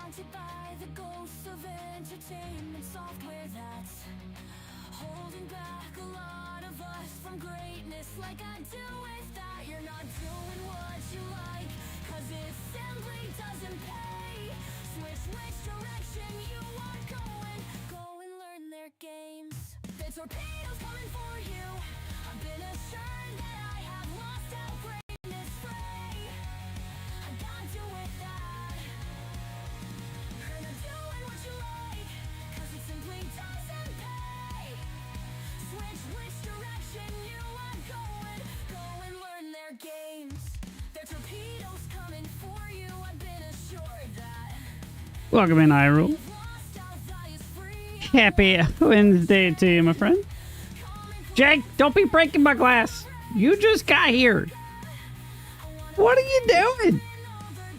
haunted by the ghosts of entertainment software that's holding back a lot of us from greatness. Like I do with that, you're not doing what you like, cause it simply doesn't pay. Switch which direction you are going, go and learn their games. The torpedo's coming for you. I've been assured that I have lost out greatness fray. I got to with that. You're not doing what you like, cause it simply doesn't pay. Switch which direction you are going, go and learn their games. Their torpedoes coming for you. I've been assured that. Welcome in, Hyrule. Happy Wednesday to you, my friend. Jake, don't be breaking my glass. You just got here. What are you doing?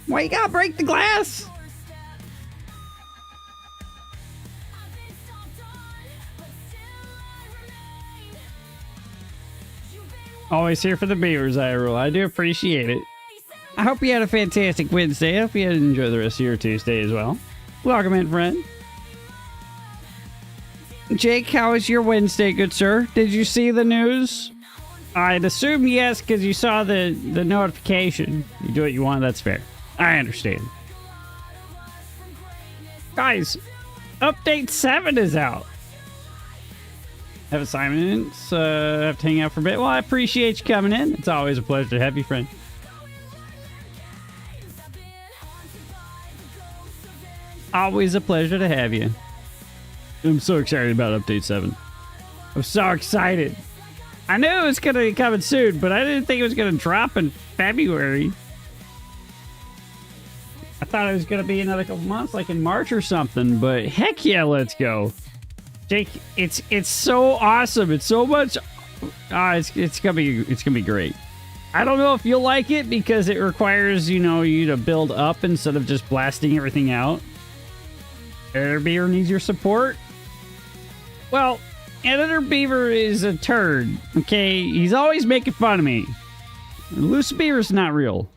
Why you gotta break the glass? Always here for the Beavers, Hyrule. I do appreciate it. I hope you had a fantastic Wednesday. I hope you enjoy the rest of your Tuesday as well. Welcome in, friend. Jake, how was your Wednesday, good sir? Did you see the news? I'd assume yes, because you saw the notification. You do what you want, that's fair. I understand. Guys, Update 7 is out. Have assignments, have to hang out for a bit. Well, I appreciate you coming in. It's always a pleasure to have you, friend. Always a pleasure to have you. I'm so excited about Update 7. I'm so excited. I knew it was going to be coming soon, but I didn't think it was going to drop in February. I thought it was going to be another couple months, like in March or something, but heck yeah, let's go. Jake, it's so awesome. It's so much. It's gonna be great. I don't know if you'll like it because it requires, you to build up instead of just blasting everything out. Editor Beaver needs your support. Well, Editor Beaver is a turd. Okay, he's always making fun of me. Loose Beaver's not real.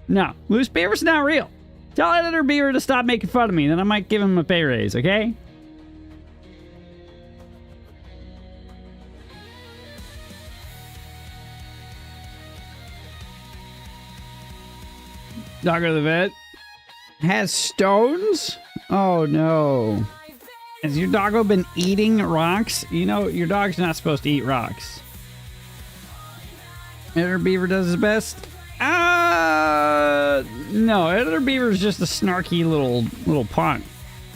No, Loose Beaver's not real. Tell Editor Beaver to stop making fun of me, then I might give him a pay raise. Okay. Doggo the Vet has stones? Oh no. Has your doggo been eating rocks? Your dog's not supposed to eat rocks. Editor Beaver does his best? No, Editor Beaver's just a snarky little punk.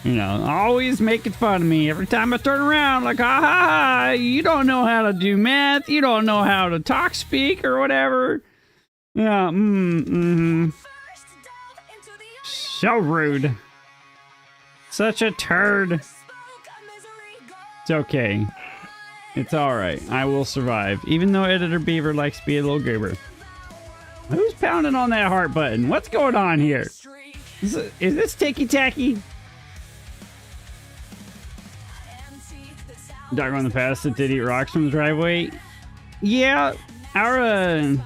Always making fun of me every time I turn around, like, ha ha ha, you don't know how to do math, you don't know how to talk, speak, or whatever. Yeah, So rude. Such a turd. It's okay. It's alright. I will survive. Even though Editor Beaver likes to be a little goober. Who's pounding on that heart button? What's going on here? Is this ticky-tacky? Dog in the past that did eat rocks from the driveway? Yeah. Our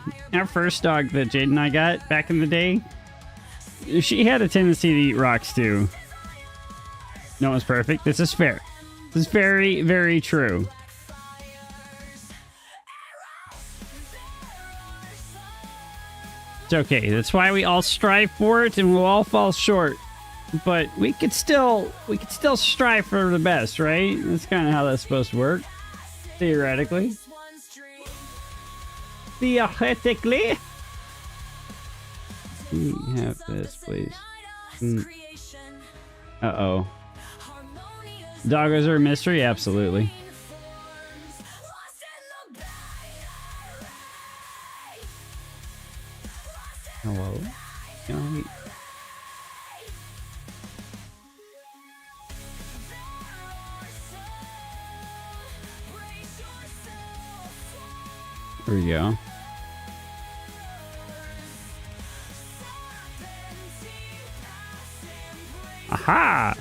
first dog that Jade and I got back in the day, she had a tendency to eat rocks too. No one's perfect. This is fair. This is very, very true. It's okay. That's why we all strive for it, and we'll all fall short. But we could still strive for the best, right? That's kind of how that's supposed to work. Theoretically. Theoretically. Have this, please. Uh-oh. Doggos are a mystery? Absolutely. Hello? Can I... There we go. Aha!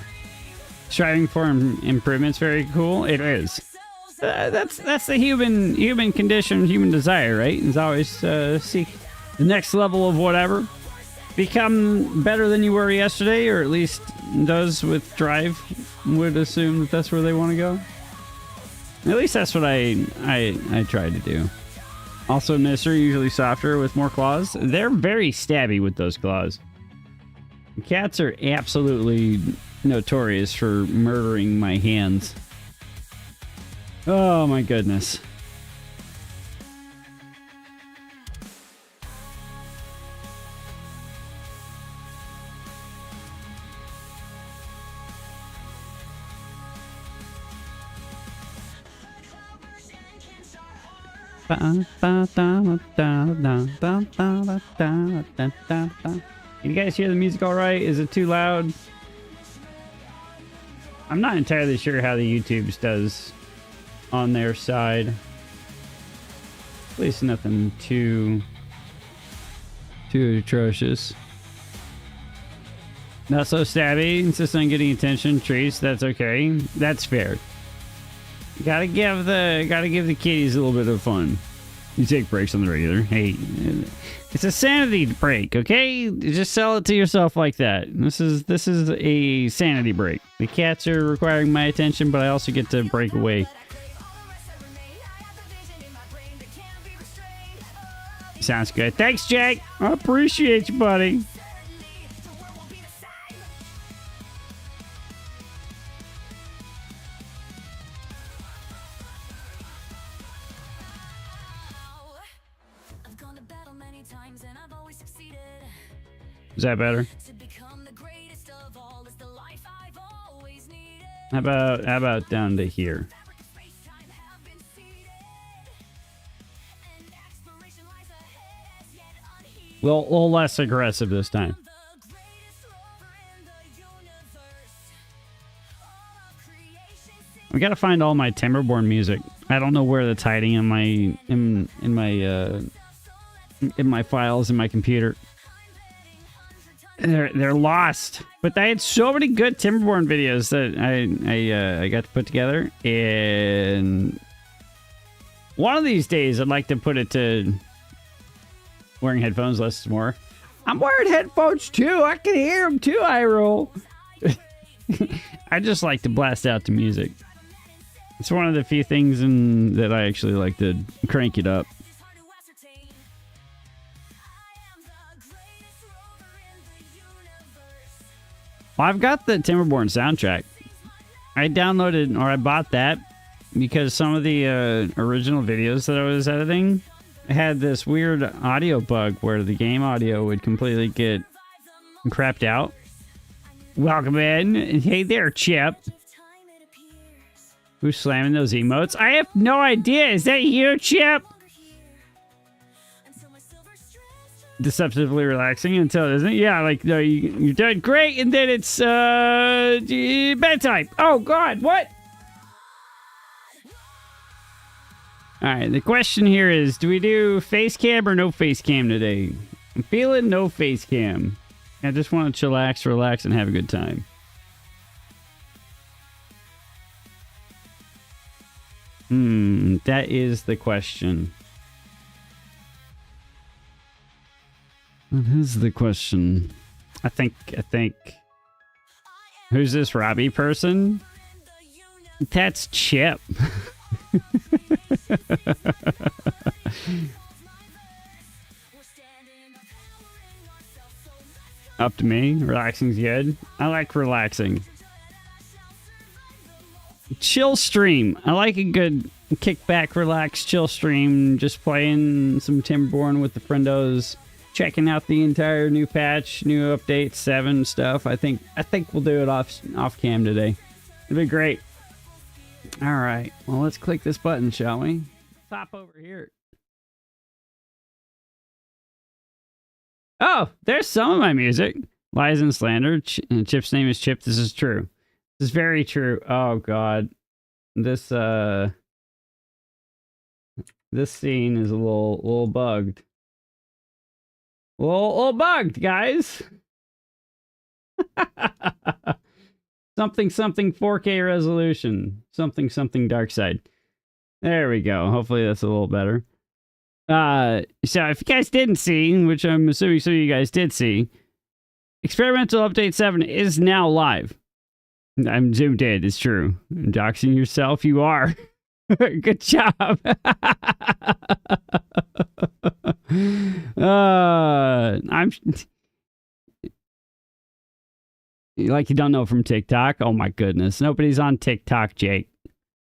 Striving for improvements, very cool. It is. That's the human condition, human desire, right? Is always seek the next level of whatever. become better than you were yesterday, or at least does with drive, would assume that that's where they want to go. At least that's what I try to do. Also, Miss are usually softer with more claws. They're very stabby with those claws. Cats are absolutely notorious for murdering my hands. Oh my goodness. Can you guys hear the music all right? Is it too loud? I'm not entirely sure how the YouTube's does on their side. At least nothing too atrocious. Not so stabby. Insists on getting attention. Treats. That's okay. That's fair. Gotta give the kitties a little bit of fun. You take breaks on the regular. Hey, it's a sanity break, okay? Just sell it to yourself like that. This is a sanity break. The cats are requiring my attention, but I also get to break away. Sounds good. Thanks, Jake. I appreciate you, buddy. Is that better? How about down to here? A little less aggressive this time. We gotta find all my Timberborn music. I don't know where that's hiding in my files in my computer. They're lost, but I had so many good Timberborn videos that I got to put together, and one of these days I'd like to put it to wearing headphones less is more. I'm wearing headphones too. I can hear them too. I roll. I just like to blast out the music. It's one of the few things that I actually like to crank it up. Well, I've got the Timberborn soundtrack. I downloaded, or I bought that because some of the original videos that I was editing had this weird audio bug where the game audio would completely get crapped out. Welcome in. Hey there, Chip. Who's slamming those emotes? I have no idea. Is that you, Chip? Deceptively relaxing until it isn't. Yeah, like, no, you're doing great, and then it's bedtime. Oh God, what? All right, the question here is, do we do face cam or no face cam today? I'm feeling no face cam. I just want to chillax, relax, and have a good time. That is the question. That is the question. I think. Who's this Robbie person? That's Chip. Up to me. Relaxing's good. I like relaxing. Chill stream. I like a good kick back, relax, chill stream. Just playing some Timberborn with the friendos. Checking out the entire new patch, new update 7 stuff. I think we'll do it off cam today. It'll be great. All right. Well, let's click this button, shall we? Hop over here. Oh, there's some of my music. Lies and slander. Chip's name is Chip. This is true. This is very true. Oh God, this scene is a little bugged. A little bugged, guys. Something 4K resolution. Something dark side. There we go. Hopefully that's a little better. So if you guys didn't see, which I'm assuming some of you guys did see, Experimental Update 7 is now live. I'm zoomed in, it's true. Doxing yourself, you are. Good job. I'm like you don't know from TikTok. Oh my goodness. Nobody's on TikTok, Jake.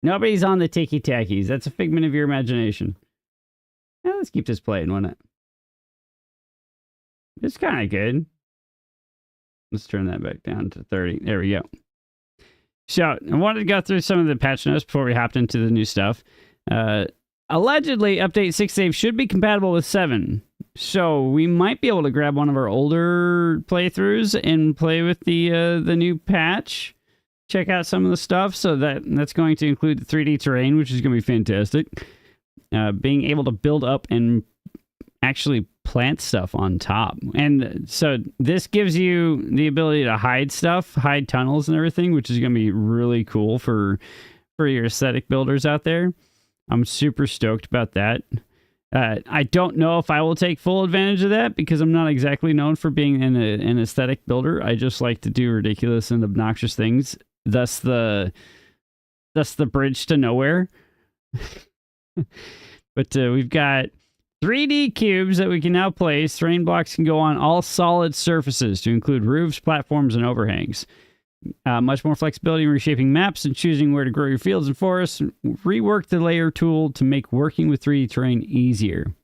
Nobody's on the Tiki Takis. That's a figment of your imagination. Yeah, let's keep this playing, won't it? It's kind of good. Let's turn that back down to 30. There we go. So, I wanted to go through some of the patch notes before we hopped into the new stuff. Allegedly, Update 6 save should be compatible with 7. So, we might be able to grab one of our older playthroughs and play with the new patch. Check out some of the stuff. So, that's going to include the 3D terrain, which is going to be fantastic. Being able to build up and actually plant stuff on top. And so this gives you the ability to hide stuff, hide tunnels and everything, which is going to be really cool for your aesthetic builders out there. I'm super stoked about that. I don't know if I will take full advantage of that because I'm not exactly known for being an aesthetic builder. I just like to do ridiculous and obnoxious things. Thus the bridge to nowhere. But we've got 3D cubes that we can now place. Terrain blocks can go on all solid surfaces to include roofs, platforms, and overhangs. Much more flexibility in reshaping maps and choosing where to grow your fields and forests. Rework the layer tool to make working with 3D terrain easier.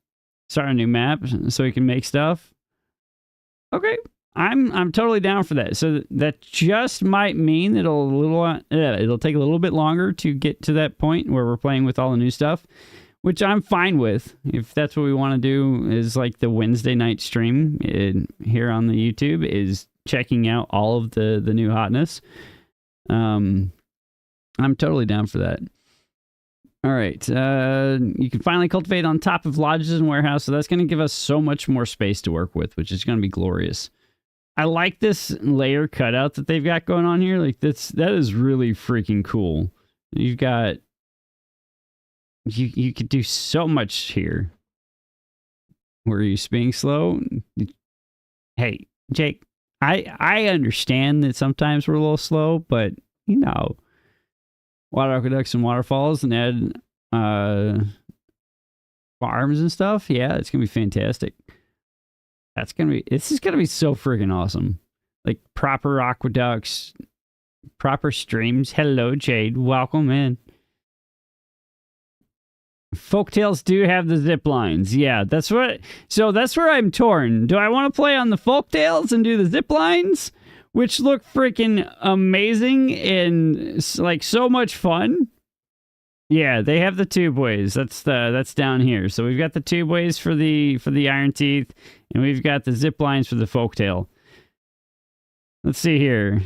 Start a new map so you can make stuff. Okay, I'm totally down for that. So that just might mean it'll take a little bit longer to get to that point where we're playing with all the new stuff, which I'm fine with. If that's what we want to do, is like the Wednesday night stream here on the YouTube is checking out all of the new hotness. I'm totally down for that. All right. You can finally cultivate on top of lodges and warehouses. So that's going to give us so much more space to work with, which is going to be glorious. I like this layer cutout that they've got going on here. Like that is really freaking cool. You've got, you could do so much here. Were you being slow? Hey, Jake, I understand that sometimes we're a little slow, but you know, water aqueducts and waterfalls and add farms and stuff. Yeah, it's gonna be fantastic. This is gonna be so freaking awesome. Like proper aqueducts, proper streams. Hello, Jade. Welcome in. Folktales do have the zip lines. Yeah, that's where I'm torn. Do I want to play on the Folktales and do the zip lines, which look freaking amazing and like so much fun? Yeah, they have the tubeways. That's down here. So we've got the tubeways for the Iron Teeth, and we've got the zip lines for the Folktale. Let's see here.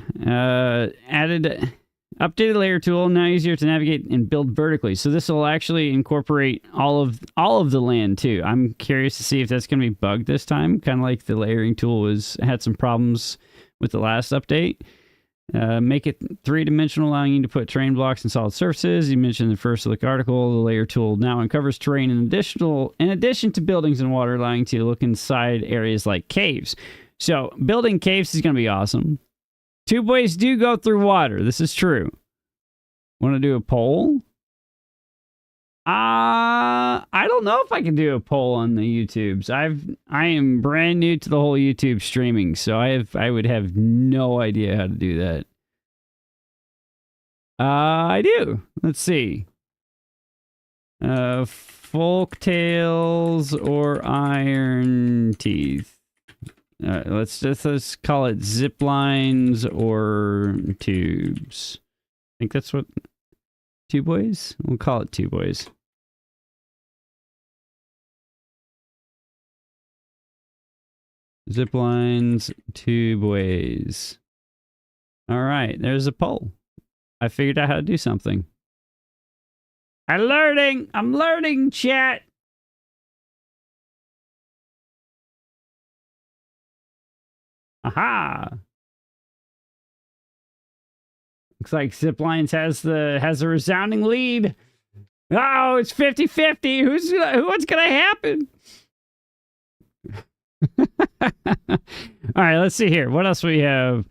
Updated layer tool, now easier to navigate and build vertically. So this will actually incorporate all of the land too. I'm curious to see if that's going to be bugged this time. Kind of like the layering tool had some problems with the last update. Make it 3-dimensional, allowing you to put terrain blocks in solid surfaces. You mentioned in the first look article, the layer tool now uncovers terrain in addition to buildings and water, allowing you to look inside areas like caves. So building caves is going to be awesome. Tubeways do go through water. This is true. Want to do a poll? I don't know if I can do a poll on the YouTubes. I am brand new to the whole YouTube streaming, so I would have no idea how to do that. I do. Let's see. Folktales or Iron Teeth. Let's call it zip lines or tubes. I think that's what tubeways. We'll call it tubeways. Zip lines, tubeways. All right, there's a poll. I figured out how to do something. I'm learning, chat. Aha! Looks like Ziplines has a resounding lead. Oh, it's 50-50. What's gonna happen? All right, let's see here. What else we have?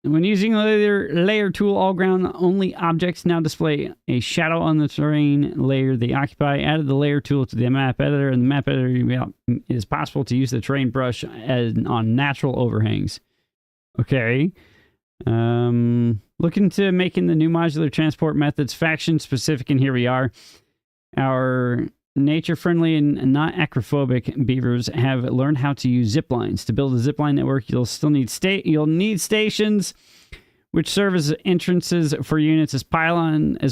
When using layer tool, all ground only objects now display a shadow on the terrain layer they occupy. Added the layer tool to the map editor, and the map editor it is possible to use the terrain brush on natural overhangs. Okay. Look into making the new modular transport methods faction specific, and here we are. Our nature-friendly and not acrophobic beavers have learned how to use zip lines. To build a zipline network, you'll need stations, which serve as entrances for units as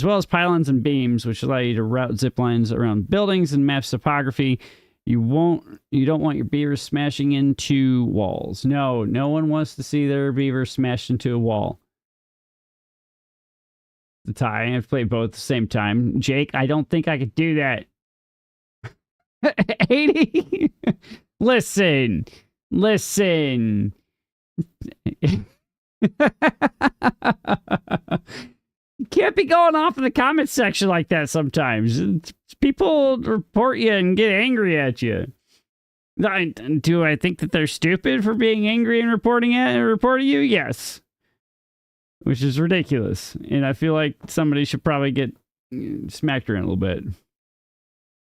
well as pylons and beams, which allow you to route zip lines around buildings and map topography. You don't want your beavers smashing into walls. No one wants to see their beaver smashed into a wall. The tie. I have to play both at the same time. Jake, I don't think I could do that. 80. Listen. You can't be going off in the comment section like that sometimes. People report you and get angry at you. Do I think that they're stupid for being angry and reporting you? Yes. Which is ridiculous. And I feel like somebody should probably get smacked around a little bit.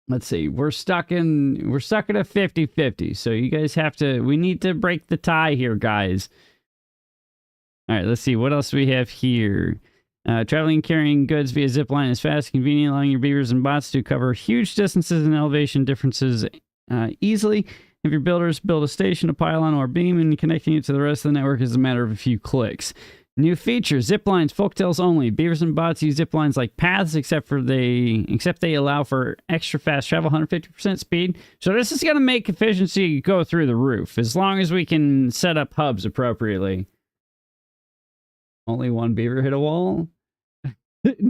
Let's see. We're stuck at a 50-50. So you guys we need to break the tie here, guys. All right, let's see. What else do we have here? Traveling and carrying goods via zipline is fast and convenient, allowing your beavers and bots to cover huge distances and elevation differences easily. If your builders build a station, a pylon, or a beam, and connecting it to the rest of the network is a matter of a few clicks. New feature, ziplines, folktales only. Beavers and bots use ziplines like paths, except they allow for extra fast travel, 150% speed. So this is going to make efficiency go through the roof, as long as we can set up hubs appropriately. Only one beaver hit a wall?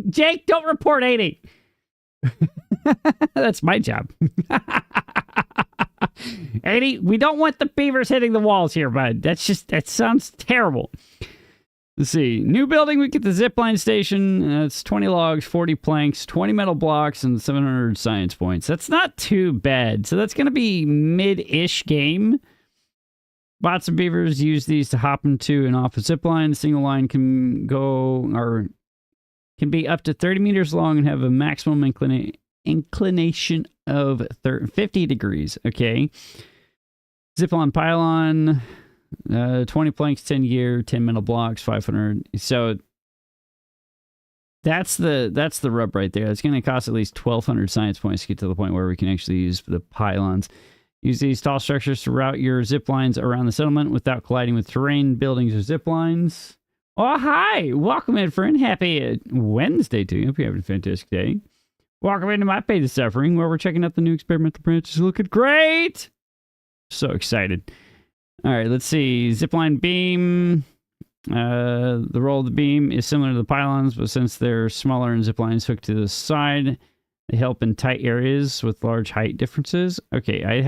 Jake, don't report 80. That's my job. 80, we don't want the beavers hitting the walls here, bud. That sounds terrible. Let's see. New building, we get the zipline station. It's 20 logs, 40 planks, 20 metal blocks, and 700 science points. That's not too bad. So that's going to be mid-ish game. Bots and beavers use these to hop into and off a zipline. The single line can be up to 30 meters long and have a maximum inclination of 50 degrees. Okay. Zipline pylon, 20 planks, 10 gear, 10 metal blocks, 500. So that's the rub right there. It's going to cost at least 1,200 science points to get to the point where we can actually use the pylons. Use these tall structures to route your zip lines around the settlement without colliding with terrain, buildings, or zip lines. Oh, hi! Welcome in, friend. Happy Wednesday to you. Hope you're having a fantastic day. Welcome into my Pain of Suffering, where we're checking out the new experimental branches. Looking great! So excited. All right, let's see. Zipline beam. The roll of the beam is similar to the pylons, but since they're smaller and ziplines hooked to the side, they help in tight areas with large height differences. Okay, I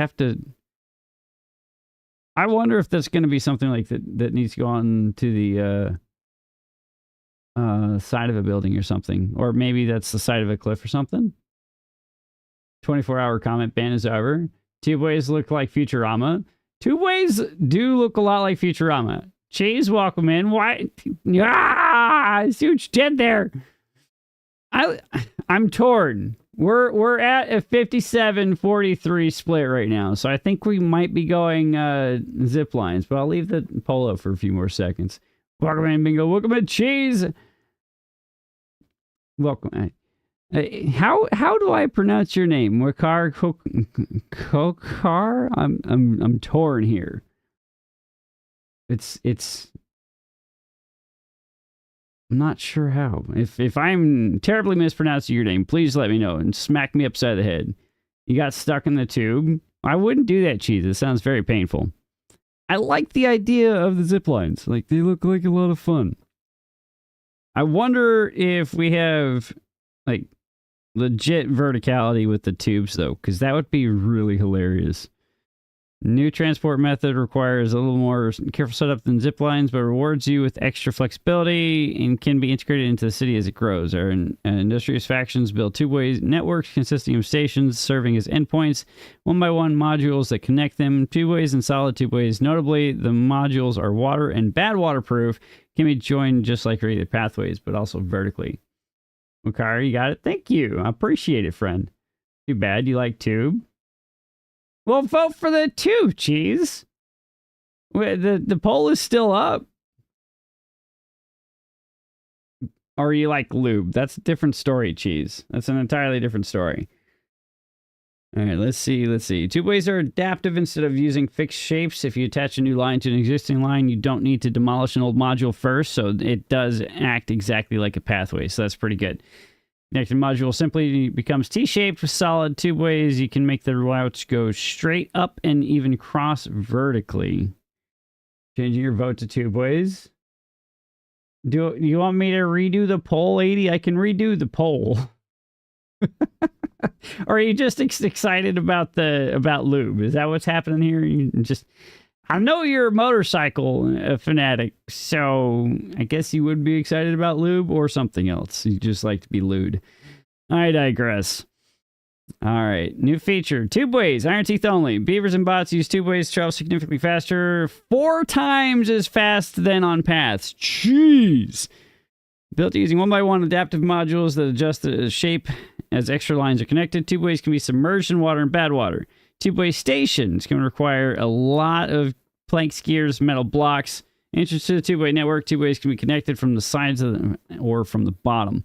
wonder if that's going to be something like that needs to go on to the side of a building or something. Or maybe that's the side of a cliff or something. 24-hour comment ban is over. Two ways look like Futurama. Two ways do look a lot like Futurama. Cheese, welcome in. Why? I see what you did there. I'm torn. We're at a 57-43 split right now, so I think we might be going zip lines, but I'll leave the poll up for a few more seconds. Welcome in, Bingo. Welcome in, Cheese. Welcome. How do I pronounce your name? Wakar Kokar? I'm torn here. It's I'm not sure how. If I'm terribly mispronouncing your name, please let me know and smack me upside the head. You got stuck in the tube? I wouldn't do that, Cheese. It sounds very painful. I like the idea of the zip lines. Like, they look like a lot of fun. I wonder if we have, like, legit verticality with the tubes, though, because that would be really hilarious. New transport method requires a little more careful setup than zip lines, but rewards you with extra flexibility and can be integrated into the city as it grows. Our industrious factions build two-way networks consisting of stations serving as endpoints, one-by-one modules that connect them, two-ways and solid two-ways. Notably, the modules are water and bad waterproof, can be joined just like regular pathways, but also vertically. Okay, you got it? Thank you. I appreciate it, friend. Too bad you like tube. Well, vote for the two, Cheese. The poll is still up. Or you like lube. That's a different story, Cheese. That's an entirely different story. All right, let's see. Two ways are adaptive instead of using fixed shapes. If you attach a new line to an existing line, you don't need to demolish an old module first, so it does act exactly like a pathway, so that's pretty good. Next module simply becomes T-shaped with solid two ways. You can make the routes go straight up and even cross vertically. Changing your vote to two ways. Do you want me to redo the poll, 80? I can redo the poll. Or are you just excited about lube? Is that what's happening here? You just, I know you're a motorcycle fanatic, so I guess you would be excited about lube or something else. You just like to be lewd. I digress. All right, new feature: tube ways, iron teeth only. Beavers and bots use tube ways to travel significantly faster, 4 times as fast than on paths. Jeez. Built using 1x1 adaptive modules that adjust the shape as extra lines are connected. Tube ways can be submerged in water and bad water. Two-way stations can require a lot of planks, gears, metal blocks. Entrance to the two-way network. Two ways can be connected from the sides of or from the bottom.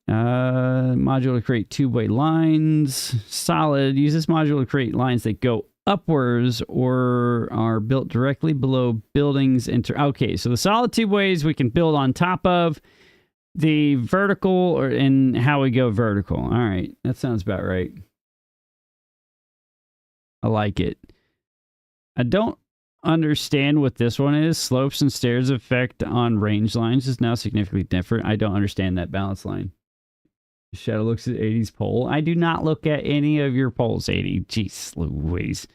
Module to create two-way lines. Solid. Use this module to create lines that go upwards or are built directly below buildings. Okay, so the solid two ways we can build on top of. The vertical or in how we go vertical. All right, that sounds about right. I like it. I don't understand what this one is. Slopes and stairs effect on range lines is now significantly different. I don't understand that balance line. Shadow looks at 80's poll. I do not look at any of your polls, 80. Jeez Louise.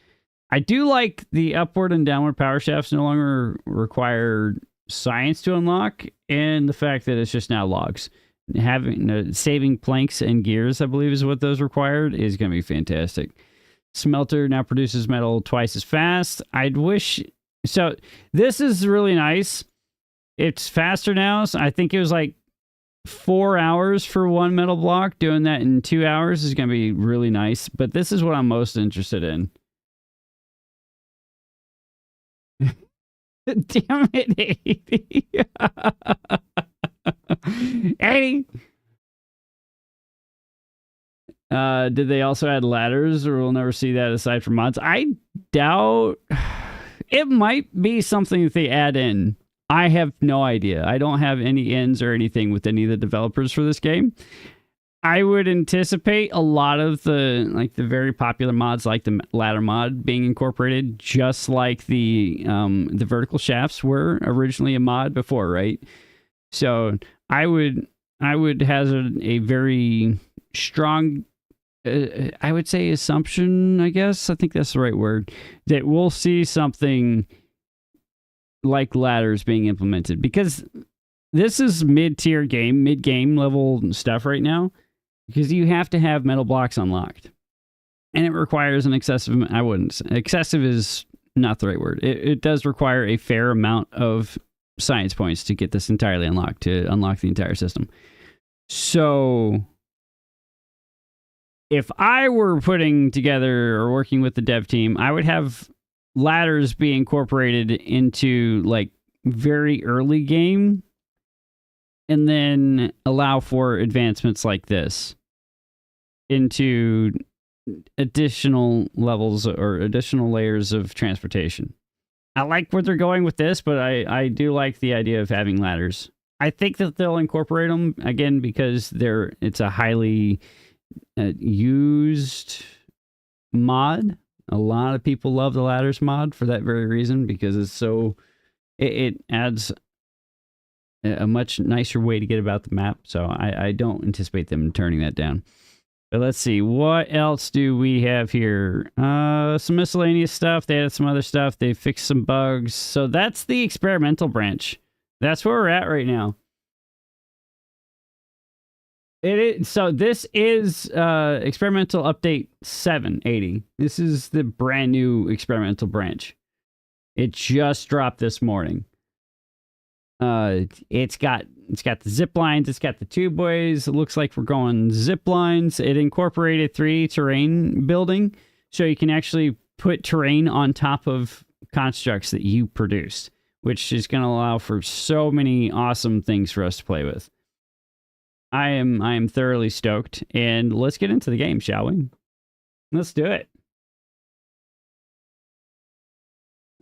I do like the upward and downward power shafts no longer require science to unlock, and the fact that it's just now logs. Having saving planks and gears, I believe, is what those required, is going to be fantastic. Smelter now produces metal twice as fast. I'd wish... So, this is really nice. It's faster now, so I think it was like 4 hours for one metal block. Doing that in 2 hours is going to be really nice, but this is what I'm most interested in. Damn it, 80. 80. Did they also add ladders, or we'll never see that aside from mods? I doubt. It might be something that they add in. I have no idea. I don't have any ins or anything with any of the developers for this game. I would anticipate a lot of the very popular mods, like the ladder mod, being incorporated, just like the vertical shafts were originally a mod before, right? So I would hazard a very strong, I would say, assumption. I guess I think that's the right word, that we'll see something like ladders being implemented, because this is mid-tier game, mid-game level stuff right now. Because you have to have metal blocks unlocked. And it requires an excessive... I wouldn't... Excessive is not the right word. It does require a fair amount of science points to get this entirely unlocked, to unlock the entire system. So, if I were putting together or working with the dev team, I would have ladders be incorporated into, like, very early game, and then allow for advancements like this into additional levels or additional layers of transportation. I like where they're going with this, but I do like the idea of having ladders. I think that they'll incorporate them, again, because it's a highly used mod. A lot of people love the ladders mod for that very reason, because it adds a much nicer way to get about the map. So I don't anticipate them turning that down. But let's see, what else do we have here? Some miscellaneous stuff. They added some other stuff. They fixed some bugs. So that's the experimental branch. That's where we're at right now. So this is experimental update 780. This is the brand new experimental branch. It just dropped this morning. It's got the zip lines, it's got the tubeways. It looks like we're going zip lines. It incorporated 3D terrain building, so you can actually put terrain on top of constructs that you produced, which is going to allow for so many awesome things for us to play with. I am thoroughly stoked, and let's get into the game, shall we? Let's do it.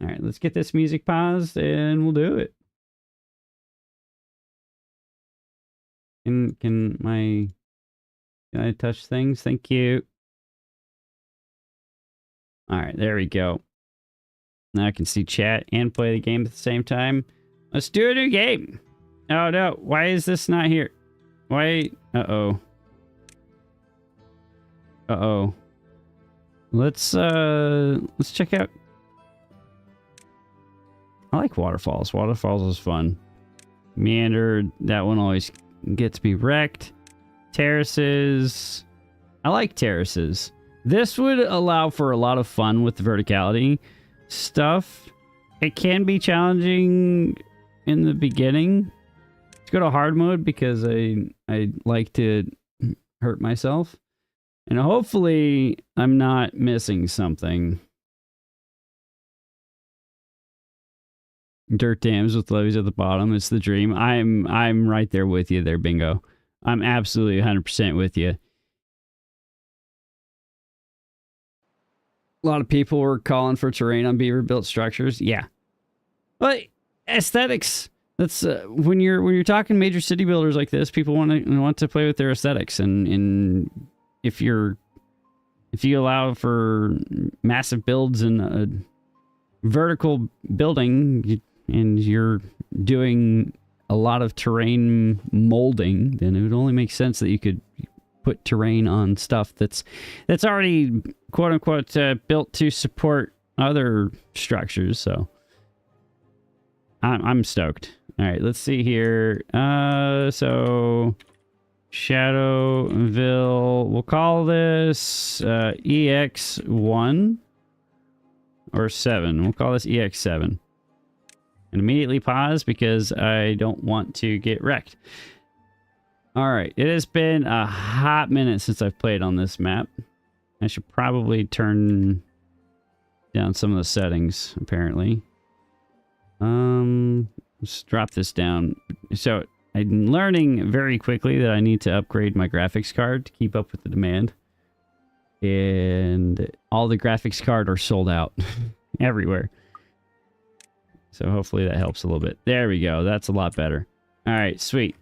All right, let's get this music paused, and we'll do it. Can I touch things? Thank you. All right, there we go. Now I can see chat and play the game at the same time. Let's do a new game. Oh no, why is this not here? Why? Uh-oh. Uh-oh. Let's check out. I like waterfalls. Waterfalls is fun. Meander, that one always gets me wrecked. Terraces. I like terraces. This would allow for a lot of fun with the verticality stuff. It can be challenging in the beginning. Let's go to hard mode because I like to hurt myself. And hopefully I'm not missing something. Dirt dams with levees at the bottom. It's the dream. I'm right there with you there, Bingo. I'm absolutely 100% with you. A lot of people were calling for terrain on beaver built structures. Yeah. But aesthetics. That's when you're talking major city builders like this, people want to play with their aesthetics, and if you allow for massive builds in a vertical building and you're doing a lot of terrain molding, then it would only make sense that you could put terrain on stuff that's already quote unquote built to support other structures. So I'm stoked. All right, let's see here. So Shadowville, we'll call this EX1 or 7. We'll call this EX7. And immediately pause because I don't want to get wrecked. All right, it has been a hot minute since I've played on this map. I should probably turn down some of the settings, apparently. Let's drop this down. So I'm learning very quickly that I need to upgrade my graphics card to keep up with the demand. And all the graphics card are sold out everywhere. So hopefully that helps a little bit. There we go. That's a lot better. All right, sweet.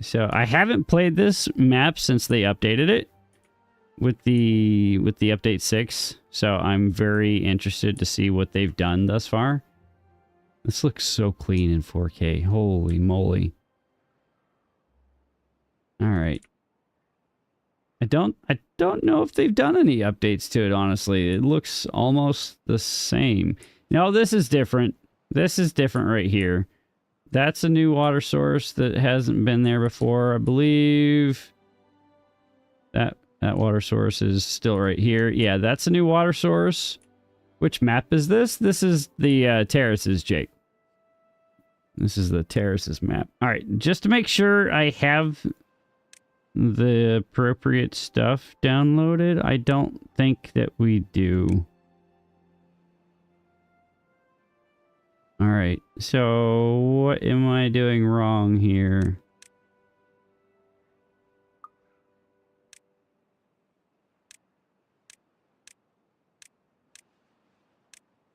So I haven't played this map since they updated it with the update 6. So I'm very interested to see what they've done thus far. This looks so clean in 4K. Holy moly. All right. I don't know if they've done any updates to it, honestly. It looks almost the same. No, this is different. This is different right here. That's a new water source that hasn't been there before. I believe that water source is still right here. Yeah, that's a new water source. Which map is this? This is the terraces, Jake. This is the terraces map. All right, just to make sure I have the appropriate stuff downloaded. I don't think that we do. All right, so what am I doing wrong here?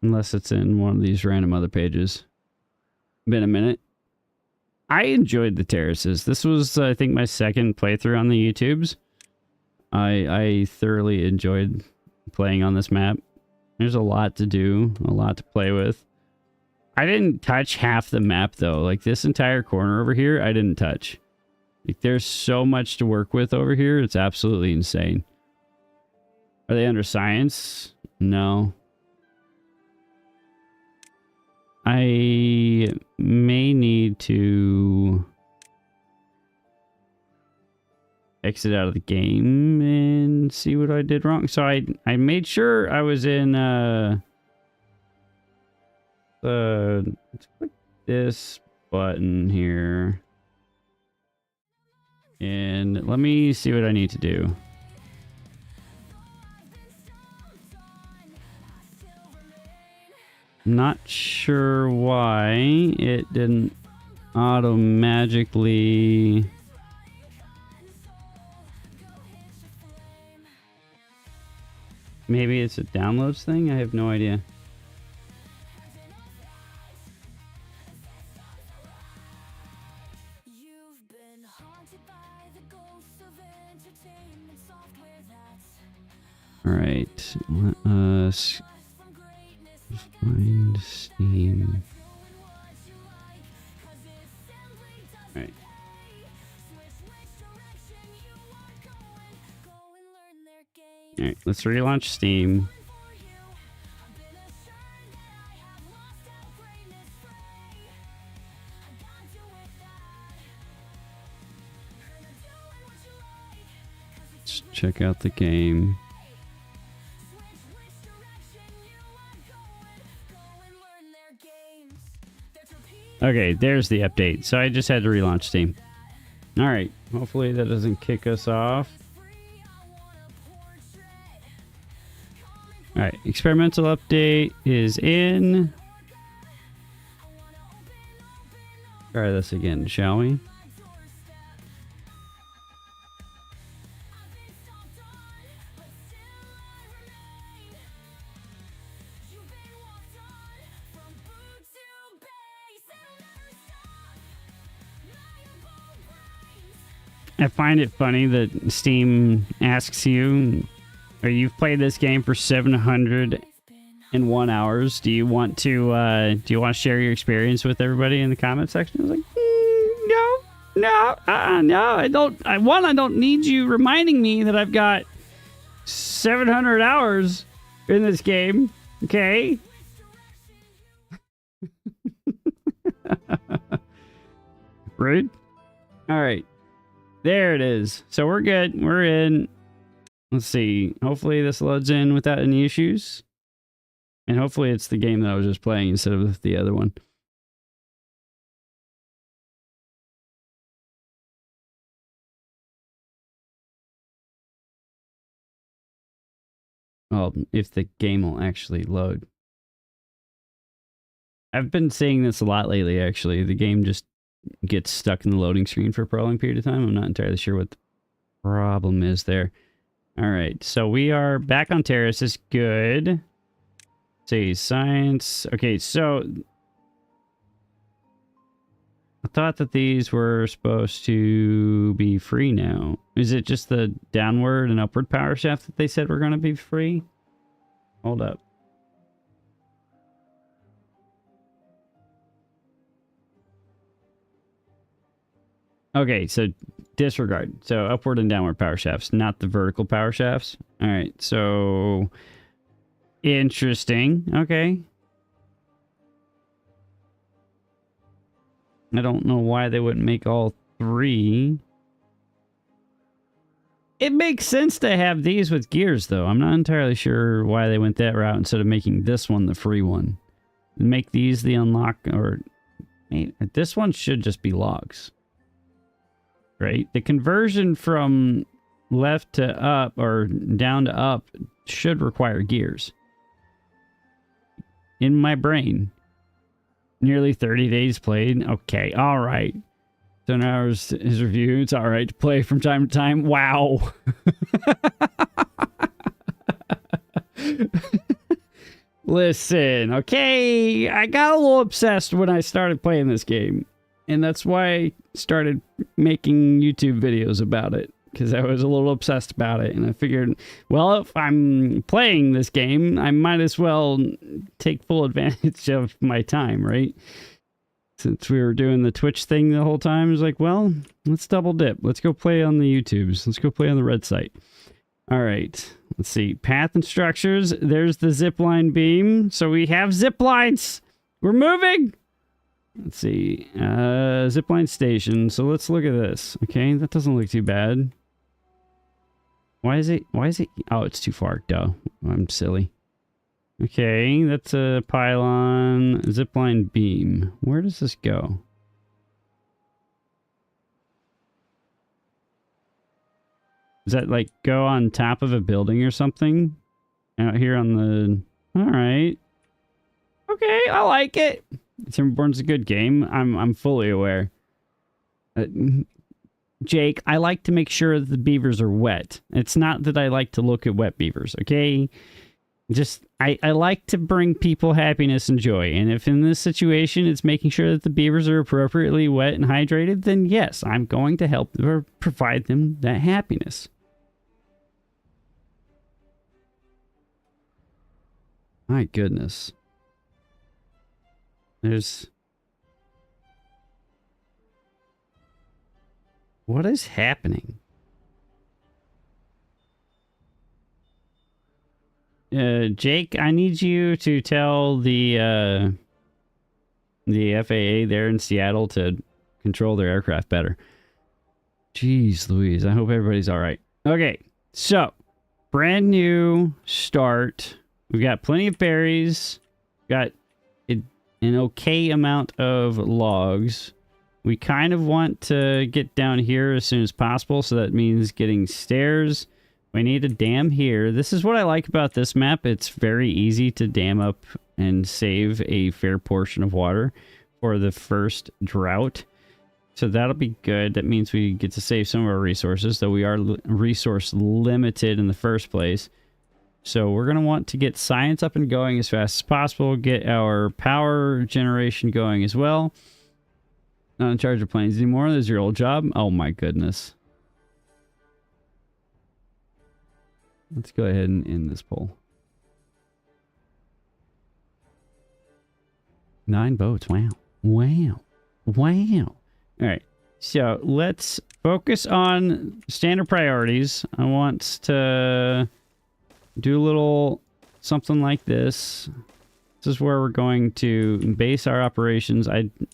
Unless it's in one of these random other pages. Been a minute. I enjoyed the terraces. This was, I think, my second playthrough on the YouTubes. I thoroughly enjoyed playing on this map. There's a lot to do, a lot to play with. I didn't touch half the map, though. Like, this entire corner over here, I didn't touch. Like, there's so much to work with over here. It's absolutely insane. Are they under science? No. I may need to exit out of the game and see what I did wrong. So I made sure I was in let's click this button here. And let me see what I need to do. I'm not sure why it didn't auto-magically... Maybe it's a downloads thing? I have no idea. Alright, let us find Steam. Alright. Alright, let's relaunch Steam. Let's check out the game. Okay, there's the update. So I just had to relaunch Steam. Alright, hopefully that doesn't kick us off. Alright, experimental update is in. Try this again, shall we? I find it funny that Steam asks you, or you've played this game for 701 hours. Do you want to share your experience with everybody in the comment section? I was like, no, I don't. I don't need you reminding me that I've got 700 hours in this game. Okay. Rude. All right. There it is. So we're good. We're in. Let's see. Hopefully this loads in without any issues. And hopefully it's the game that I was just playing instead of the other one. Well, if the game will actually load. I've been seeing this a lot lately, actually. The game just gets stuck in the loading screen for a prolonged period of time. I'm not entirely sure what the problem is there. All right, so we are back on Terrace. Is good. Let's see, science. Okay, so I thought that these were supposed to be free now. Is it just the downward and upward power shaft that they said were going to be free? Hold up. Okay, so disregard. So upward and downward power shafts, not the vertical power shafts. All right, so interesting. Okay. I don't know why they wouldn't make all three. It makes sense to have these with gears, though. I'm not entirely sure why they went that route instead of making this one the free one. Make these the unlock, or this one should just be logs. Right? The conversion from left to up or down to up should require gears. In my brain. Nearly 30 days played. Okay, all right. 10 hours his review. It's all right to play from time to time. Wow. Listen, okay. I got a little obsessed when I started playing this game. And that's why I started making YouTube videos about it. Because I was a little obsessed about it. And I figured, well, if I'm playing this game, I might as well take full advantage of my time, right? Since we were doing the Twitch thing the whole time, I was like, well, let's double dip. Let's go play on the YouTubes. Let's go play on the red site. All right. Let's see. Path and structures. There's the zipline beam. So we have zip lines. We're moving. Let's see. Zipline station. So let's look at this. Okay. That doesn't look too bad. Why is it? Oh, it's too far. Duh. I'm silly. Okay, that's a pylon, zipline beam. Where does this go? Does that like go on top of a building or something? Out here on the... Alright. Okay, I like it. Timberborn's a good game. I'm fully aware. Jake, I like to make sure that the beavers are wet. It's not that I like to look at wet beavers, okay? Just, I like to bring people happiness and joy. And if in this situation it's making sure that the beavers are appropriately wet and hydrated, then yes, I'm going to help or provide them that happiness. My goodness. There's... What is happening? Jake, I need you to tell the FAA there in Seattle to control their aircraft better. Jeez Louise, I hope everybody's all right. Okay, so brand new start. We've got plenty of berries. Got an okay amount of logs. We kind of want to get down here as soon as possible, so that means getting stairs. We need a dam here. This is what I like about this map. It's very easy to dam up and save a fair portion of water for the first drought. So that'll be good. That means we get to save some of our resources, though we are resource limited in the first place. So we're going to want to get science up and going as fast as possible, get our power generation going as well. Not in charge of planes anymore. There's your old job. Oh my goodness. Let's go ahead and end this poll. 9 votes. Wow. Wow. Wow. All right. So let's focus on standard priorities. I want to do a little something like this. This is where we're going to base our operations.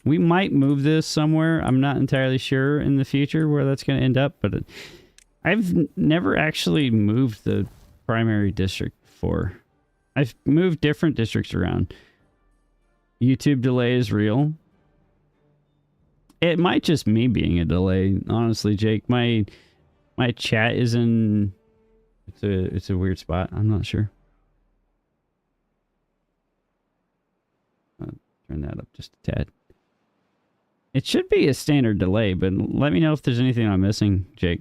We might move this somewhere. I'm not entirely sure in the future where that's going to end up, but I've never actually moved the primary district before. I've moved different districts around. YouTube delay is real. It might just me being a delay, honestly, Jake. My chat is in it's a weird spot. I'm not sure. I'll turn that up just a tad. It should be a standard delay, but let me know if there's anything I'm missing, Jake.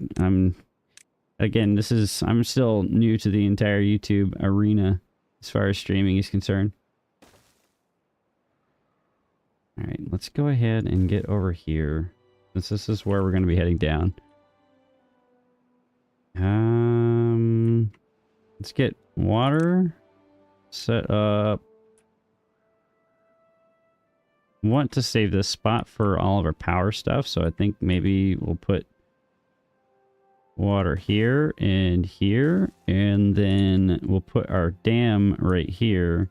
Again, I'm still new to the entire YouTube arena as far as streaming is concerned. All right, let's go ahead and get over here, since this is where we're going to be heading down. Let's get water set up. Want to save this spot for all of our power stuff, so I think maybe we'll put water here, and then we'll put our dam right here.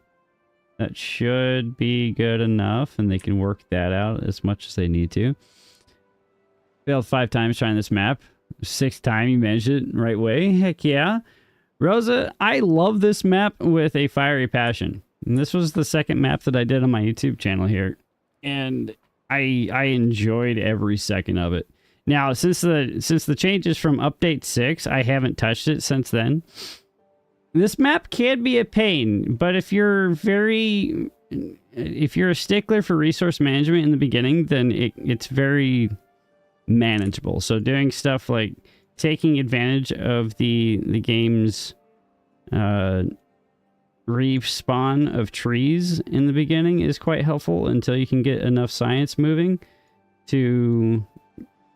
That should be good enough, and they can work that out as much as they need to. Failed 5 times trying this map. 6th time you managed it right way. Heck yeah. Rosa, I love this map with a fiery passion. And this was the second map that I did on my YouTube channel here. And I enjoyed every second of it. Now, since the changes from update 6, I haven't touched it since then. This map can be a pain, but if you're a stickler for resource management in the beginning, then it's very manageable. So doing stuff like taking advantage of the game's respawn of trees in the beginning is quite helpful until you can get enough science moving to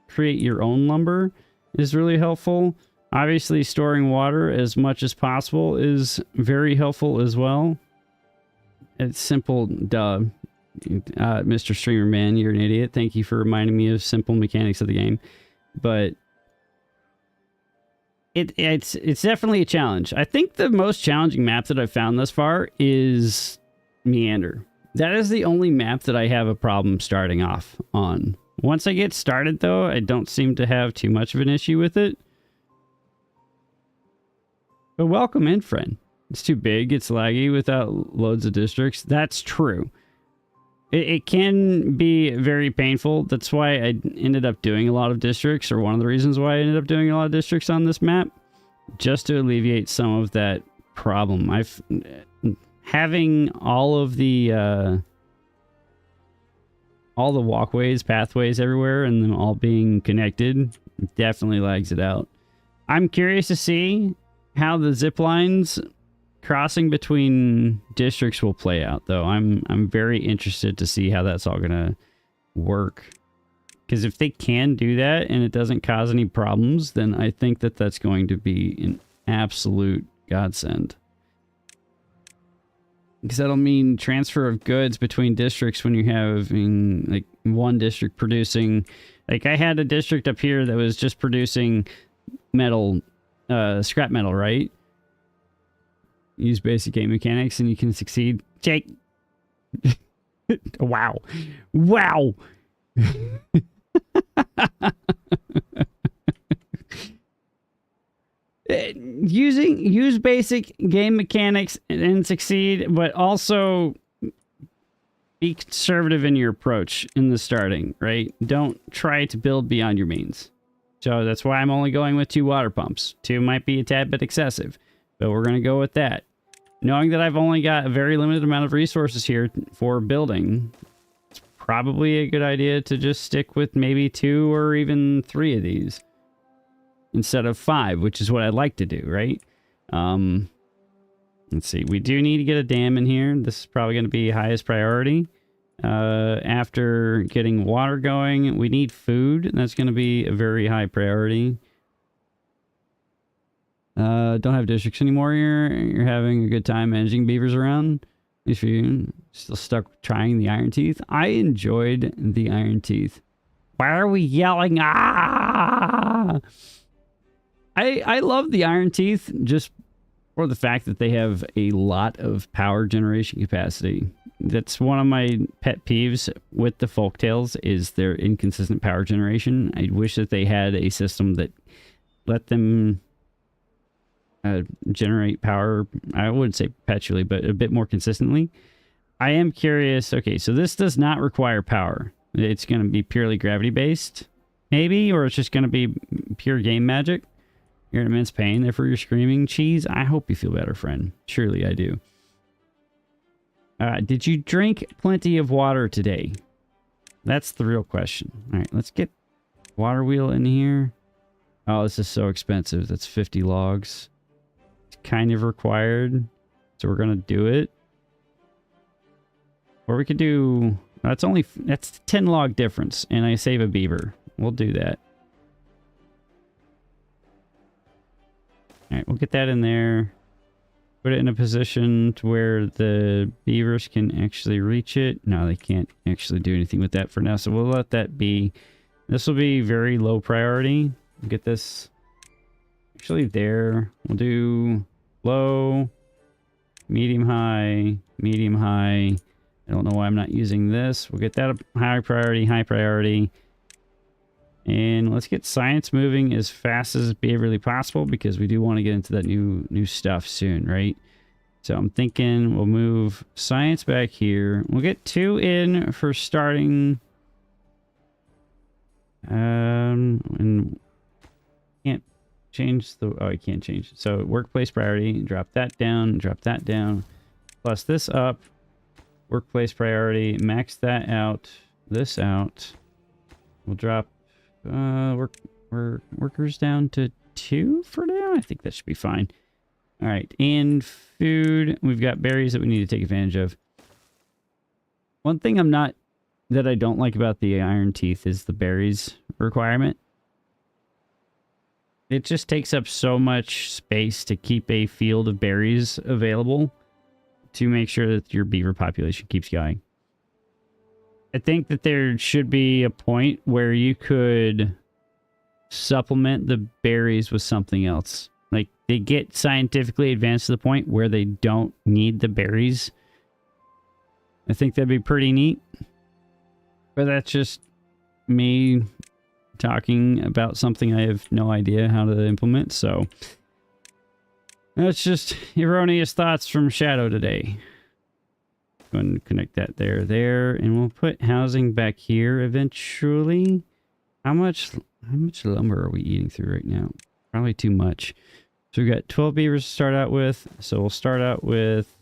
create your own lumber is really helpful. Obviously, storing water as much as possible is very helpful as well. It's simple, duh. Mr. Streamer Man, you're an idiot. Thank you for reminding me of simple mechanics of the game. But it's definitely a challenge. I think the most challenging map that I've found thus far is Meander. That is the only map that I have a problem starting off on. Once I get started, though, I don't seem to have too much of an issue with it. But welcome in, friend. It's too big, it's laggy without loads of districts. That's true. It can be very painful. That's why I ended up doing a lot of districts, or one of the reasons why I ended up doing a lot of districts on this map, just to alleviate some of that problem. Having all the walkways, pathways everywhere, and them all being connected definitely lags it out. I'm curious to see how the zip lines crossing between districts will play out, though. I'm very interested to see how that's all gonna work, because if they can do that and it doesn't cause any problems, then I think that that's going to be an absolute godsend, because that'll mean transfer of goods between districts when you have like one district producing, like I had a district up here that was just producing metal, scrap metal, right? Use basic game mechanics and you can succeed. Jake. Wow. Wow. Use basic game mechanics and succeed, but also be conservative in your approach in the starting, right? Don't try to build beyond your means. So that's why I'm only going with 2 water pumps. 2 might be a tad bit excessive, but we're going to go with that. Knowing that I've only got a very limited amount of resources here for building, it's probably a good idea to just stick with maybe 2 or even 3 of these instead of 5, which is what I'd like to do, right? Let's see. We do need to get a dam in here. This is probably going to be highest priority. After getting water going, we need food, and that's going to be a very high priority. Don't have districts anymore. You're having a good time managing beavers around. If you still stuck trying the Iron Teeth, I enjoyed the Iron Teeth. Why are we yelling? Ah! I love the Iron Teeth just for the fact that they have a lot of power generation capacity. That's one of my pet peeves with the Folktales, is their inconsistent power generation. I wish that they had a system that let them generate power, I wouldn't say perpetually, but a bit more consistently. I am curious. Okay, so this does not require power. It's going to be purely gravity based, maybe, or it's just going to be pure game magic. You're in immense pain, therefore you're screaming. Cheese, I hope you feel better, friend. Surely I do. Did you drink plenty of water today? That's the real question. All right, let's get water wheel in here. Oh, this is so expensive. That's 50 logs. It's kind of required, so we're gonna do it. Or we could do... That's 10 log difference, and I save a beaver. We'll do that. All right, we'll get that in there. Put it in a position to where the beavers can actually reach it. No, they can't actually do anything with that for now, so we'll let that be. This will be very low priority. We'll get this actually there. We'll do low, medium, high, medium, high. I don't know why I'm not using this. We'll get that high priority. And let's get science moving as fast as behaviorally possible, because we do want to get into that new stuff soon, right? So I'm thinking we'll move science back here. We'll get 2 in for starting. And can't change the... Oh, I can't change it. So workplace priority, drop that down, plus this up. Workplace priority, max that out, this out. We'll drop workers down to 2 for now. I think that should be fine. All right, and food. We've got berries that we need to take advantage of. One thing that I don't like about the Iron Teeth is the berries requirement. It just takes up so much space to keep a field of berries available to make sure that your beaver population keeps going. I think that there should be a point where you could supplement the berries with something else. Like, they get scientifically advanced to the point where they don't need the berries. I think that'd be pretty neat. But that's just me talking about something I have no idea how to implement, so that's just erroneous thoughts from Shadow today. Go ahead and connect that there, and we'll put housing back here eventually. How much lumber are we eating through right now? Probably too much. So we got 12 beavers to start out with. So we'll start out with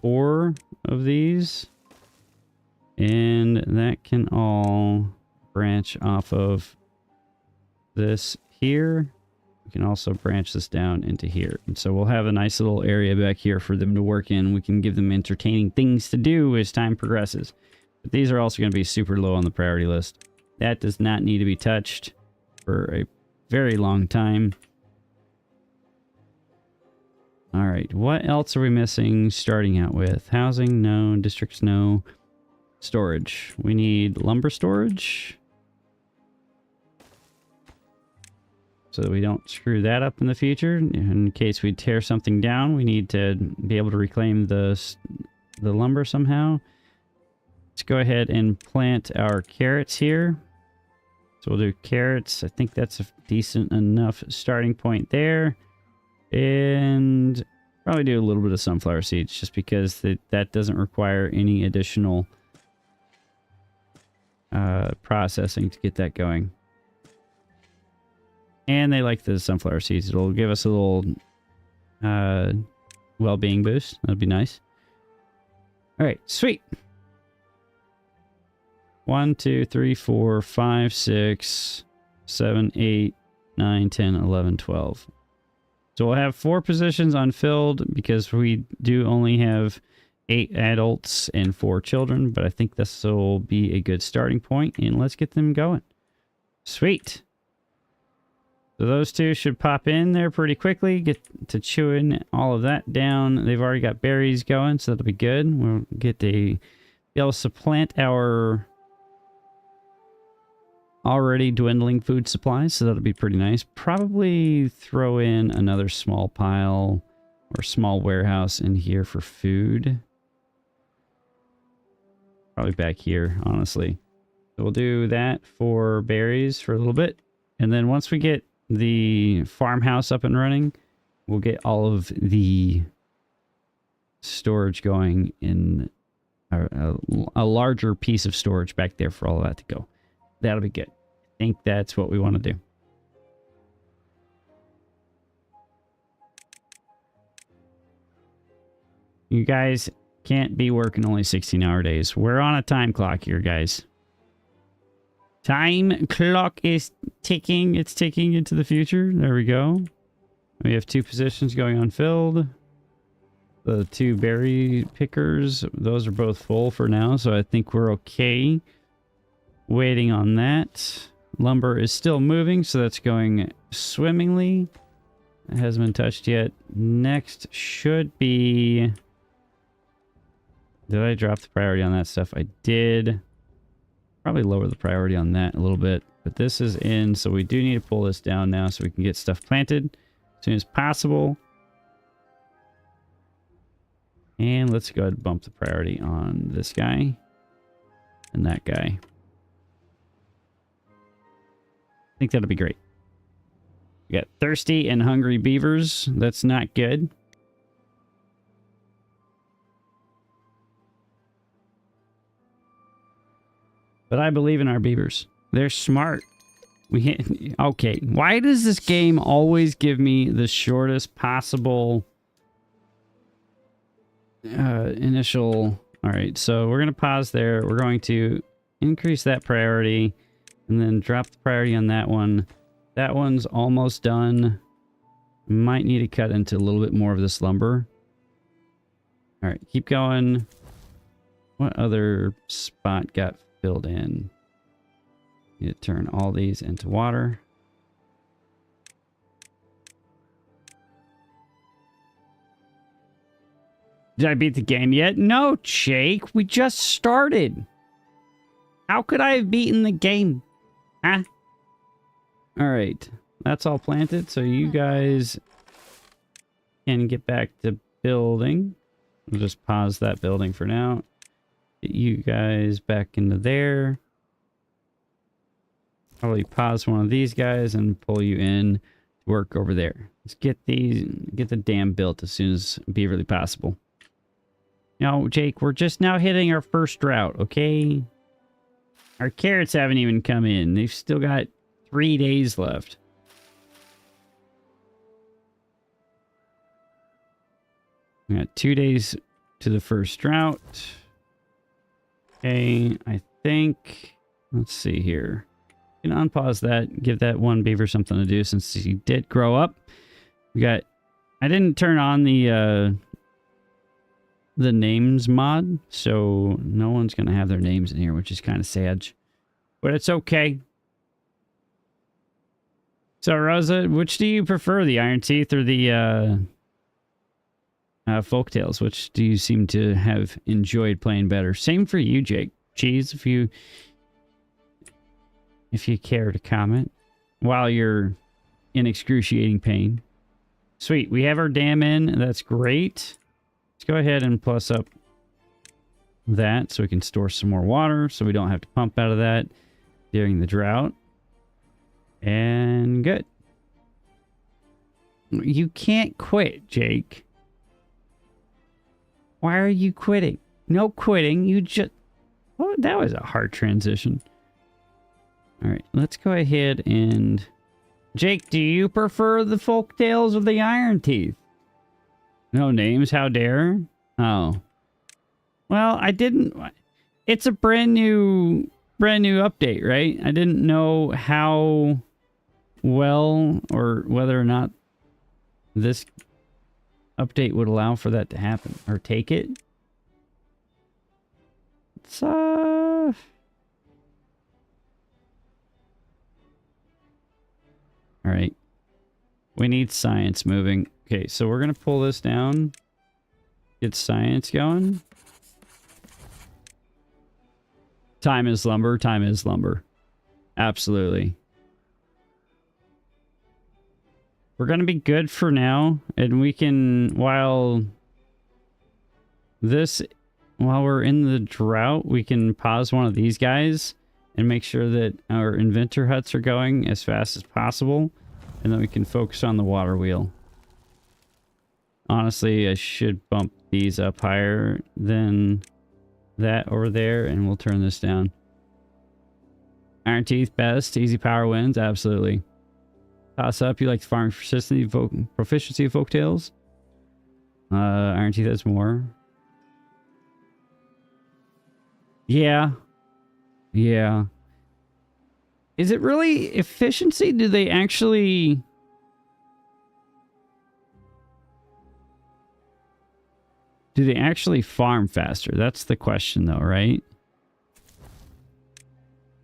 4 of these. And that can all branch off of this here. We can also branch this down into here. And so we'll have a nice little area back here for them to work in. We can give them entertaining things to do as time progresses. But these are also going to be super low on the priority list. That does not need to be touched for a very long time. All right, what else are we missing starting out with? Housing, no. Districts, no. Storage. We need lumber storage. So that we don't screw that up in the future. In case we tear something down, we need to be able to reclaim the lumber somehow. Let's go ahead and plant our carrots here. So we'll do carrots. I think that's a decent enough starting point there. And probably do a little bit of sunflower seeds just because that doesn't require any additional processing to get that going. And they like the sunflower seeds. It'll give us a little well-being boost. That'd be nice. All right, sweet. 1, 2, 3, 4, 5, 6, 7, 8, 9, 10, 11, 12. So we'll have 4 positions unfilled because we do only have 8 adults and 4 children, but I think this will be a good starting point, and let's get them going. Sweet. So those 2 should pop in there pretty quickly, get to chewing all of that down. They've already got berries going, so that'll be good. We'll get be able to supplant our already dwindling food supplies, so that'll be pretty nice. Probably throw in another small pile or small warehouse in here for food. Probably back here, honestly. So we'll do that for berries for a little bit. And then once we get the farmhouse up and running, we'll get all of the storage going in a larger piece of storage back there for all of that to go. That'll be good. I think that's what we want to do. You guys can't be working only 16-hour days. We're on a time clock here, guys. Time clock is ticking. It's ticking into the future. There we go. We have 2 positions going unfilled. The 2 berry pickers, those are both full for now, so I think we're okay. Waiting on that. Lumber is still moving, so that's going swimmingly. It hasn't been touched yet. Next should be... Did I drop the priority on that stuff? I did. Probably lower the priority on that a little bit. But this is in, so we do need to pull this down now so we can get stuff planted as soon as possible. And let's go ahead and bump the priority on this guy and that guy. I think that'll be great. We got thirsty and hungry beavers. That's not good. But I believe in our beavers. They're smart. Okay, why does this game always give me the shortest possible initial... All right, so we're going to pause there. We're going to increase that priority and then drop the priority on that one. That one's almost done. Might need to cut into a little bit more of this lumber. All right, keep going. What other spot got filled in? Need to turn all these into water. Did I beat the game yet? No, Jake. We just started. How could I have beaten the game? Huh? Alright. That's all planted, so you guys can get back to building. We'll just pause that building for now. Get you guys back into there. Probably pause one of these guys and pull you in to work over there. Let's get the dam built as soon as beaverly possible. Now, Jake, we're just now hitting our first drought, okay? Our carrots haven't even come in. They've still got 3 days left. We got 2 days to the first drought. Okay, I think... Let's see here. You can unpause that. Give that one beaver something to do since he did grow up. We got... I didn't turn on the names mod, so no one's going to have their names in here, which is kind of sad. But it's okay. So, Rosa, which do you prefer, the Iron Teeth or the Folktales? Which do you seem to have enjoyed playing better? Same for you, Jake. Cheese, if you care to comment while you're in excruciating pain. Sweet, we have our dam in. That's great. Let's go ahead and plus up that so we can store some more water so we don't have to pump out of that during the drought. And good. You can't quit, Jake. Why are you quitting? No quitting. You just... Oh, that was a hard transition. All right, let's go ahead and... Jake, do you prefer the Folktales or the Iron Teeth? No names, how dare? Oh. Well, I didn't... It's a brand new update, right? I didn't know how well or whether or not this update would allow for that to happen. Or take it. It's, Alright. We need science moving. Okay, so we're going to pull this down. Get science going. Time is lumber. Time is lumber. Absolutely. We're going to be good for now. And we can, while we're in the drought, we can pause one of these guys and make sure that our inventor huts are going as fast as possible. And then we can focus on the water wheel. Honestly, I should bump these up higher than that over there, and we'll turn this down. Iron Teeth, best. Easy power wins. Absolutely. Toss up. You like the farming proficiency of Folktales? Iron Teeth has more. Yeah. Yeah. Is it really efficiency? Do they actually... Do they actually farm faster? That's the question, though, right?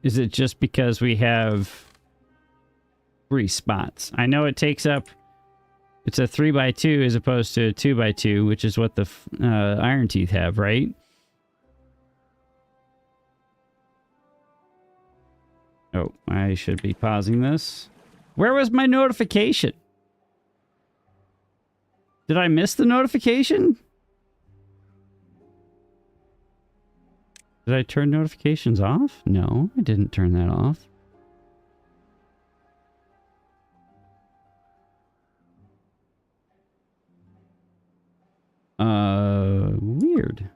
Is it just because we have 3 spots? I know it takes up... It's a 3x2 as opposed to a 2x2, which is what the Iron Teeth have, right? Oh, I should be pausing this. Where was my notification? Did I miss the notification? Did I turn notifications off? No, I didn't turn that off. Weird.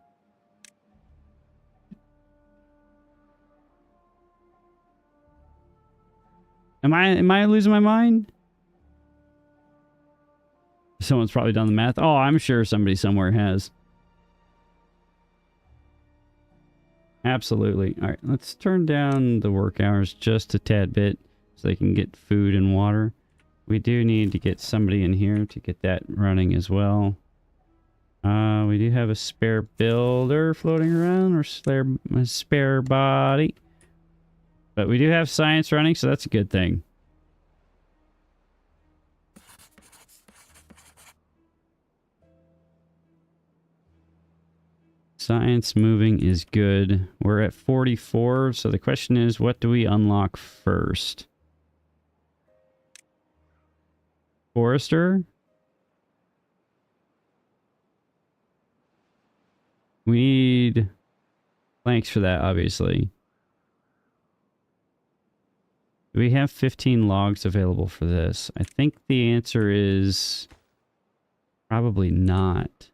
Am I losing my mind? Someone's probably done the math. Oh, I'm sure somebody somewhere has. Absolutely. All right, let's turn down the work hours just a tad bit so they can get food and water. We do need to get somebody in here to get that running as well. We do have a spare builder floating around, or a spare body. But we do have science running, so that's a good thing. Science moving is good. We're at 44, so the question is, what do we unlock first? Forester? We need planks for that, obviously. Do we have 15 logs available for this? I think the answer is probably not.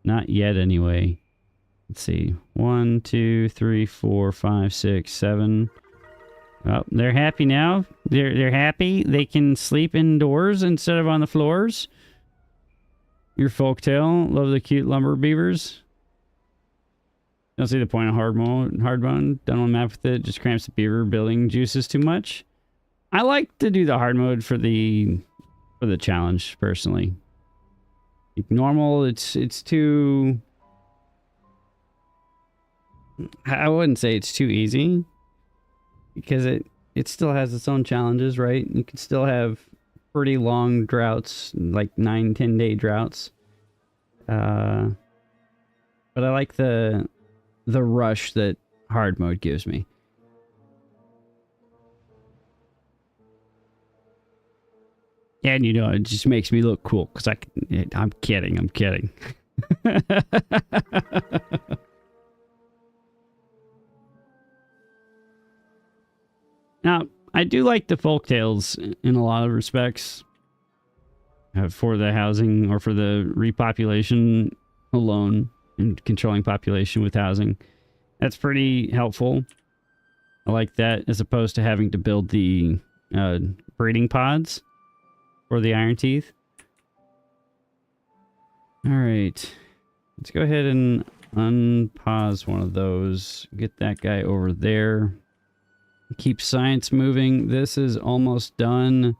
Not yet, anyway. Let's see. 1, 2, 3, 4, 5, 6, 7. Oh, they're happy now. They're happy. They can sleep indoors instead of on the floors. Your folktale. Love the cute lumber beavers. Don't see the point of hardbone. Done on map with it. Just cramps the beaver building juices too much. I like to do the hard mode for the challenge personally. Like normal, it's too. I wouldn't say it's too easy because it still has its own challenges, right? You can still have pretty long droughts, like 9-10 day droughts. But I like the rush that hard mode gives me. And, you know, it just makes me look cool because I'm kidding. I'm kidding. Now, I do like the folktales in a lot of respects for the housing or for the repopulation alone and controlling population with housing. That's pretty helpful. I like that as opposed to having to build the breeding pods. Or the iron teeth. Alright. Let's go ahead and unpause one of those. Get that guy over there. Keep science moving. This is almost done.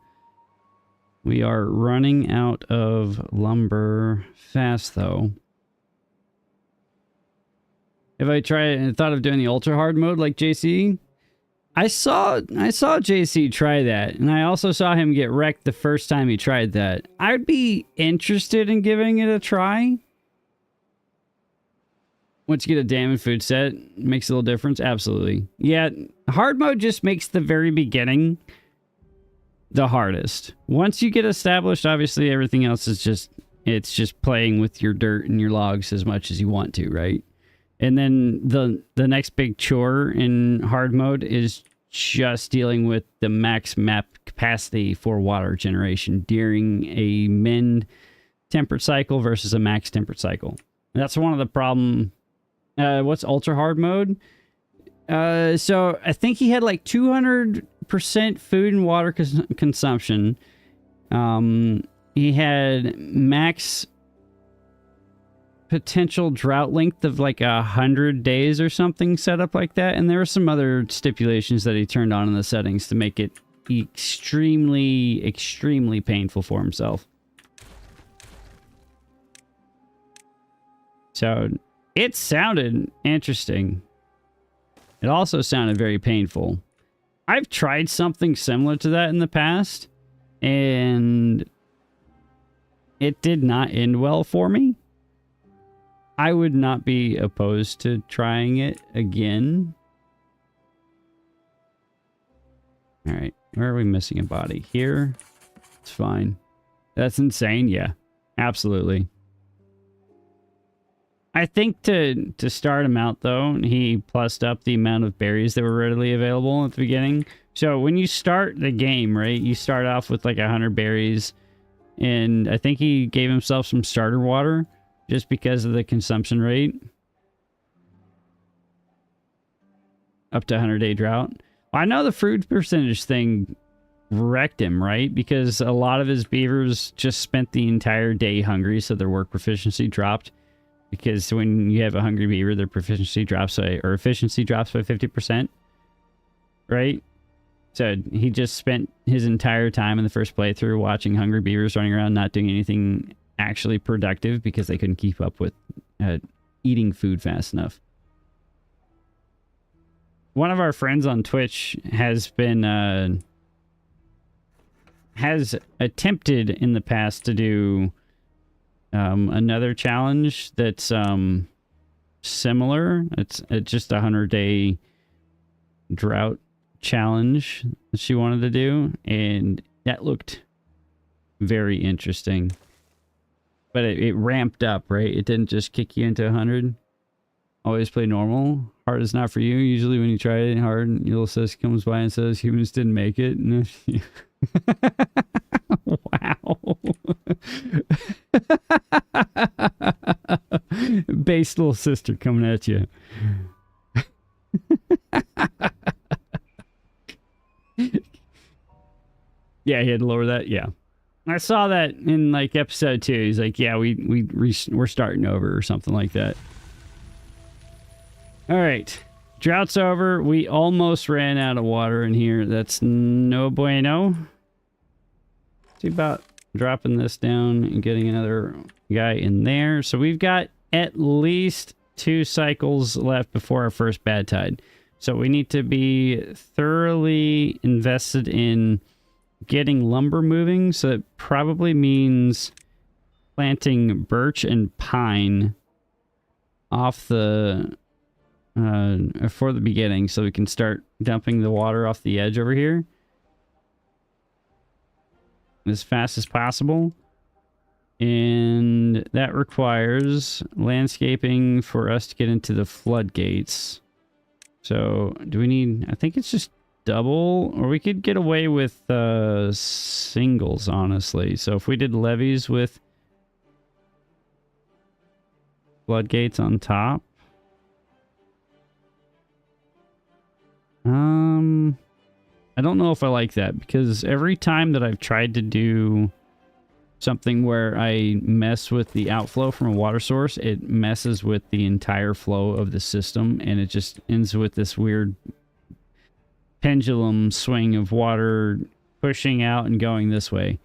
We are running out of lumber fast, though. If I thought of doing the ultra hard mode like JC, I saw JC try that, and I also saw him get wrecked the first time he tried that. I'd be interested in giving it a try. Once you get a damn food set, makes a little difference. Absolutely. Yeah, hard mode just makes the very beginning the hardest. Once you get established, obviously everything else is just playing with your dirt and your logs as much as you want to, right? And then the next big chore in hard mode is just dealing with the max map capacity for water generation during a min temperate cycle versus a max temperate cycle. That's one of the problem. What's ultra hard mode? So I think he had like 200% food and water consumption. He had max potential drought length of like 100 days or something set up like that, and there were some other stipulations that he turned on in the settings to make it extremely painful for himself. So it sounded interesting. It also sounded very painful. I've tried something similar to that in the past, and it did not end well for me. I would not be opposed to trying it again. All right, where are we missing a body? Here? It's fine. That's insane, yeah. Absolutely. I think to start him out, though, he plussed up the amount of berries that were readily available at the beginning. So when you start the game, right, you start off with like 100 berries, and I think he gave himself some starter water just because of the consumption rate. Up to 100-day drought. Well, I know the fruit percentage thing wrecked him, right? Because a lot of his beavers just spent the entire day hungry, so their work proficiency dropped. Because when you have a hungry beaver, their proficiency drops by, or efficiency drops by 50%. Right? So he just spent his entire time in the first playthrough watching hungry beavers running around not doing anything actually productive because they couldn't keep up with eating food fast enough. One of our friends on Twitch has been has attempted in the past to do another challenge that's similar. It's just a 100-day drought challenge that she wanted to do, and that looked very interesting. But it ramped up, right? It didn't just kick you into 100. Always play normal. Hard is not for you. Usually when you try it hard, Ulysses comes by and says humans didn't make it. Wow. Base little sister coming at you. Yeah, he had to lower that. Yeah. I saw that in like episode 2. He's like, yeah, we're starting over or something like that. All right. Drought's over. We almost ran out of water in here. That's no bueno. See about dropping this down and getting another guy in there. So we've got at least 2 cycles left before our first bad tide. So we need to be thoroughly invested in getting lumber moving. So it probably means planting birch and pine off the for the beginning, so we can start dumping the water off the edge over here as fast as possible. And that requires landscaping for us to get into the floodgates. So do we need, I think it's just double, or we could get away with singles, honestly. So if we did levees with floodgates on top, I don't know if I like that, because every time that I've tried to do something where I mess with the outflow from a water source, it messes with the entire flow of the system, and it just ends with this weird pendulum swing of water pushing out and going this way.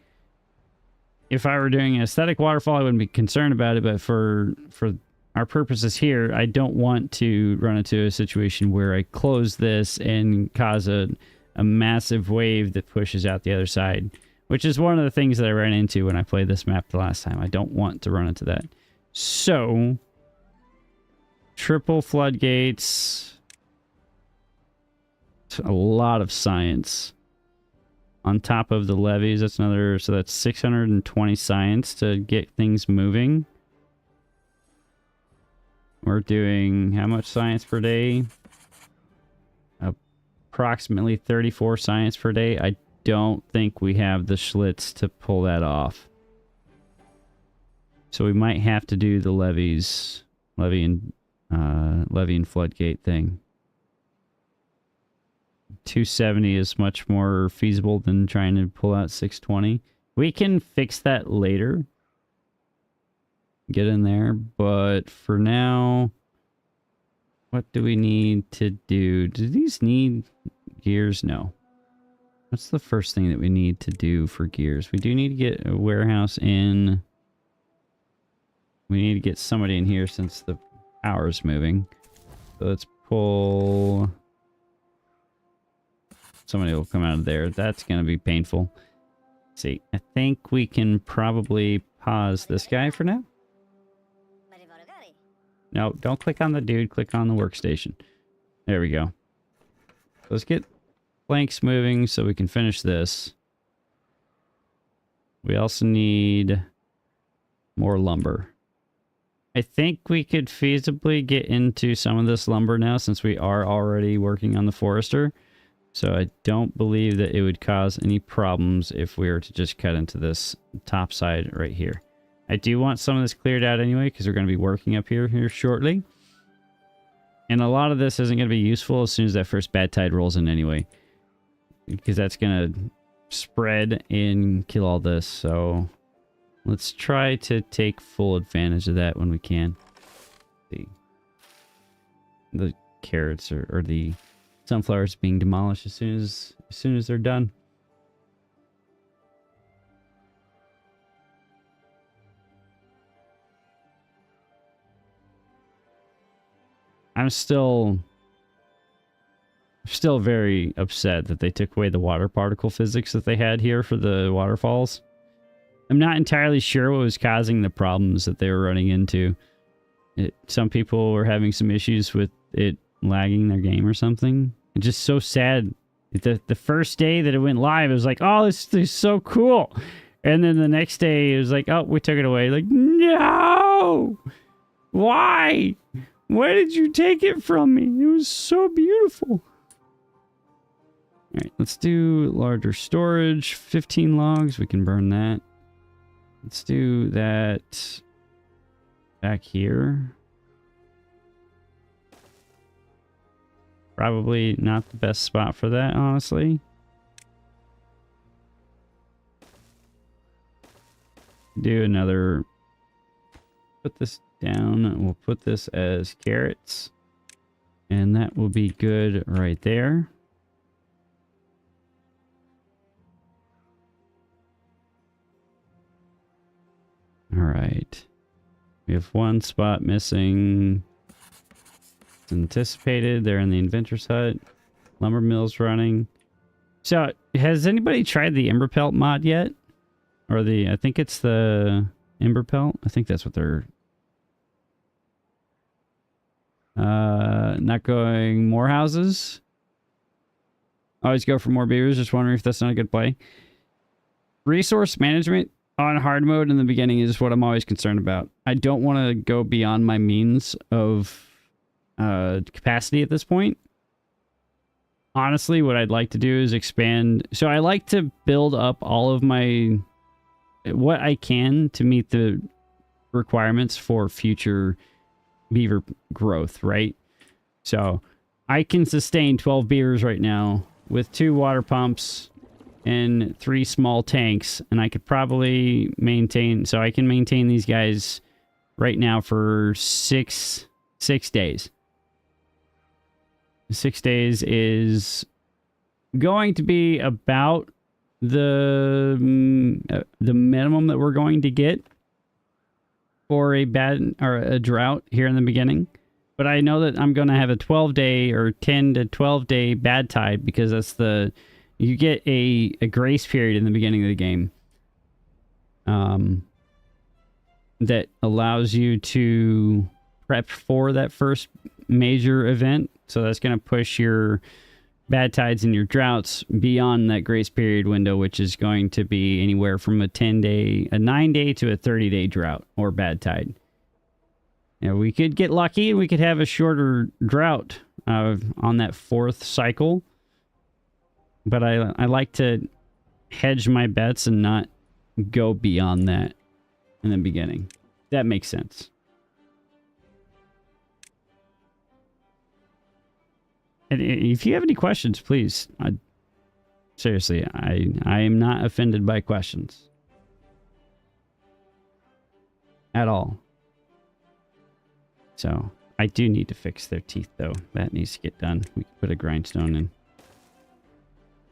If I were doing an aesthetic waterfall, I wouldn't be concerned about it, but for our purposes here, I don't want to run into a situation where I close this and cause a massive wave that pushes out the other side, which is one of the things that I ran into when I played this map the last time. I don't want to run into that. So, triple floodgates. A lot of science. On top of the levees, that's another, so that's 620 science to get things moving. We're doing how much science per day? Approximately 34 science per day. I don't think we have the Schlitz to pull that off. So we might have to do the levy and floodgate thing. 270 is much more feasible than trying to pull out 620. We can fix that later. Get in there, but for now, what do we need to do? Do these need gears? No. What's the first thing that we need to do for gears? We do need to get a warehouse in. We need to get somebody in here since the power's moving. So let's pull. Somebody will come out of there. That's going to be painful. Let's see, I think we can probably pause this guy for now. No, don't click on the dude. Click on the workstation. There we go. Let's get planks moving so we can finish this. We also need more lumber. I think we could feasibly get into some of this lumber now since we are already working on the forester. So I don't believe that it would cause any problems if we were to just cut into this top side right here. I do want some of this cleared out anyway, because we're going to be working up here shortly. And a lot of this isn't going to be useful as soon as that first bad tide rolls in anyway, because that's going to spread and kill all this. So let's try to take full advantage of that when we can. The carrots or the sunflowers being demolished as soon as they're done. I'm still very upset that they took away the water particle physics that they had here for the waterfalls. I'm not entirely sure what was causing the problems that they were running into. Some people were having some issues with it lagging their game or something. It's just so sad. The first day that it went live, it was like, oh, this is so cool. And then the next day, it was like, oh, we took it away. Like, no! Why? Why did you take it from me? It was so beautiful. All right, let's do larger storage. 15 logs, we can burn that. Let's do that back here. Probably not the best spot for that, honestly. Do another... Put this down. And we'll put this as carrots. And that will be good right there. All right. We have one spot missing. It's anticipated. They're in the inventor's hut. Lumber mill's running. So, has anybody tried the Ember Pelt mod yet? Or I think it's the Ember Pelt. I think that's what they're... not going more houses. Always go for more beavers. Just wondering if that's not a good play. Resource management on hard mode in the beginning is what I'm always concerned about. I don't want to go beyond my means of capacity at this point. Honestly, what I'd like to do is expand. So I like to build up all of what I can to meet the requirements for future beaver growth, right? So I can sustain 12 beavers right now with 2 water pumps and 3 small tanks, and I could probably maintain... So I can maintain these guys right now for 6 days. 6 days is going to be about the minimum that we're going to get for a drought here in the beginning. But I know that I'm going to have a 12-day or 10 to 12-day bad tide, because that's you get a grace period in the beginning of the game that allows you to prep for that first major event. So that's going to push your bad tides and your droughts beyond that grace period window, which is going to be anywhere from a 9-day to a 30-day drought or bad tide. You know, we could get lucky and we could have a shorter drought on that 4th cycle. But I like to hedge my bets and not go beyond that in the beginning. That makes sense. And if you have any questions, please. Seriously, I am not offended by questions. At all. So, I do need to fix their teeth, though. That needs to get done. We can put a grindstone in.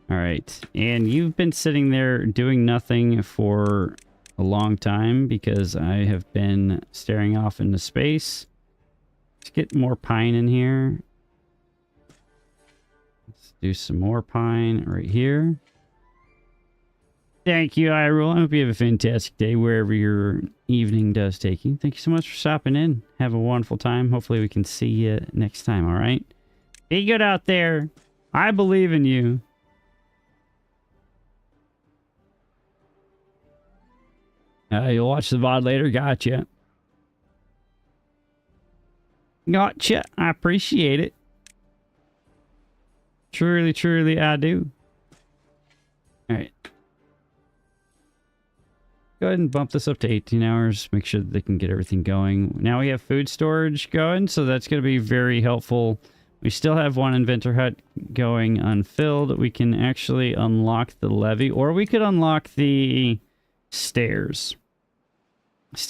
Alright, and you've been sitting there doing nothing for a long time because I have been staring off into space. Let's get more pine in here. Let's do some more pine right here. Thank you, Hyrule. I hope you have a fantastic day wherever your evening does take you. Thank you so much for stopping in. Have a wonderful time. Hopefully we can see you next time, alright? Be good out there. I believe in you. You'll watch the VOD later. Gotcha. Gotcha. I appreciate it. Truly, truly, I do. Alright. Go ahead and bump this up to 18 hours. Make sure that they can get everything going. Now we have food storage going, so that's going to be very helpful. We still have one inventor hut going unfilled. We can actually unlock the levee, or we could unlock the stairs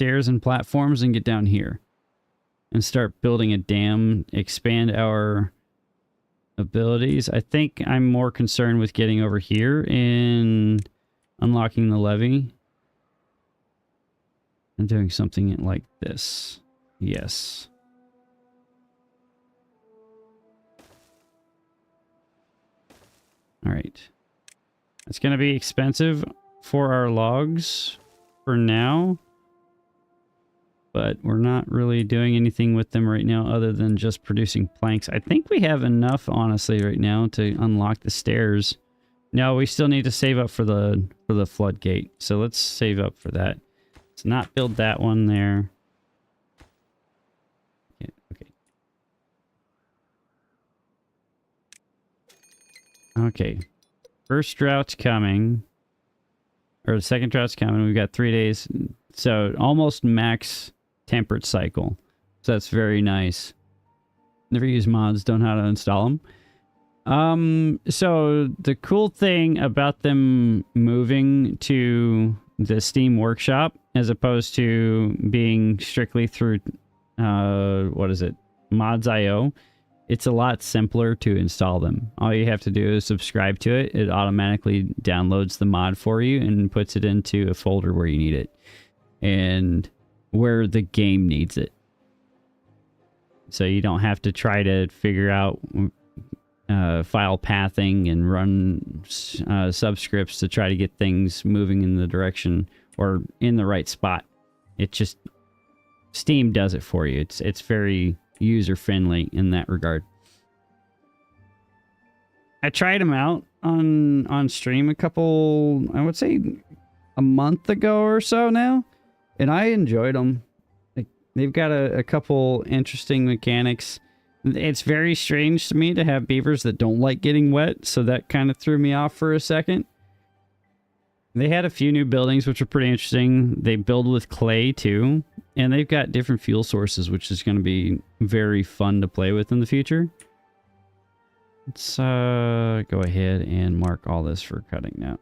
and platforms and get down here and start building a dam, expand our abilities. I think I'm more concerned with getting over here and unlocking the levee and doing something like this. Yes. All right. It's going to be expensive for our logs. for now. But we're not really doing anything with them right now other than just producing planks. I think we have enough, honestly, right now to unlock the stairs. No, we still need to save up for the floodgate. So let's save up for that. Let's not build that one there. Yeah, okay. Okay. First drought's coming. Or the second drought's coming. We've got 3 days. So almost max temperate cycle. So that's very nice. Never use mods, don't know how to install them. So the cool thing about them moving to the Steam Workshop as opposed to being strictly through what is it? Mods.io. It's a lot simpler to install them. All you have to do is subscribe to it. It automatically downloads the mod for you and puts it into a folder where you need it. And where the game needs it. So you don't have to try to figure out file pathing and run subscripts to try to get things moving in the direction or in the right spot. It just... Steam does it for you. It's very user-friendly in that regard. I tried them out on stream a couple, I would say a month ago or so now, and I enjoyed them. Like, they've got a couple interesting mechanics. It's very strange to me to have beavers that don't like getting wet, so that kind of threw me off for a second. They had a few new buildings, which are pretty interesting. They build with clay, too. And they've got different fuel sources, which is going to be very fun to play with in the future. Let's go ahead and mark all this for cutting now.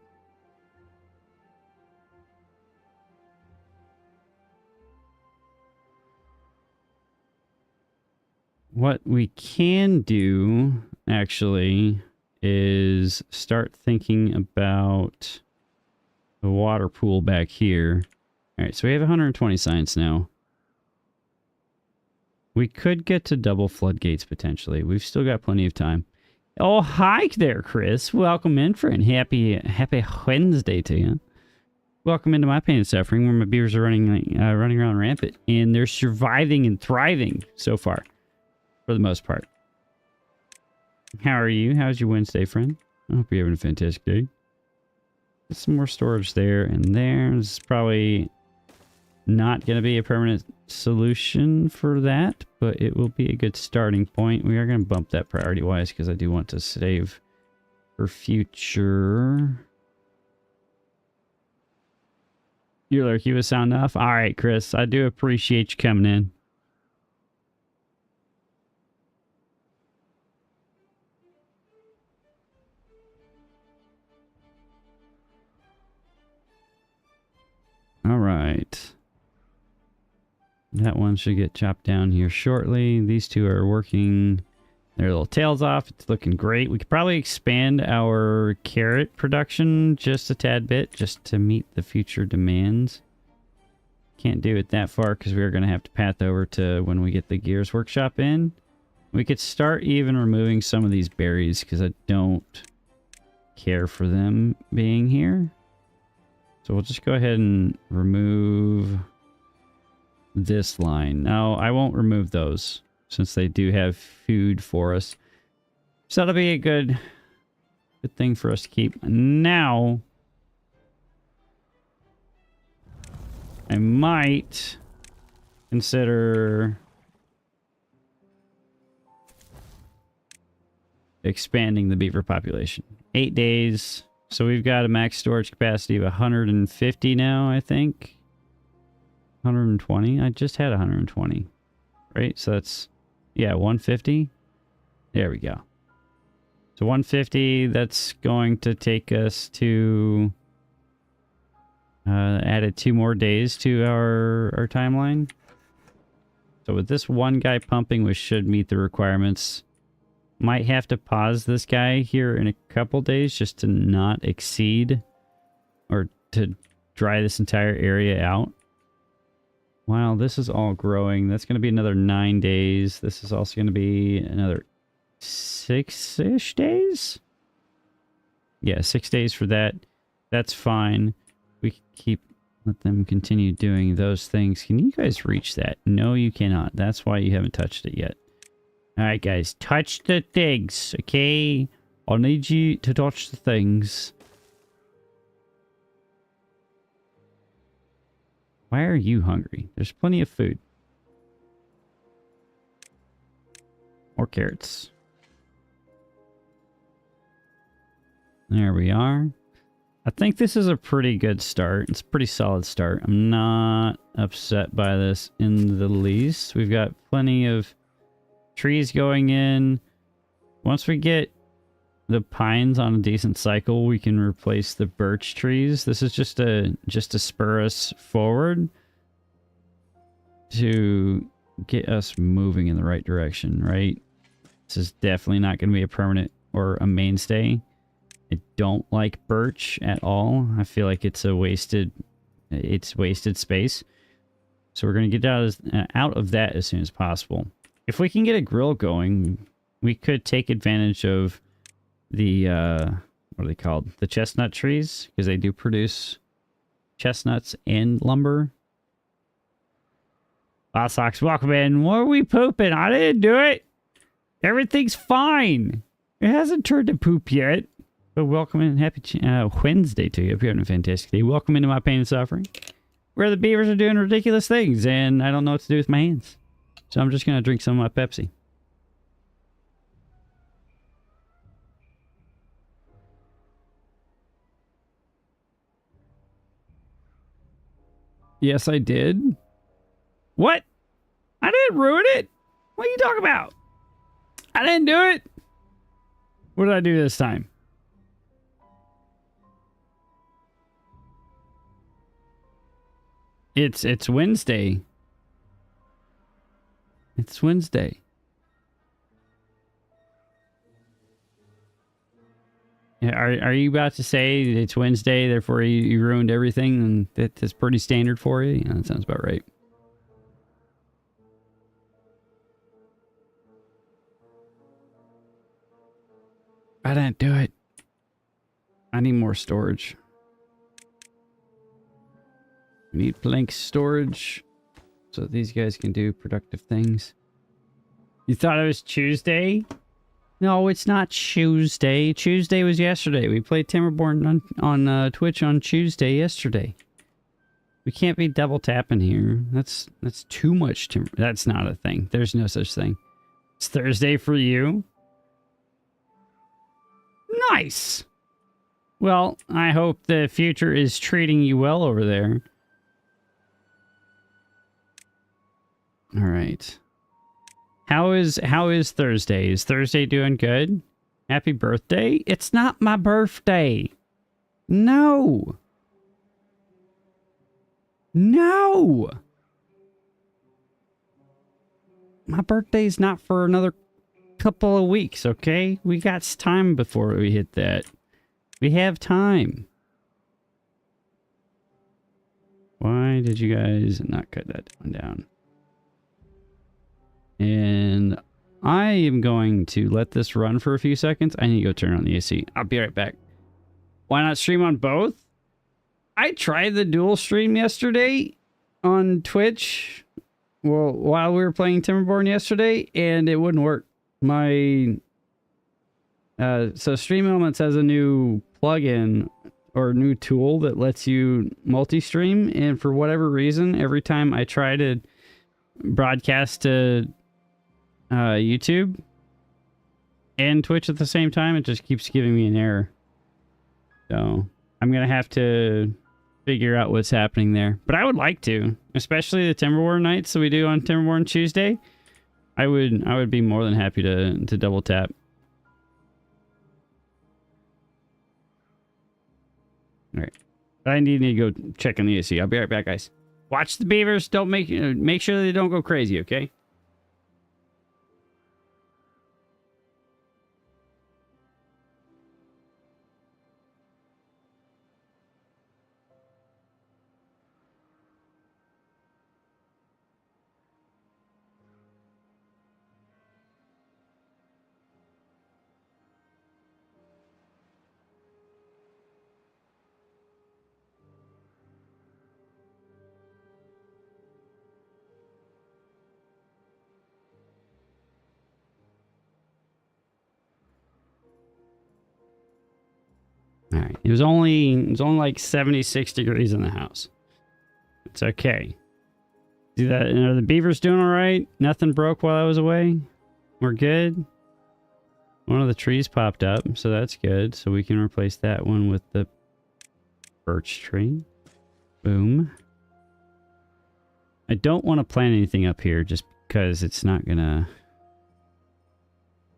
What we can do, actually, is start thinking about the water pool back here. All right, so we have 120 science now. We could get to double floodgates potentially. We've still got plenty of time. Oh, hi there, Chris. Welcome in, friend. Happy Wednesday to you. Welcome into my pain and suffering, where my beavers are running around rampant, and they're surviving and thriving so far, for the most part. How are you? How's your Wednesday, friend? I hope you're having a fantastic day. Get some more storage there and there. This is probably not going to be a permanent solution for that, but it will be a good starting point. We are going to bump that priority-wise because I do want to save for future. You're like, you was sound enough? All right, Chris. I do appreciate you coming in. All right. That one should get chopped down here shortly. These two are working their little tails off. It's looking great. We could probably expand our carrot production just a tad bit just to meet the future demands. Can't do it that far because we're going to have to path over to when we get the Gears Workshop in. We could start even removing some of these berries because I don't care for them being here. So we'll just go ahead and remove this line. No, I won't remove those since they do have food for us. So that'll be a good thing for us to keep. Now, I might consider expanding the beaver population. 8 days. So we've got a max storage capacity of 150 now, I think. 120? I just had 120. Right? So that's, yeah, 150. There we go. So 150, that's going to take us to... added 2 more days to our timeline. So with this one guy pumping, we should meet the requirements. Might have to pause this guy here in a couple days just to not exceed or to dry this entire area out. Wow, this is all growing. That's going to be another 9 days. This is also going to be another 6-ish days. Yeah, 6 days for that. That's fine. We can keep Let them continue doing those things. Can you guys reach that? No, you cannot. That's why you haven't touched it yet. All right, guys. Touch the things, okay? I'll need you to touch the things. Why are you hungry? There's plenty of food. More carrots. There we are. I think this is a pretty good start. It's a pretty solid start. I'm not upset by this in the least. We've got plenty of trees going in. Once we get the pines on a decent cycle, we can replace the birch trees. This is just to spur us forward to get us moving in the right direction, right? This is definitely not going to be a permanent or a mainstay. I don't like birch at all. I feel like it's wasted space. So we're going to get out of that as soon as possible. If we can get a grill going, we could take advantage of the what are they called? The chestnut trees, because they do produce chestnuts and lumber. Sox, welcome in. What are we pooping? I didn't do it. Everything's fine. It hasn't turned to poop yet. But welcome in and happy Wednesday to you. Hope you're having a fantastic day. Welcome into my pain and suffering, where the beavers are doing ridiculous things, and I don't know what to do with my hands. So I'm just going to drink some of my Pepsi. Yes, I did. What? I didn't ruin it. What are you talking about? I didn't do it. What did I do this time? It's Wednesday. It's Wednesday. Are you about to say it's Wednesday, therefore you ruined everything, and that's pretty standard for you? Yeah, that sounds about right. I didn't do it. I need more storage. We need plank storage so that these guys can do productive things. You thought it was Tuesday? No, it's not Tuesday. Tuesday was yesterday. We played Timberborn on Twitch on Tuesday yesterday. We can't be double tapping here. That's too much timber. That's not a thing. There's no such thing. It's Thursday for you. Nice. Well, I hope the future is treating you well over there. All right. How is Thursday? Is Thursday doing good? Happy birthday? It's not my birthday. No. No. My birthday's not for another couple of weeks, okay? We got time before we hit that. We have time. Why did you guys not cut that one down? And I am going to let this run for a few seconds. I need to go turn on the AC. I'll be right back. Why not stream on both? I tried the dual stream yesterday on Twitch. Well, while we were playing Timberborn yesterday, and it wouldn't work. My so Stream Elements has a new plugin or new tool that lets you multi-stream, and for whatever reason, every time I try to broadcast to YouTube and Twitch at the same time, it just keeps giving me an error. So I'm gonna have to figure out what's happening there. But I would like to, especially the Timberborn nights that we do on Timberborn Tuesday. I would be more than happy to double tap. All right, but I need to go check on the AC. I'll be right back, guys. Watch the beavers. Don't make sure they don't go crazy, okay? All right. It was only like 76 degrees in the house. It's okay. See that? Are the beavers doing all right? Nothing broke while I was away? We're good? One of the trees popped up, so that's good. So we can replace that one with the birch tree. Boom. I don't want to plant anything up here just because it's not going to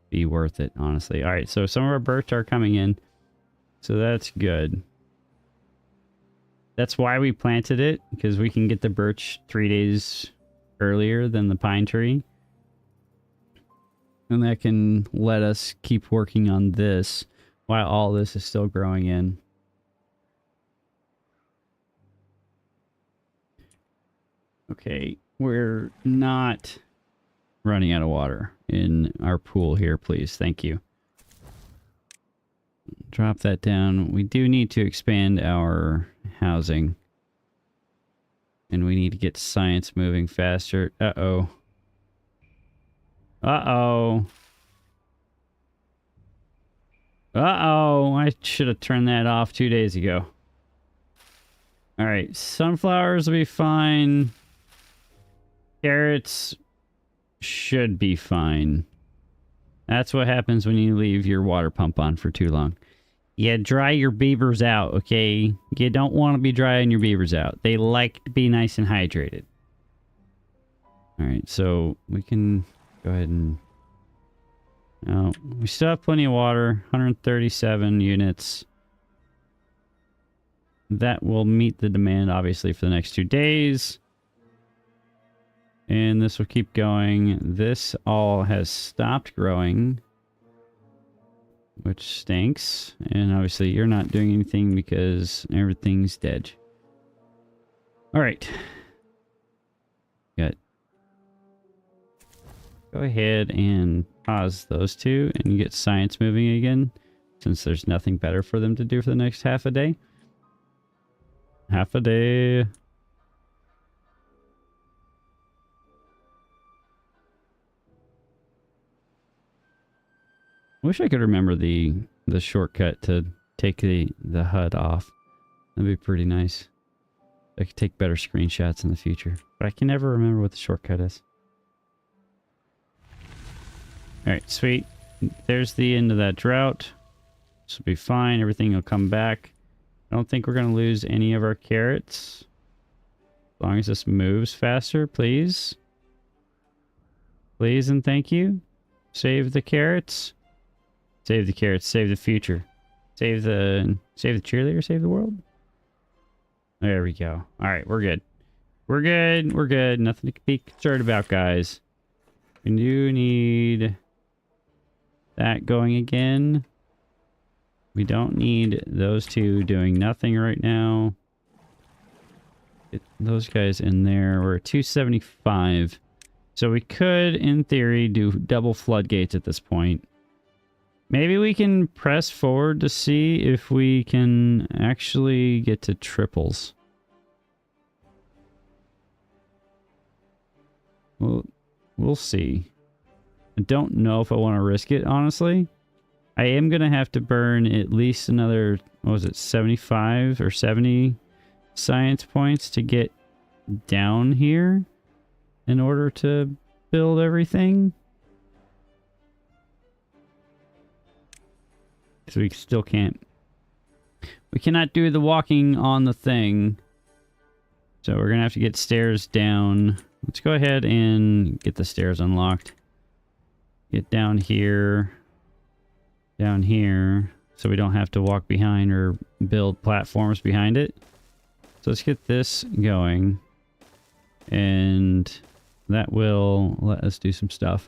be worth it, honestly. All right, so some of our birch are coming in. So that's good. That's why we planted it, because we can get the birch 3 days earlier than the pine tree. And that can let us keep working on this while all this is still growing in. Okay, we're not running out of water in our pool here, please. Thank you. Drop that down. We do need to expand our housing. And we need to get science moving faster. Uh-oh. Uh-oh. Uh-oh. I should have turned that off 2 days ago. Alright, sunflowers will be fine. Carrots should be fine. That's what happens when you leave your water pump on for too long. Yeah, dry your beavers out, okay? You don't want to be drying your beavers out. They like to be nice and hydrated. Alright, so we can go ahead and... Oh, we still have plenty of water. 137 units. That will meet the demand, obviously, for the next 2 days. And this will keep going. This all has stopped growing, which stinks. And obviously you're not doing anything because everything's dead. All right. Good. Go ahead and pause those two and get science moving again, since there's nothing better for them to do for the next half a day. Half a day. I wish I could remember the shortcut to take the HUD off. That'd be pretty nice. I could take better screenshots in the future. But I can never remember what the shortcut is. Alright, sweet. There's the end of that drought. This will be fine. Everything will come back. I don't think we're going to lose any of our carrots. As long as this moves faster, please. Please and thank you. Save the carrots. Save the carrots. Save the future. Save the cheerleader. Save the world. There we go. All right, we're good. We're good. We're good. Nothing to be concerned about, guys. We do need that going again. We don't need those two doing nothing right now. Get those guys in there. We're at 275. So we could, in theory, do double floodgates at this point. Maybe we can press forward to see if we can actually get to triples. Well, we'll see. I don't know if I want to risk it, honestly. I am going to have to burn at least another, what was it, 75 or 70 science points to get down here in order to build everything. So we still can't. We cannot do the walking on the thing. So we're going to have to get stairs down. Let's go ahead and get the stairs unlocked. Get down here. Down here. So we don't have to walk behind or build platforms behind it. So let's get this going. And that will let us do some stuff.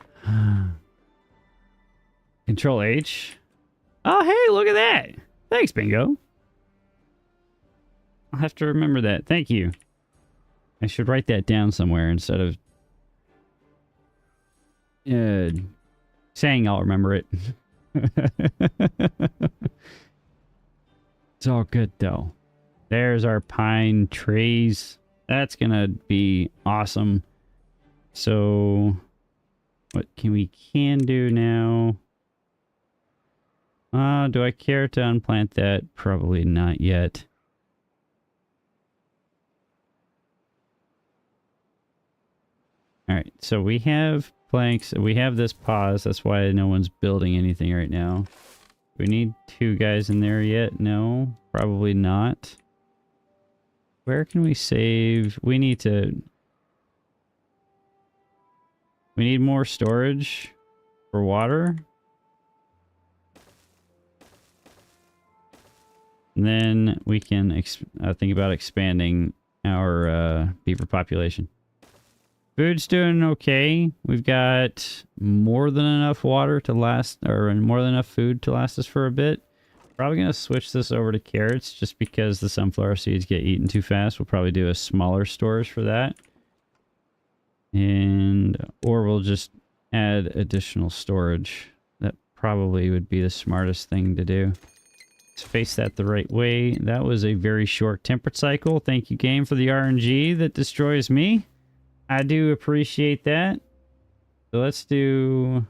Control H. Oh, hey, look at that. Thanks, Bingo. I'll have to remember that. Thank you. I should write that down somewhere instead of saying I'll remember it. It's all good, though. There's our pine trees. That's going to be awesome. So, what we can do now Do I care to unplant that? Probably not yet. Alright, so we have planks. We have this pause. That's why no one's building anything right now. We need 2 guys in there yet? No, probably not. Where can we save? We need more storage for water. And then we can think about expanding our beaver population. Food's doing okay. We've got more than enough water to last, or more than enough food to last us for a bit. Probably going to switch this over to carrots just because the sunflower seeds get eaten too fast. We'll probably do a smaller storage for that. Or we'll just add additional storage. That probably would be the smartest thing to do. Let's face that the right way. That was a very short temperate cycle. Thank you, game, for the RNG that destroys me. I do appreciate that. So let's do...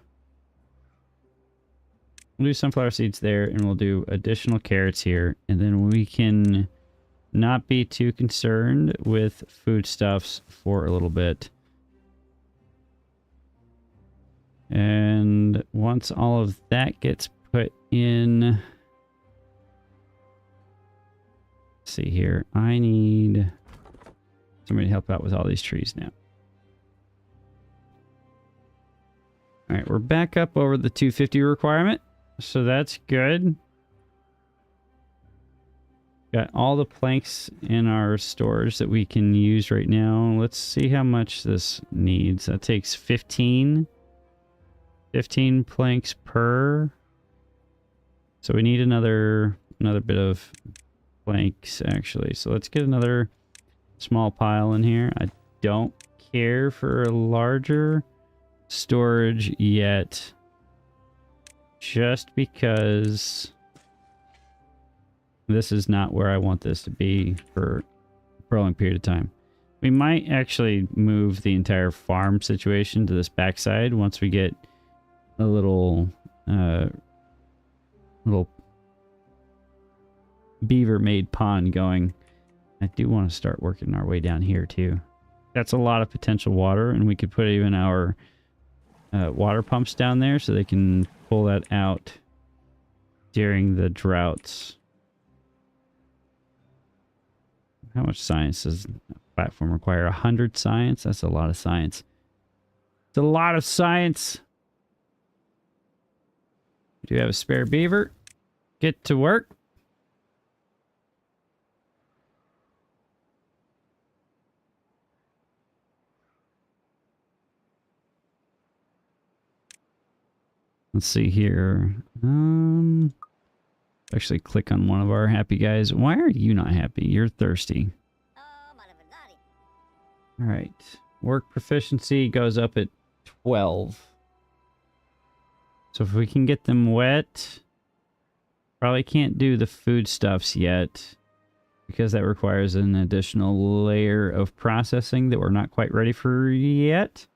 We'll do sunflower seeds there, and we'll do additional carrots here. And then we can not be too concerned with foodstuffs for a little bit. And once all of that gets put in... Let's see here. I need somebody to help out with all these trees now. All right, we're back up over the 250 requirement. So that's good. Got all the planks in our storage that we can use right now. Let's see how much this needs. That takes 15 planks per. So we need another bit of planks actually. So let's get another small pile in here. I don't care for a larger storage yet. Just because this is not where I want this to be for a prolonged period of time. We might actually move the entire farm situation to this backside once we get a little beaver-made pond going. I do want to start working our way down here too. That's a lot of potential water, and we could put even our water pumps down there so they can pull that out during the droughts. How much science does a platform require? 100 science? That's a lot of science. It's a lot of science. We do have a spare beaver. Get to work. Let's see here. Actually click on one of our happy guys. Why are you not happy? You're thirsty. All right. Work proficiency goes up at 12. So if we can get them wet, probably can't do the foodstuffs yet because that requires an additional layer of processing that we're not quite ready for yet.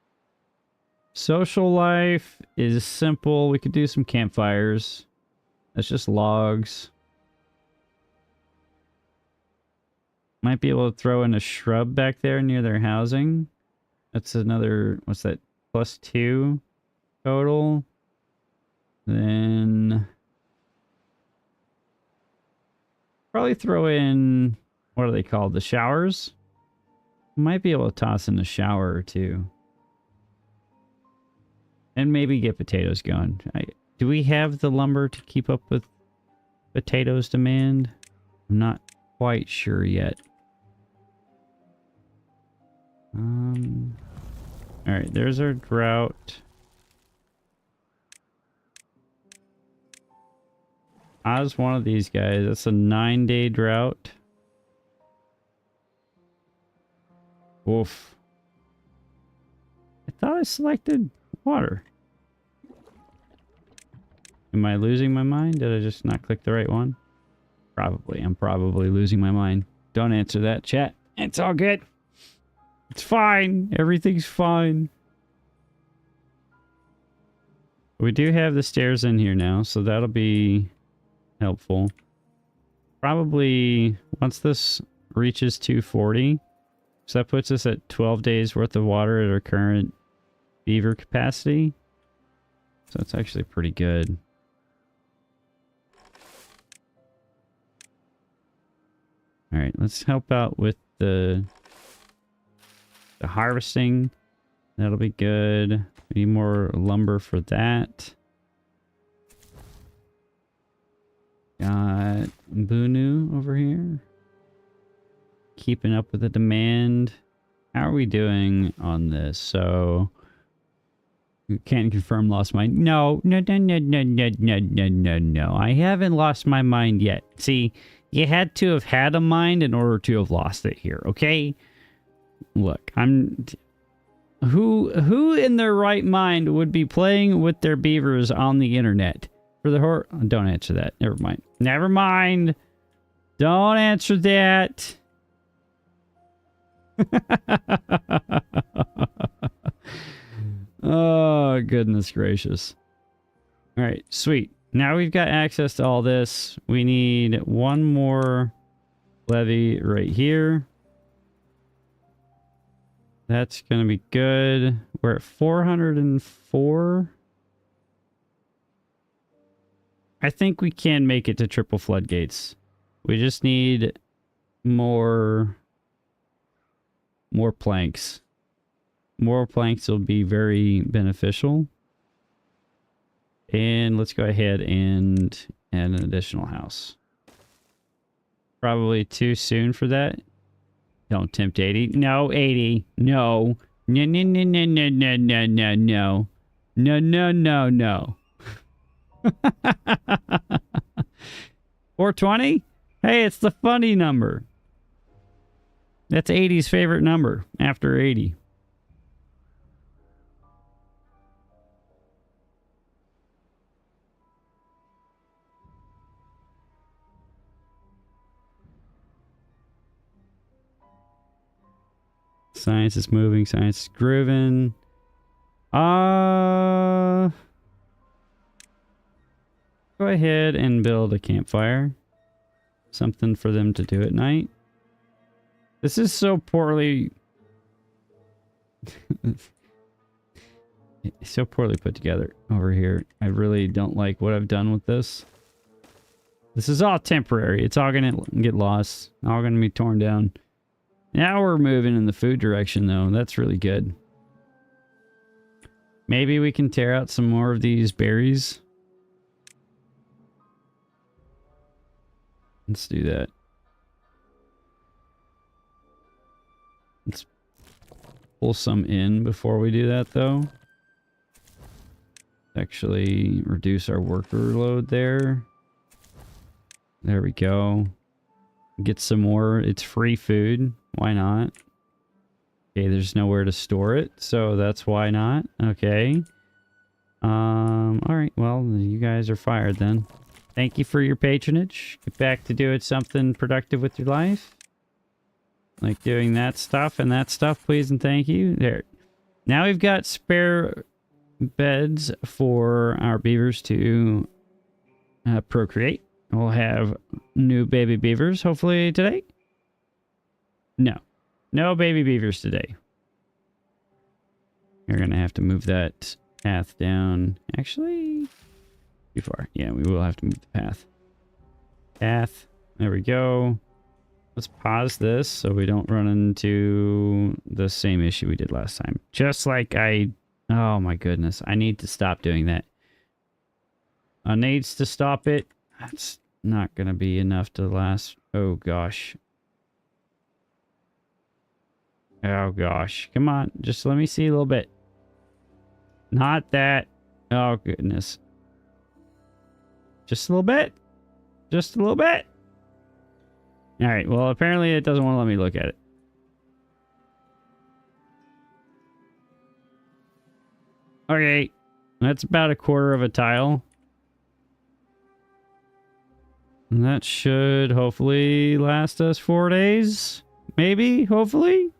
Social life is simple. We could do some campfires. That's just logs. Might be able to throw in a shrub back there near their housing. That's another, what's that, +2 total. Then probably throw in, what are they called? The showers? Might be able to toss in a shower or two. And maybe get potatoes going. Do we have the lumber to keep up with potatoes demand? I'm not quite sure yet. Alright, there's our drought. How's one of these guys? That's a 9-day drought. Oof. I thought I selected water. Am I losing my mind? Did I just not click the right one? Probably. I'm probably losing my mind. Don't answer that, chat. It's all good. It's fine. Everything's fine. We do have the stairs in here now, so that'll be helpful. Probably once this reaches 240, so that puts us at 12 days worth of water at our current beaver capacity. So that's actually pretty good. All right, let's help out with the harvesting. That'll be good. We need more lumber for that. Got Bunu over here. Keeping up with the demand. How are we doing on this? So, can't confirm lost mind. No. I haven't lost my mind yet. See, you had to have had a mind in order to have lost it here, okay? Look, who in their right mind would be playing with their beavers on the internet? For the don't answer that. Never mind. Never mind. Don't answer that. Oh, goodness gracious. All right, sweet. Now we've got access to all this. We need one more levee right here. That's going to be good. We're at 404. I think we can make it to triple floodgates. We just need more planks. More planks will be very beneficial. And let's go ahead and add an additional house. Probably too soon for that. Don't tempt 80. No, 80. No. No, no, no, no, no, no, no, no, no. No, no, no, no. 420? Hey, it's the funny number. That's 80's favorite number after 80. Science is moving, science is grooving. Go ahead and build a campfire. Something for them to do at night. This is so poorly... so poorly put together over here. I really don't like what I've done with this. This is all temporary. It's all going to get lost. All going to be torn down. Now we're moving in the food direction, though. That's really good. Maybe we can tear out some more of these berries. Let's do that. Let's pull some in before we do that, though. Actually, reduce our worker load there. There we go. Get some more. It's free food. Why not? Okay, there's nowhere to store it, so that's why not. Okay. Alright, well, you guys are fired then. Thank you for your patronage. Get back to doing something productive with your life. Like doing that stuff and that stuff, please and thank you. There. Now we've got spare beds for our beavers to procreate. We'll have new baby beavers, hopefully today. No. No baby beavers today. You're going to have to move that path down. Actually, too far. Yeah, we will have to move the path. Path. There we go. Let's pause this so we don't run into the same issue we did last time. Just like oh my goodness. I need to stop doing that. I needs to stop it. That's not going to be enough to last. Oh gosh. Oh gosh. Come on. Just let me see a little bit. Not that. Oh goodness. Just a little bit. Just a little bit. Alright, well apparently it doesn't want to let me look at it. Okay. That's about a quarter of a tile. And that should hopefully last us 4 days. Maybe, hopefully.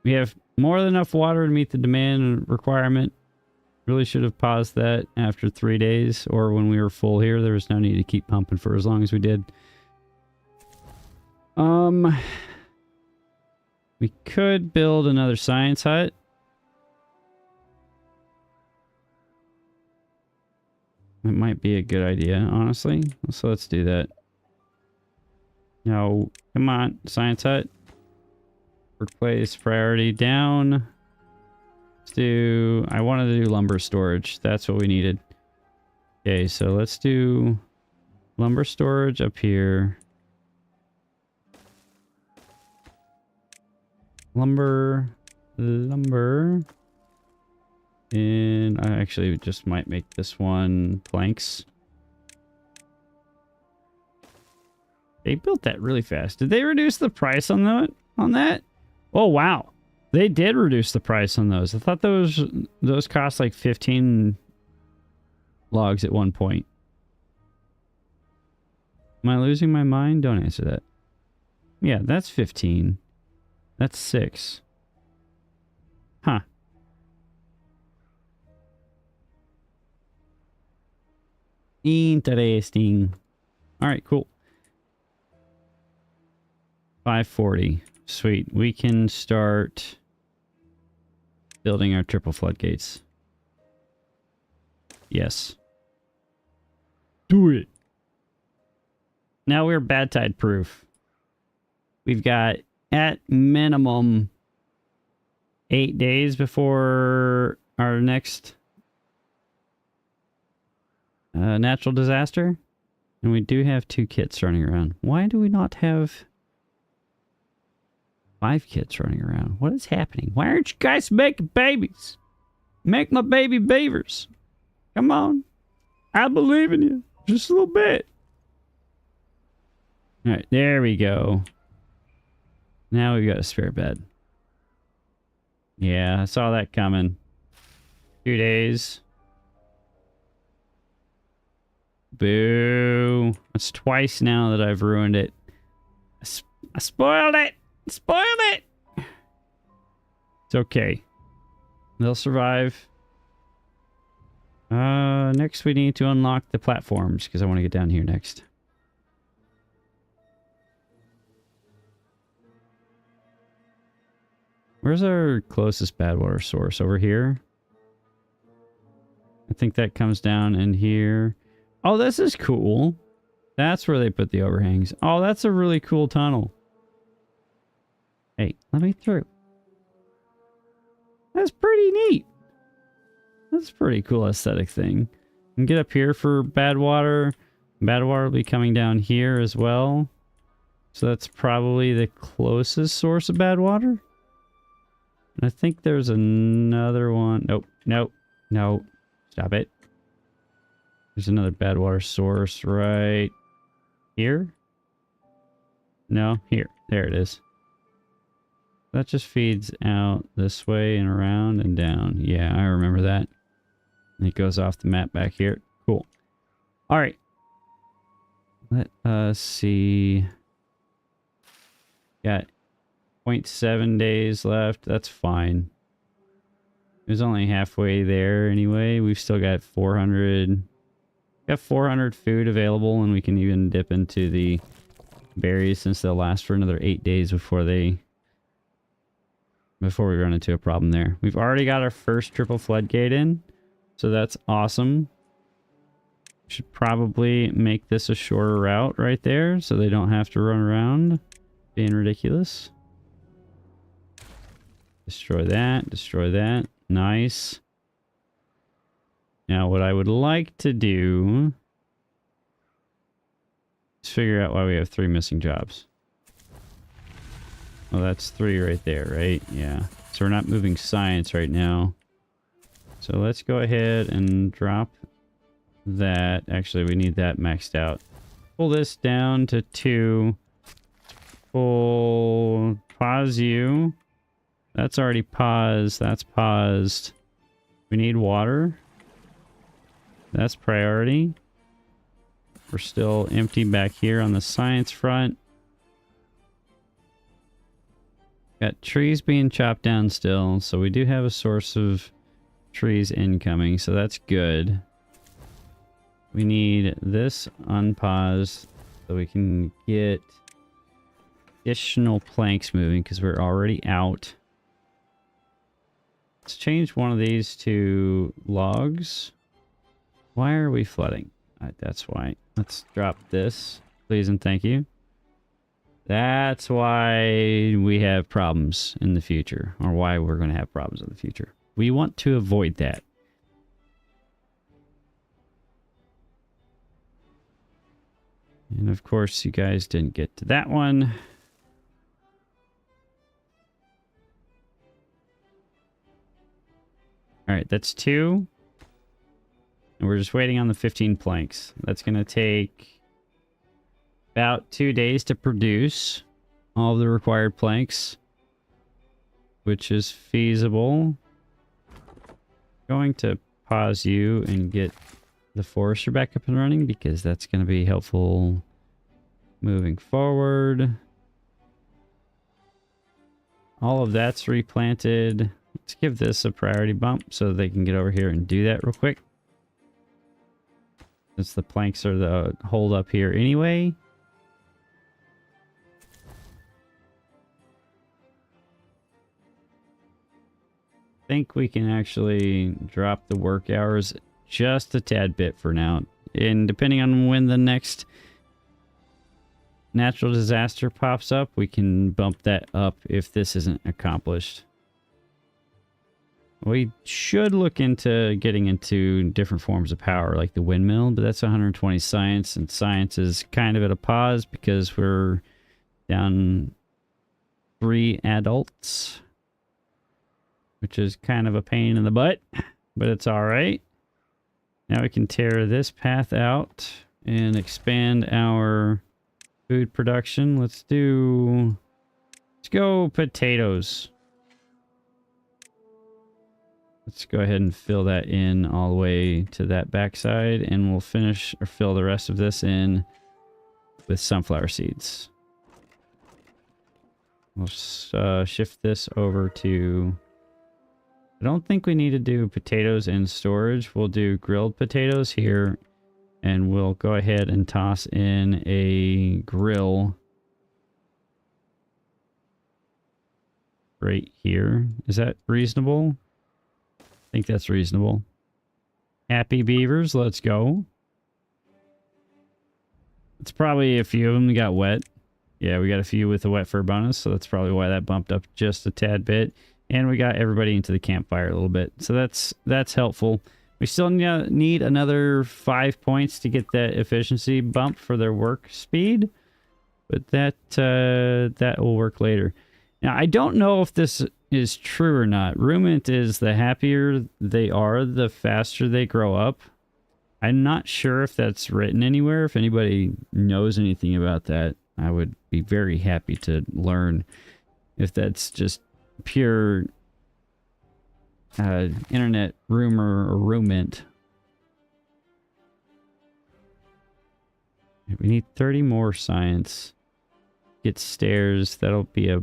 We have more than enough water to meet the demand requirement for Really should have paused that after 3 days, or when we were full here. There was no need to keep pumping for as long as we did. We could build another science hut. It might be a good idea, honestly. So let's do that. No, come on, science hut. Replace priority down. Let's do... I wanted to do lumber storage. That's what we needed. Okay, so let's do lumber storage up here. Lumber. And I actually just might make this one planks. They built that really fast. Did they reduce the price on that? Oh, wow. They did reduce the price on those. I thought those cost like 15 logs at one point. Am I losing my mind? Don't answer that. Yeah, that's 15. That's 6. Huh. Interesting. All right, cool. 540. Sweet. We can start building our triple floodgates. Yes. Do it. Now we're bad tide proof. We've got at minimum 8 days before our next natural disaster. And we do have 2 kits running around. Why do we not have 5 kits running around? What is happening? Why aren't you guys making babies? Make my baby beavers. Come on. I believe in you. Just a little bit. All right, there we go. Now we've got a spare bed. Yeah, I saw that coming. 2 days. Boo. That's twice now that I've ruined it. I spoiled it. Spoiled it. It's okay. They'll survive. Next we need to unlock the platforms because I want to get down here next. Where's our closest bad water source? Over here? I think that comes down in here. Oh, this is cool. That's where they put the overhangs. Oh, that's a really cool tunnel. Hey, let me through. That's pretty neat. That's a pretty cool aesthetic thing. You can get up here for bad water. Bad water will be coming down here as well. So that's probably the closest source of bad water. And I think there's another one. Nope, nope, no. Stop it. There's another bad water source right here. No, here. There it is. That just feeds out this way and around and down. Yeah, I remember that. And it goes off the map back here. Cool. All right. Let us see. Got 0.7 days left. That's fine. It was only halfway there anyway. We've still got 400. Got 400 food available, and we can even dip into the berries since they'll last for another 8 days before we run into a problem there. We've already got our first triple floodgate in, so that's awesome. Should probably make this a shorter route right there so they don't have to run around being ridiculous. Destroy that, destroy that. Nice. Now what I would like to do is figure out why we have 3 missing jobs. Well, that's 3 right there, right? Yeah. So we're not moving science right now. So let's go ahead and drop that. Actually, we need that maxed out. Pull this down to 2. Pause you. That's already paused. That's paused. We need water. That's priority. We're still empty back here on the science front. Got trees being chopped down still, so we do have a source of trees incoming, so that's good. We need this unpaused so we can get additional planks moving because we're already out. Let's change one of these to logs. Why are we flooding? That's why. Let's drop this, please and thank you. That's why we have problems in the future, or why we're going to have problems in the future. We want to avoid that. And of course, you guys didn't get to that one. All right, that's 2. And we're just waiting on the 15 planks. That's going to take about 2 days to produce all of the required planks, which is feasible. Going to pause you and get the forester back up and running because that's going to be helpful moving forward. All of that's replanted. Let's give this a priority bump so they can get over here and do that real quick. Since the planks are the hold up here anyway. I think we can actually drop the work hours just a tad bit for now. And depending on when the next natural disaster pops up, we can bump that up if this isn't accomplished. We should look into getting into different forms of power, like the windmill, but that's 120 science, and science is kind of at a pause because we're down 3 adults, which is kind of a pain in the butt, but it's all right. Now we can tear this path out and expand our food production. Let's go potatoes. Let's go ahead and fill that in all the way to that backside, and we'll finish or fill the rest of this in with sunflower seeds. We'll shift this over to... I don't think we need to do potatoes in storage. We'll do grilled potatoes here, and we'll go ahead and toss in a grill right here. Is that reasonable? I think that's reasonable. Happy beavers, let's go. It's probably a few of them that got wet. Yeah, we got a few with the wet fur bonus, so that's probably why that bumped up just a tad bit. And we got everybody into the campfire a little bit, so that's helpful. We still need another 5 points to get that efficiency bump for their work speed, but that will work later. Now, I don't know if this is true or not. Ruminant is the happier they are, the faster they grow up. I'm not sure if that's written anywhere. If anybody knows anything about that, I would be very happy to learn if that's just pure internet rumor or rumint. We need 30 more science. Get stairs. That'll be a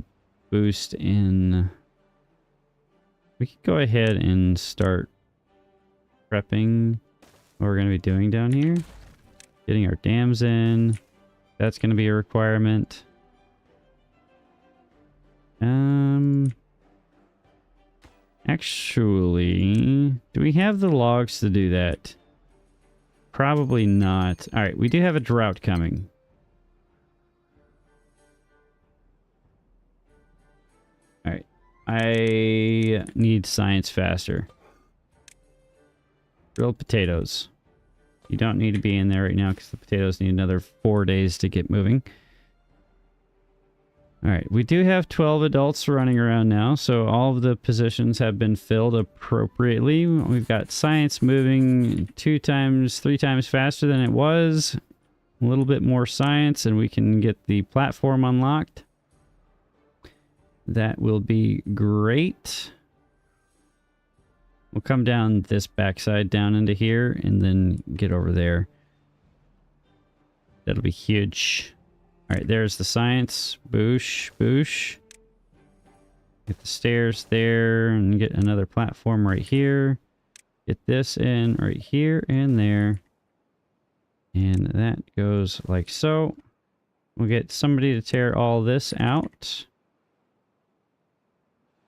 boost in... We could go ahead and start prepping what we're going to be doing down here. Getting our dams in. That's going to be a requirement. Actually, do we have the logs to do that? Probably not. All right, we do have a drought coming. All right. I need science faster. Grilled potatoes. You don't need to be in there right now because the potatoes need another 4 days to get moving. All right, we do have 12 adults running around now, so all of the positions have been filled appropriately. We've got science moving 3 times faster than it was. A little bit more science, and we can get the platform unlocked. That will be great. We'll come down this backside down into here and then get over there. That'll be huge. All right, there's the science. Boosh, boosh. Get the stairs there and get another platform right here. Get this in right here and there. And that goes like so. We'll get somebody to tear all this out.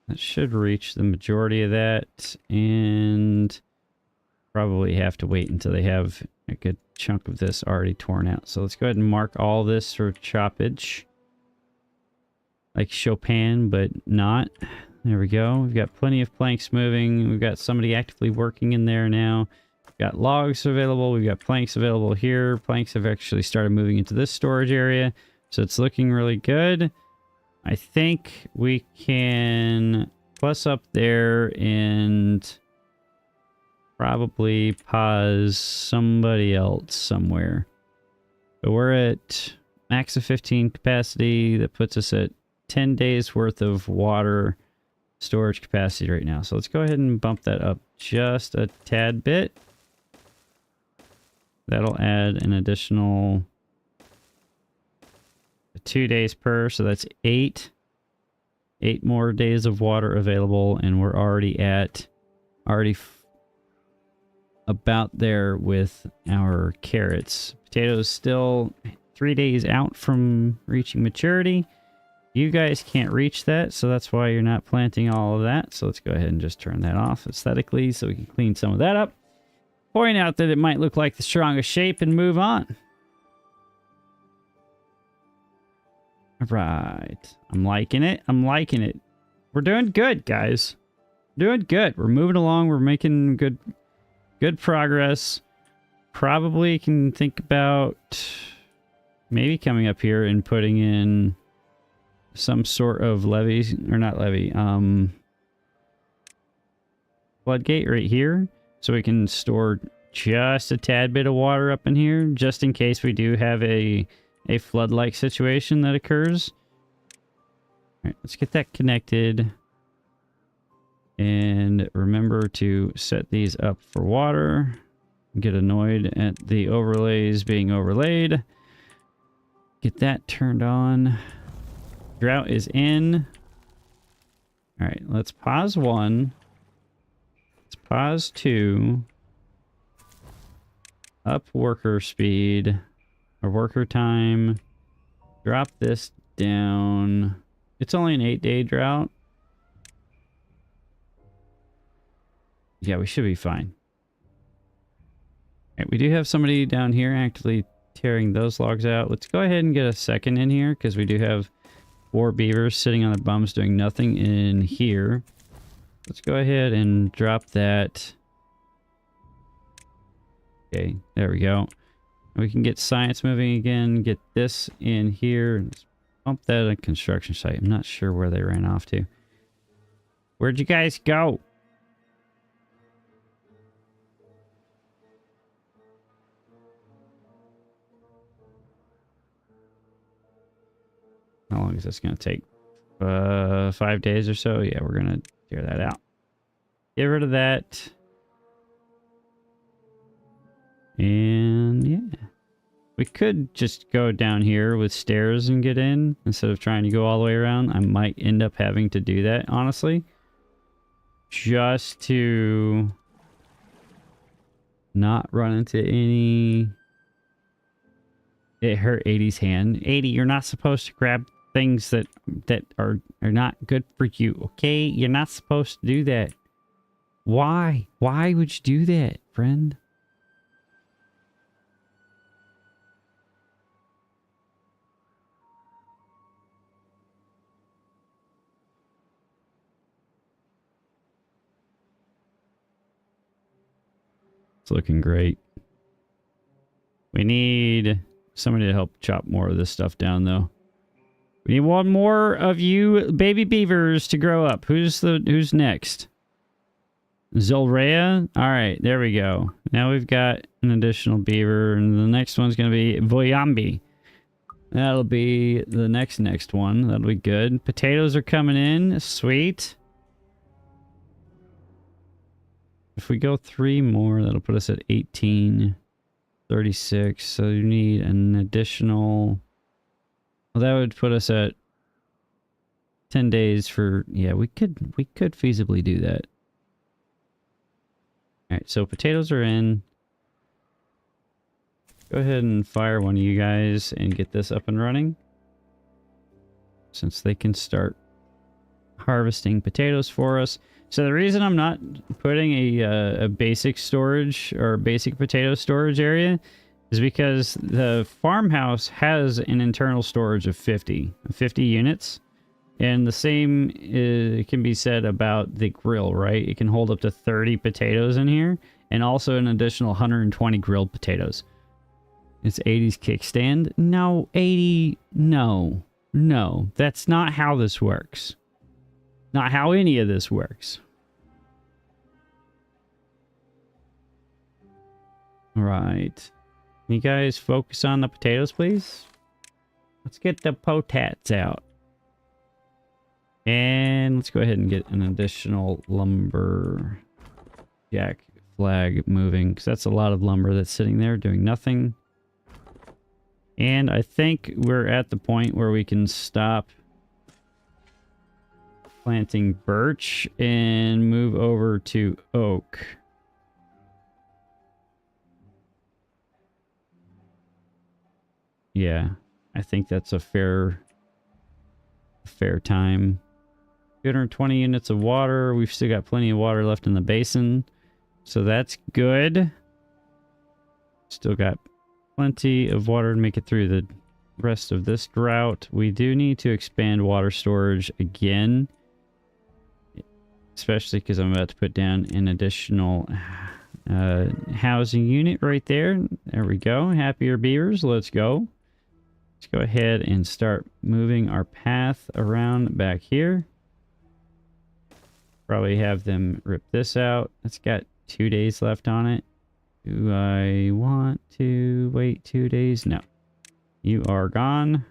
That should reach the majority of that. And probably have to wait until they have a good chunk of this already torn out. So let's go ahead and mark all this for choppage. Like Chopin, but not. There we go. We've got plenty of planks moving. We've got somebody actively working in there now. We've got logs available. We've got planks available here. Planks have actually started moving into this storage area. So it's looking really good. I think we can plus up there and probably pause somebody else somewhere. But we're at max of 15 capacity. That puts us at 10 days worth of water storage capacity right now. So let's go ahead and bump that up just a tad bit. That'll add an additional 2 days per, so that's 8 more days of water available, and we're already about there with our carrots. Potatoes still 3 days out from reaching maturity. You guys can't reach that, so that's why you're not planting all of that. So let's go ahead and just turn that off aesthetically so we can clean some of that up. Point out that it might look like the strongest shape and move on. All right. I'm liking it. I'm liking it. We're doing good, guys. Doing good. We're moving along. We're making good progress. Probably can think about maybe coming up here and putting in some sort of levee, or not levee, floodgate right here, so we can store just a tad bit of water up in here, just in case we do have a flood-like situation that occurs. All right, let's get that connected. And remember to set these up for water. Get annoyed at the overlays being overlaid. Get that turned on. Drought is in. All right, let's pause 1. Let's pause 2. Up worker speed or worker time. Drop this down. It's only an 8-day drought. Yeah, we should be fine. All right, we do have somebody down here actively tearing those logs out. Let's go ahead and get a second in here because we do have 4 beavers sitting on the bums doing nothing in here. Let's go ahead and drop that. Okay, there we go. We can get science moving again, get this in here. Let's bump that at a construction site. I'm not sure where they ran off to. Where'd you guys go? How long is this going to take? 5 days or so? Yeah, we're going to tear that out. Get rid of that. And yeah. We could just go down here with stairs and get in instead of trying to go all the way around. I might end up having to do that, honestly. Just to not run into any... It hurt 80's hand. 80, you're not supposed to grab things that are not good for you, okay? You're not supposed to do that. Why? Why would you do that, friend? It's looking great. We need somebody to help chop more of this stuff down, though. We need one more of you baby beavers to grow up. Who's next? Zolrea? All right, there we go. Now we've got an additional beaver, and the next one's going to be Voyambi. That'll be the next one. That'll be good. Potatoes are coming in. Sweet. If we go 3 more, that'll put us at 18, 36. So you need an additional... Well, that would put us at 10 days for... Yeah, we could feasibly do that. Alright, so potatoes are in. Go ahead and fire one of you guys and get this up and running. Since they can start harvesting potatoes for us. So the reason I'm not putting a basic storage or basic potato storage area is because the farmhouse has an internal storage of 50 units. And the same can be said about the grill, right? It can hold up to 30 potatoes in here and also an additional 120 grilled potatoes. It's 80s kickstand. No, 80. No, that's not how this works. Not how any of this works. All right. Can you guys focus on the potatoes, please? Let's get the potats out. And let's go ahead and get an additional lumber jack flag moving, because that's a lot of lumber that's sitting there doing nothing. And I think we're at the point where we can stop planting birch and move over to oak. Yeah, I think that's a fair time. 220 units of water. We've still got plenty of water left in the basin, so that's good. Still got plenty of water to make it through the rest of this drought. We do need to expand water storage again, especially because I'm about to put down an additional housing unit right there. There we go. Happier beavers. Let's go. Let's go ahead and start moving our path around back here. Probably have them rip this out. It's got 2 days left on it. Do I want to wait 2 days? No. You are gone.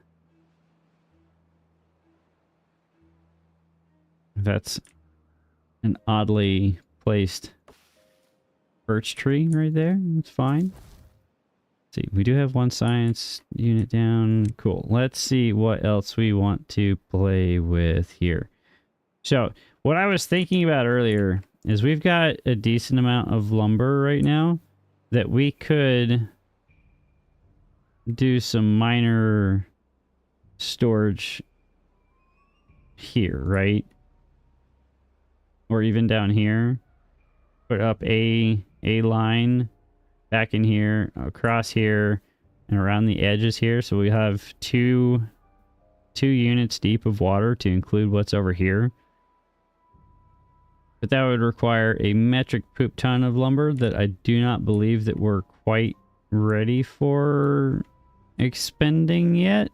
That's an oddly placed birch tree right there. That's fine. Let's see, we do have one science unit down. Cool. Let's see what else we want to play with here. So, what I was thinking about earlier is we've got a decent amount of lumber right now that we could do some minor storage here, right? Or even down here. Put up a line back in here, across here, and around the edges here. So we have two units deep of water to include what's over here. But that would require a metric poop ton of lumber that I do not believe that we're quite ready for expending yet.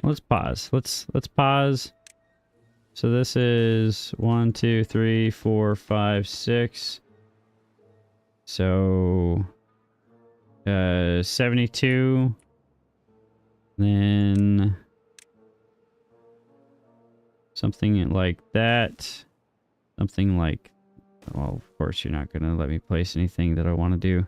Let's pause. Let's pause. So this is 1, 2, 3, 4, 5, 6. So 72. Then something like that. Something like, well, of course you're not going to let me place anything that I want to do.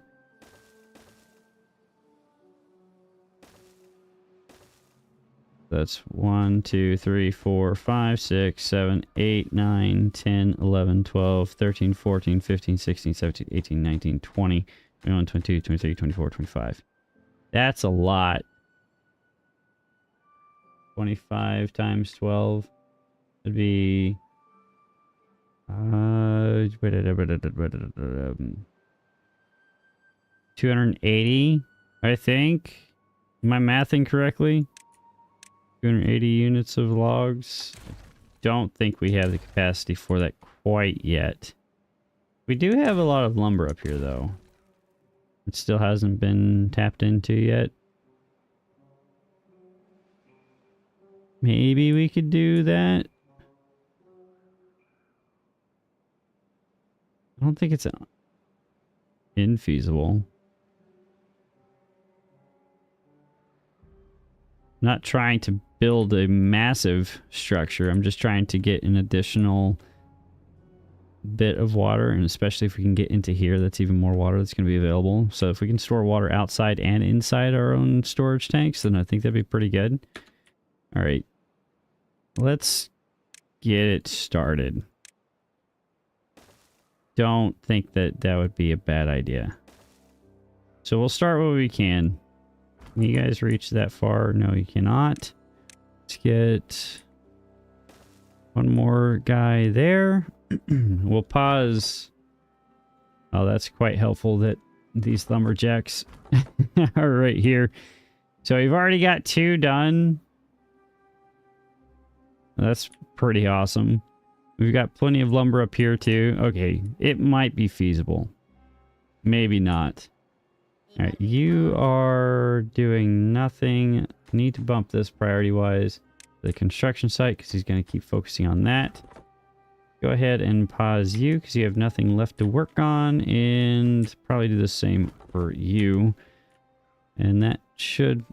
That's 1, 2, 3, 4, 5, 6, 7, 8, 9, 10, 11, 12, 13, 14, 15, 16, 17, 18, 19, 20, 21, 22, 23, 24, 25. That's a lot. 25 times 12 would be 280, I think. Am I mathing correctly? 280 units of logs. Don't think we have the capacity for that quite yet. We do have a lot of lumber up here, though. It still hasn't been tapped into yet. Maybe we could do that. I don't think it's infeasible. I'm not trying to build a massive structure. I'm just trying to get an additional bit of water, and especially if we can get into here, that's even more water that's going to be available. So if we can store water outside and inside our own storage tanks, then I think that'd be pretty good. All right. Let's get it started. Don't think that that would be a bad idea. So we'll start what we can. Can you guys reach that far? No, you cannot. Let's get one more guy there. We'll pause. Oh, that's quite helpful that these lumberjacks are right here. So we've already got 2 done. That's pretty awesome. We've got plenty of lumber up here too. Okay, it might be feasible. Maybe not. All right, you are doing nothing. Need to bump this priority-wise. The construction site, because he's going to keep focusing on that. Go ahead and pause you, because you have nothing left to work on. And probably do the same for you. And that should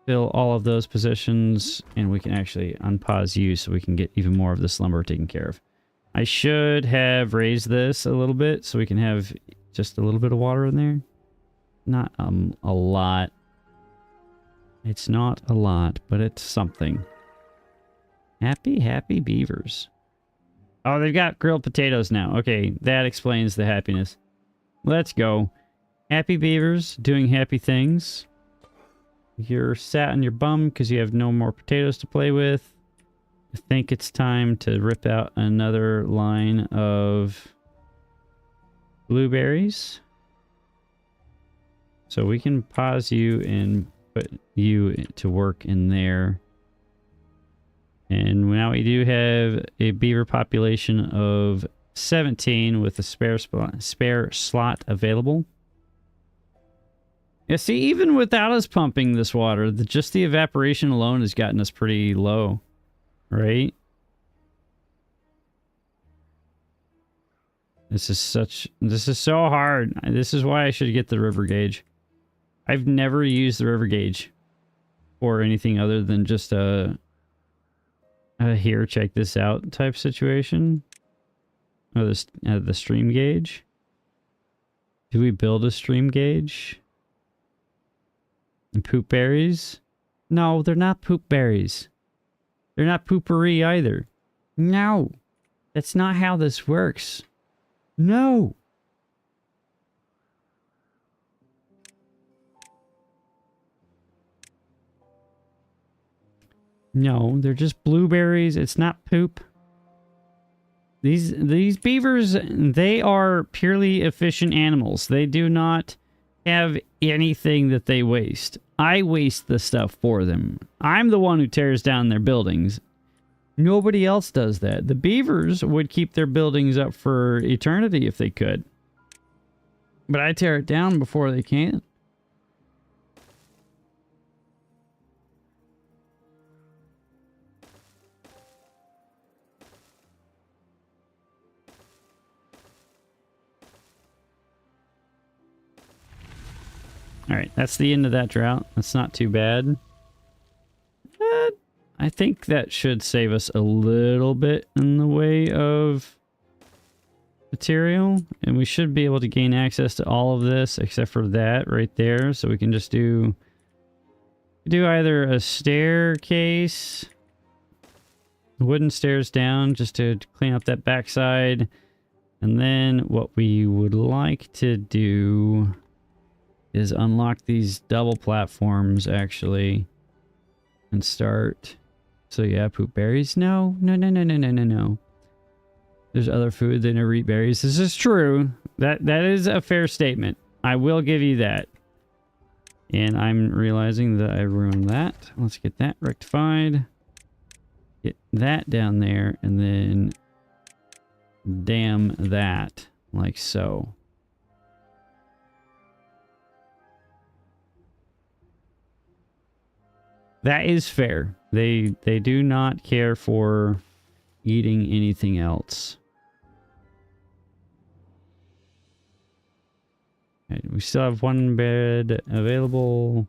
fill all of those positions. And we can actually unpause you so we can get even more of this lumber taken care of. I should have raised this a little bit so we can have just a little bit of water in there. Not a lot. It's not a lot, but it's something. Happy beavers. Oh, they've got grilled potatoes now. Okay, that explains the happiness. Let's go. Happy beavers doing happy things. You're sat on your bum because you have no more potatoes to play with. I think it's time to rip out another line of blueberries. So we can pause you and put you to work in there. And now we do have a beaver population of 17 with a spare slot available. Yeah, see, even without us pumping this water, just the evaporation alone has gotten us pretty low, right? This is so hard. This is why I should get the river gauge. I've never used the river gauge for anything other than just a here, check this out type situation. Oh, the stream gauge. Do we build a stream gauge? And poop berries? No, they're not poop berries. They're not poopery either. No, that's not how this works. No. No, they're just blueberries. It's not poop. These beavers, they are purely efficient animals. They do not have anything that they waste. I waste the stuff for them. I'm the one who tears down their buildings. Nobody else does that. The beavers would keep their buildings up for eternity if they could. But I tear it down before they can. Alright, that's the end of that drought. That's not too bad. I think that should save us a little bit in the way of material. And we should be able to gain access to all of this except for that right there. So we can just do either a staircase, wooden stairs down just to clean up that backside. And then what we would like to do is unlock these double platforms actually and start. So yeah, poop berries. No. There's other food. They never eat berries. This is true. That is a fair statement. I will give you that. And I'm realizing that I ruined that. Let's get that rectified. Get that down there and then dam that like so. That is fair. They do not care for eating anything else. Okay, we still have 1 bed available.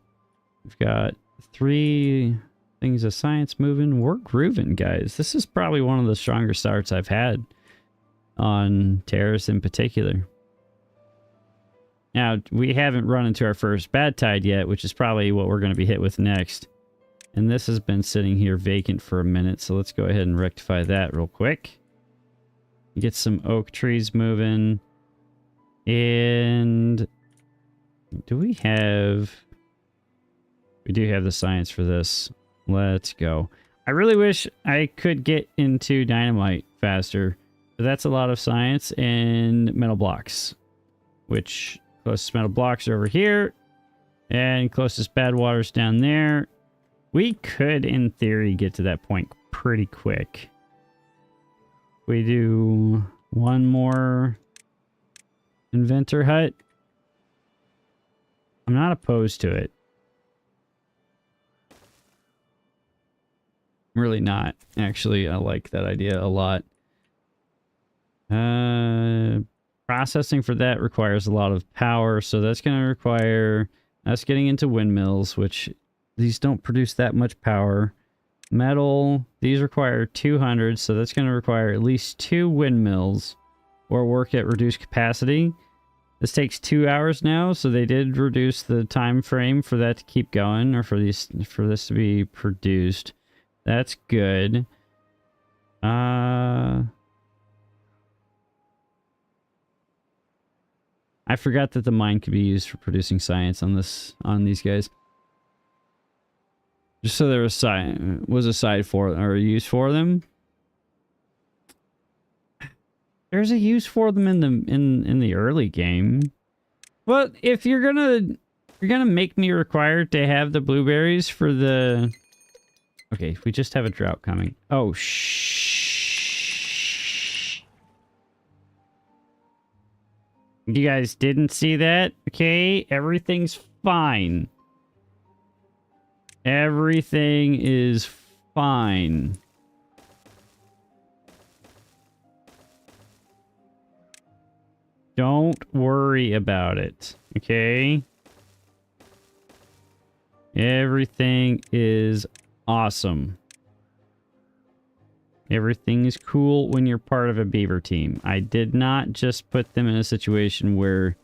We've got 3 things of science moving. We're grooving, guys. This is probably one of the stronger starts I've had on Terrace in particular. Now, we haven't run into our first bad tide yet, which is probably what we're going to be hit with next. and this has been sitting here vacant for a minute, so let's go ahead and rectify that real quick. Get some oak trees moving. And do we have... We do have the science for this. Let's go. I really wish I could get into dynamite faster, but that's a lot of science and metal blocks, which closest metal blocks are over here, and closest bad water's down there. We could, in theory, get to that point pretty quick. We do one more inventor hut. I'm not opposed to it. Really not. Actually, I like that idea a lot. Processing for that requires a lot of power, so that's going to require us getting into windmills, which these don't produce that much power. Metal, these require 200, so that's going to require at least 2 windmills or work at reduced capacity. This takes 2 hours now, so they did reduce the time frame for that to keep going, or for this to be produced. That's good. I forgot that the mine could be used for producing science on these guys. Just so there was a side for or a use for them. There's a use for them in the early game. Well, if you're gonna make me required to have the blueberries for the... Okay, we just have a drought coming. Oh, shh. You guys didn't see that? Okay, everything's fine. Everything is fine. Don't worry about it, okay? Everything is awesome. Everything is cool when you're part of a beaver team. I did not just put them in a situation where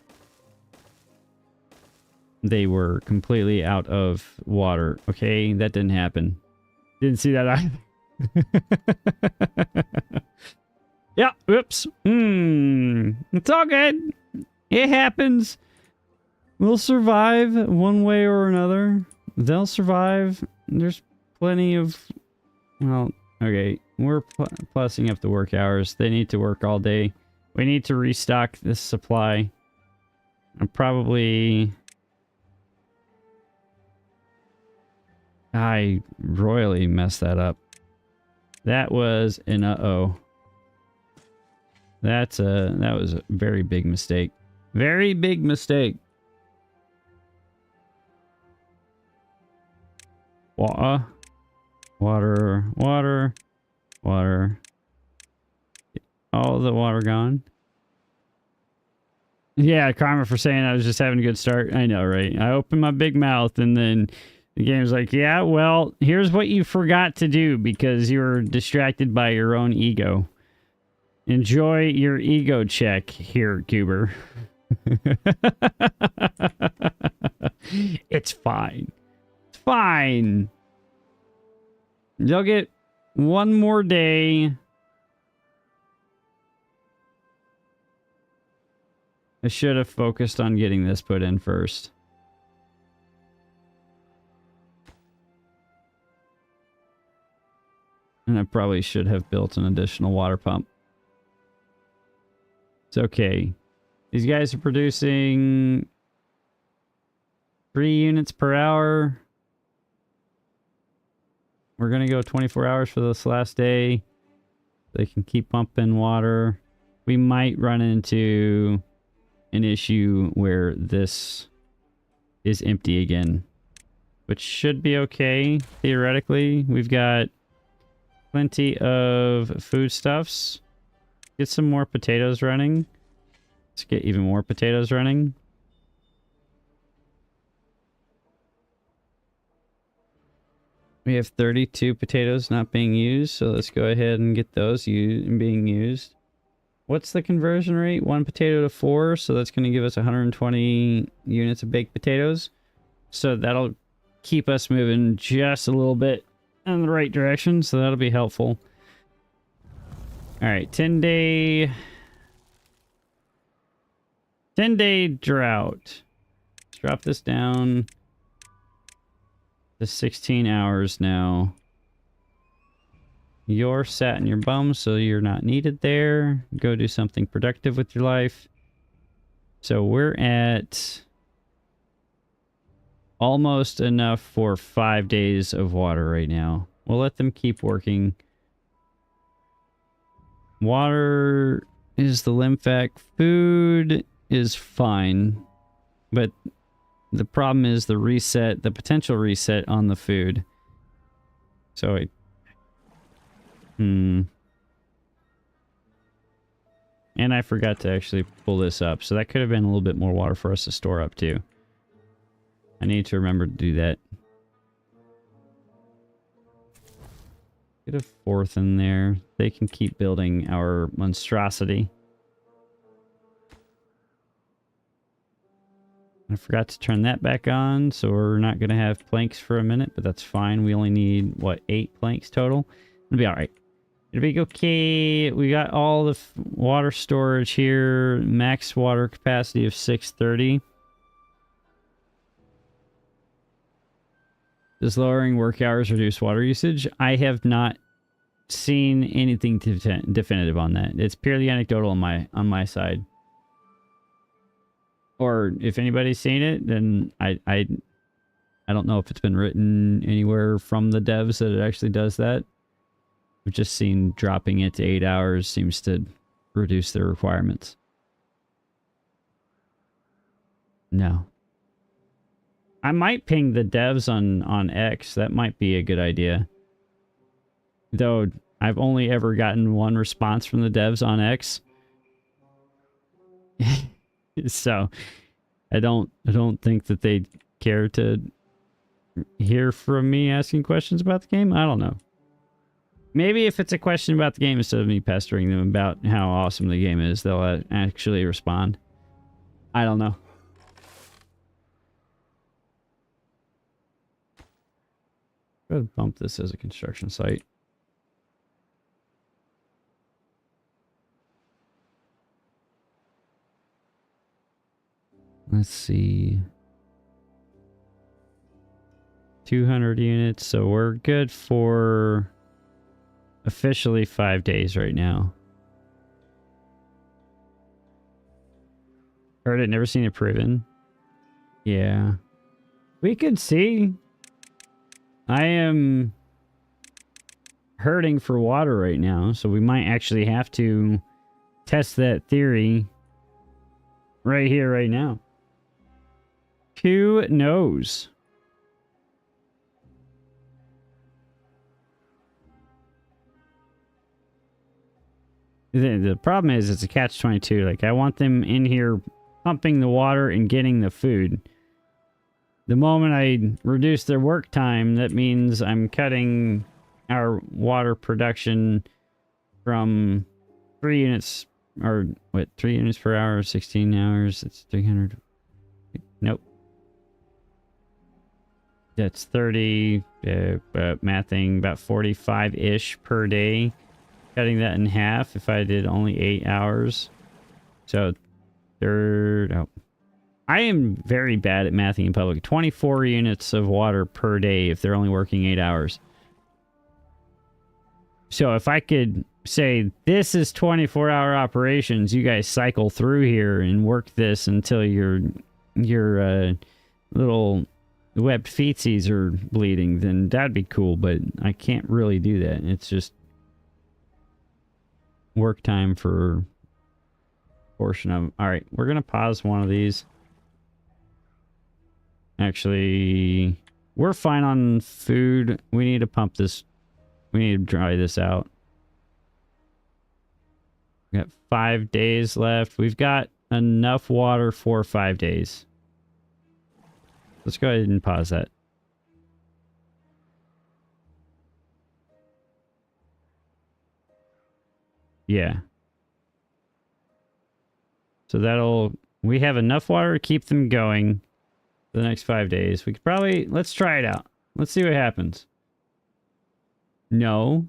they were completely out of water. Okay, that didn't happen. Didn't see that either. Yeah, whoops. It's all good. It happens. We'll survive one way or another. They'll survive. There's plenty of... Well, okay. We're plussing up the work hours. They need to work all day. We need to restock this supply. I'm probably... I royally messed that up. That was an uh-oh. That was a very big mistake. Very big mistake. Water. Water. Water. Water. All the water gone. Yeah, karma for saying I was just having a good start. I know, right? I opened my big mouth and then the game's like, yeah, well, here's what you forgot to do because you were distracted by your own ego. Enjoy your ego check here, Goober. It's fine. It's fine. You'll get one more day. I should have focused on getting this put in first. And I probably should have built an additional water pump. It's okay. These guys are producing 3 units per hour. We're going to go 24 hours for this last day. They can keep pumping water. We might run into an issue where this is empty again, which should be okay, theoretically. We've got plenty of foodstuffs. Get some more potatoes running. Let's get even more potatoes running. We have 32 potatoes not being used, so let's go ahead and get those being used. What's the conversion rate? 1 potato to 4, so that's going to give us 120 units of baked potatoes. So that'll keep us moving just a little bit in the right direction, so that'll be helpful. All right, 10-day drought. Let's drop this down to 16 hours now. You're sat in your bum, so you're not needed there. Go do something productive with your life. So we're at almost enough for 5 days of water right now. We'll let them keep working. Water is the lymphac. Food is fine. But the problem is the reset, the potential reset on the food. So and I forgot to actually pull this up. So that could have been a little bit more water for us to store up too. I need to remember to do that. Get a fourth in there. They can keep building our monstrosity. I forgot to turn that back on, so we're not going to have planks for a minute, but that's fine. We only need, what, 8 planks total? It'll be alright. It'll be okay. We got all the water storage here. Max water capacity of 630. Does lowering work hours reduce water usage? I have not seen anything definitive on that. It's purely anecdotal on my side. Or if anybody's seen it, then I don't know if it's been written anywhere from the devs that it actually does that. We've just seen dropping it to 8 hours seems to reduce their requirements. No. I might ping the devs on X. That might be a good idea. Though I've only ever gotten one response from the devs on X. So I don't think that they care to hear from me asking questions about the game. I don't know. Maybe if it's a question about the game instead of me pestering them about how awesome the game is, they'll actually respond. I don't know. Go ahead and bump this as a construction site. Let's see. 200 units, so we're good for officially 5 days right now. Heard it, never seen it proven. Yeah. We could see. I am hurting for water right now, so we might actually have to test that theory right here, right now. Who knows? The problem is it's a catch-22. Like, I want them in here pumping the water and getting the food. The moment I reduce their work time, that means I'm cutting our water production from 3 units, or what, 3 units per hour, 16 hours, it's 300. Nope. That's 30, mathing about 45-ish per day. Cutting that in half if I did only 8 hours. So, I am very bad at mathing in public. 24 units of water per day if they're only working 8 hours. So if I could say, this is 24-hour operations, you guys cycle through here and work this until your little webbed feetsies are bleeding, then that'd be cool, but I can't really do that. It's just work time for portion of them. All right, we're gonna pause one of these. Actually, we're fine on food. We need to pump this. We need to dry this out. We got 5 days left. We've got enough water for 5 days. Let's go ahead and pause that. Yeah. So we have enough water to keep them going. for the next 5 days. We could probably... Let's try it out. Let's see what happens. No.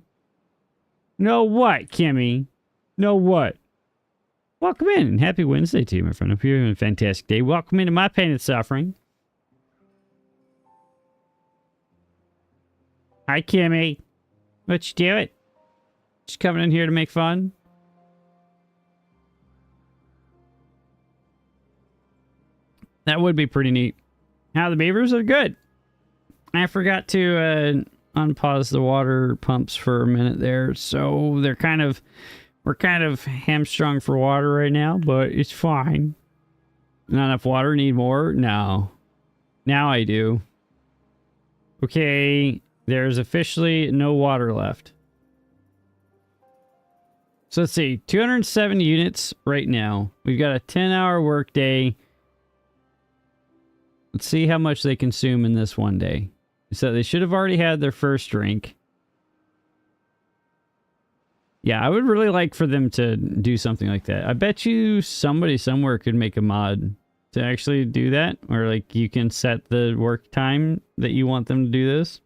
No what, Kimmy? No what? Welcome in. Happy Wednesday to you, my friend. Hope you're having a fantastic day. Welcome into my pain and suffering. Hi, Kimmy. What you doing? Just coming in here to make fun? That would be pretty neat. How the beavers are good. I forgot to unpause the water pumps for a minute there, so we're kind of hamstrung for water right now, but it's fine. Not enough water, need more? No. Now I do. Okay, there's officially no water left. So let's see, 207 units right now. We've got a 10-hour workday. Let's see how much they consume in this one day. So they should have already had their first drink. Yeah, I would really like for them to do something like that. I bet you somebody somewhere could make a mod to actually do that. Or like you can set the work time that you want them to do this.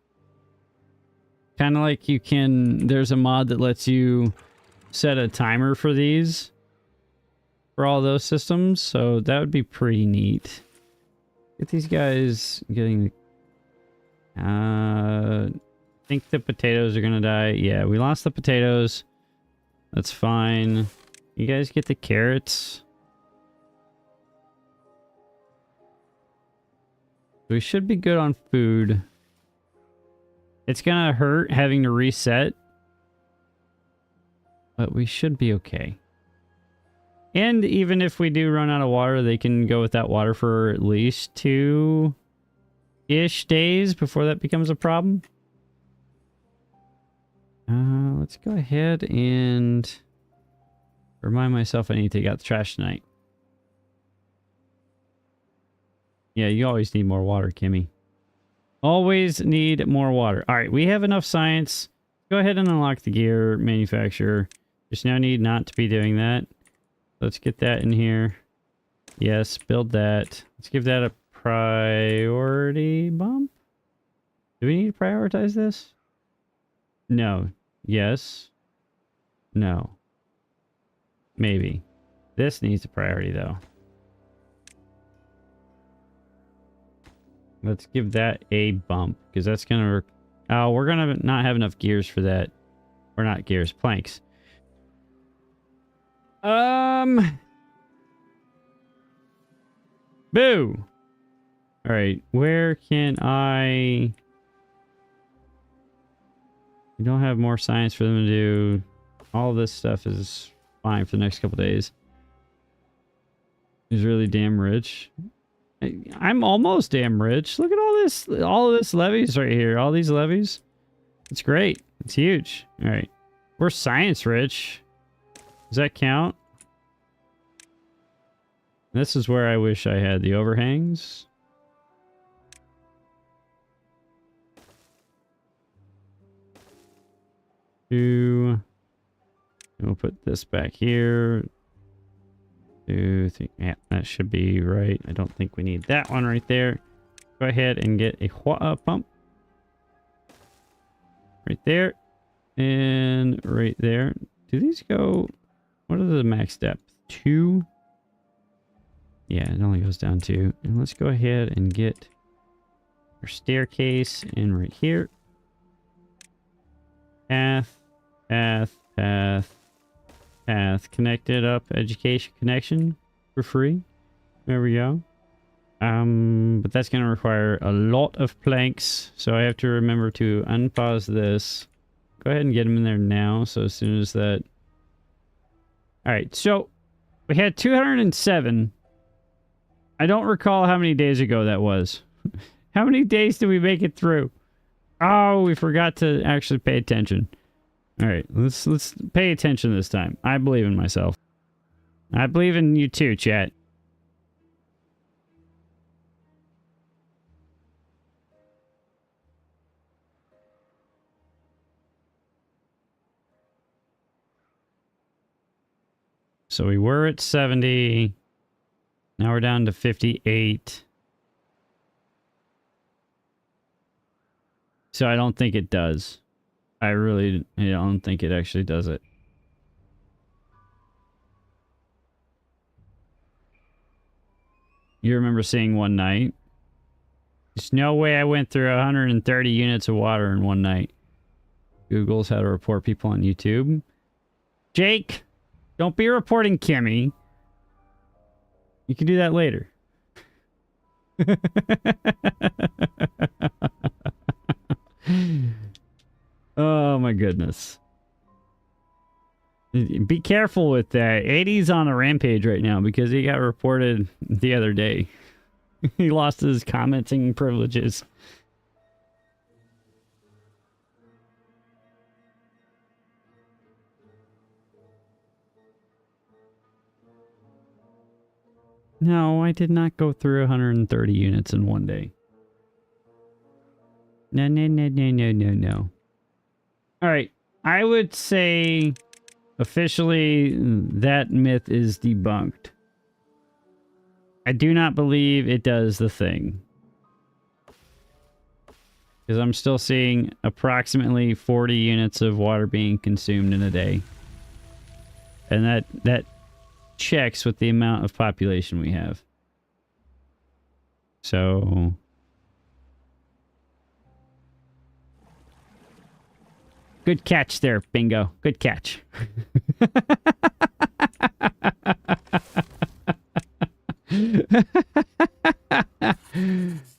Kind of like you can... There's a mod that lets you set a timer for these. For all those systems. So that would be pretty neat. Get these guys getting... I think the potatoes are gonna die. Yeah, we lost the potatoes. That's fine. You guys get the carrots. We should be good on food. It's gonna hurt having to reset. But we should be okay. And even if we do run out of water, they can go without water for at least 2-ish days before that becomes a problem. Let's go ahead and remind myself I need to take out the trash tonight. Yeah, you always need more water, Kimmy. Always need more water. All right, we have enough science. Go ahead and unlock the gear manufacturer. There's no need not to be doing that. Let's get that in here. Yes, build that. Let's give that a priority bump. Do we need to prioritize this? No. Yes. No. Maybe. This needs a priority, though. Let's give that a bump, because that's going to... Oh, we're going to not have enough gears for that. Or not gears, planks. Boo! Alright, where can I... We don't have more science for them to do. All this stuff is fine for the next couple days. He's really damn rich. I'm almost damn rich. Look at all this levies right here. All these levies. It's great. It's huge. Alright. We're science rich. Does that count? This is where I wish I had the overhangs. Two. We'll put this back here. 2, 3. Yeah, that should be right. I don't think we need that one right there. Go ahead and get a pump. Right there. And right there. Do these go... What are the max depth? 2? Yeah, it only goes down 2. And let's go ahead and get our staircase in right here. Path, path, path, path. Connected up education connection for free. There we go. But that's going to require a lot of planks. So I have to remember to unpause this. Go ahead and get them in there now. So as soon as that... Alright, so we had 207. I don't recall how many days ago that was. How many days did we make it through? Oh, we forgot to actually pay attention. Alright, let's pay attention this time. I believe in myself. I believe in you too, chat. So we were at 70. Now we're down to 58. So I don't think it does. I don't think it actually does it. You remember seeing one night? There's no way I went through 130 units of water in one night. Google's how to report people on YouTube. Jake, don't be reporting Kimmy. You can do that later. Oh my goodness. Be careful with that. 80's on a rampage right now because he got reported the other day. He lost his commenting privileges. No, I did not go through 130 units in one day. No, no, no, no, no, no, no. All right. I would say officially that myth is debunked. I do not believe it does the thing. Because I'm still seeing approximately 40 units of water being consumed in a day. And that checks with the amount of population we have. So good catch there, Bingo. Good catch.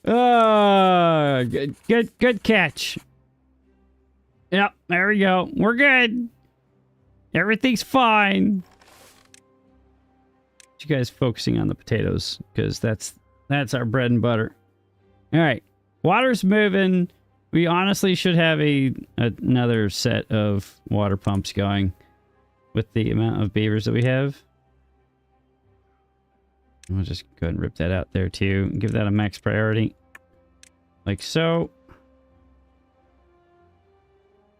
Oh, good catch. Yep, there we go. We're good. Everything's fine. You guys focusing on the potatoes because that's our bread and butter. All right, water's moving. We honestly should have another set of water pumps going with the amount of beavers that we have. I'll just go ahead and rip that out there too. Give that a max priority. Like so.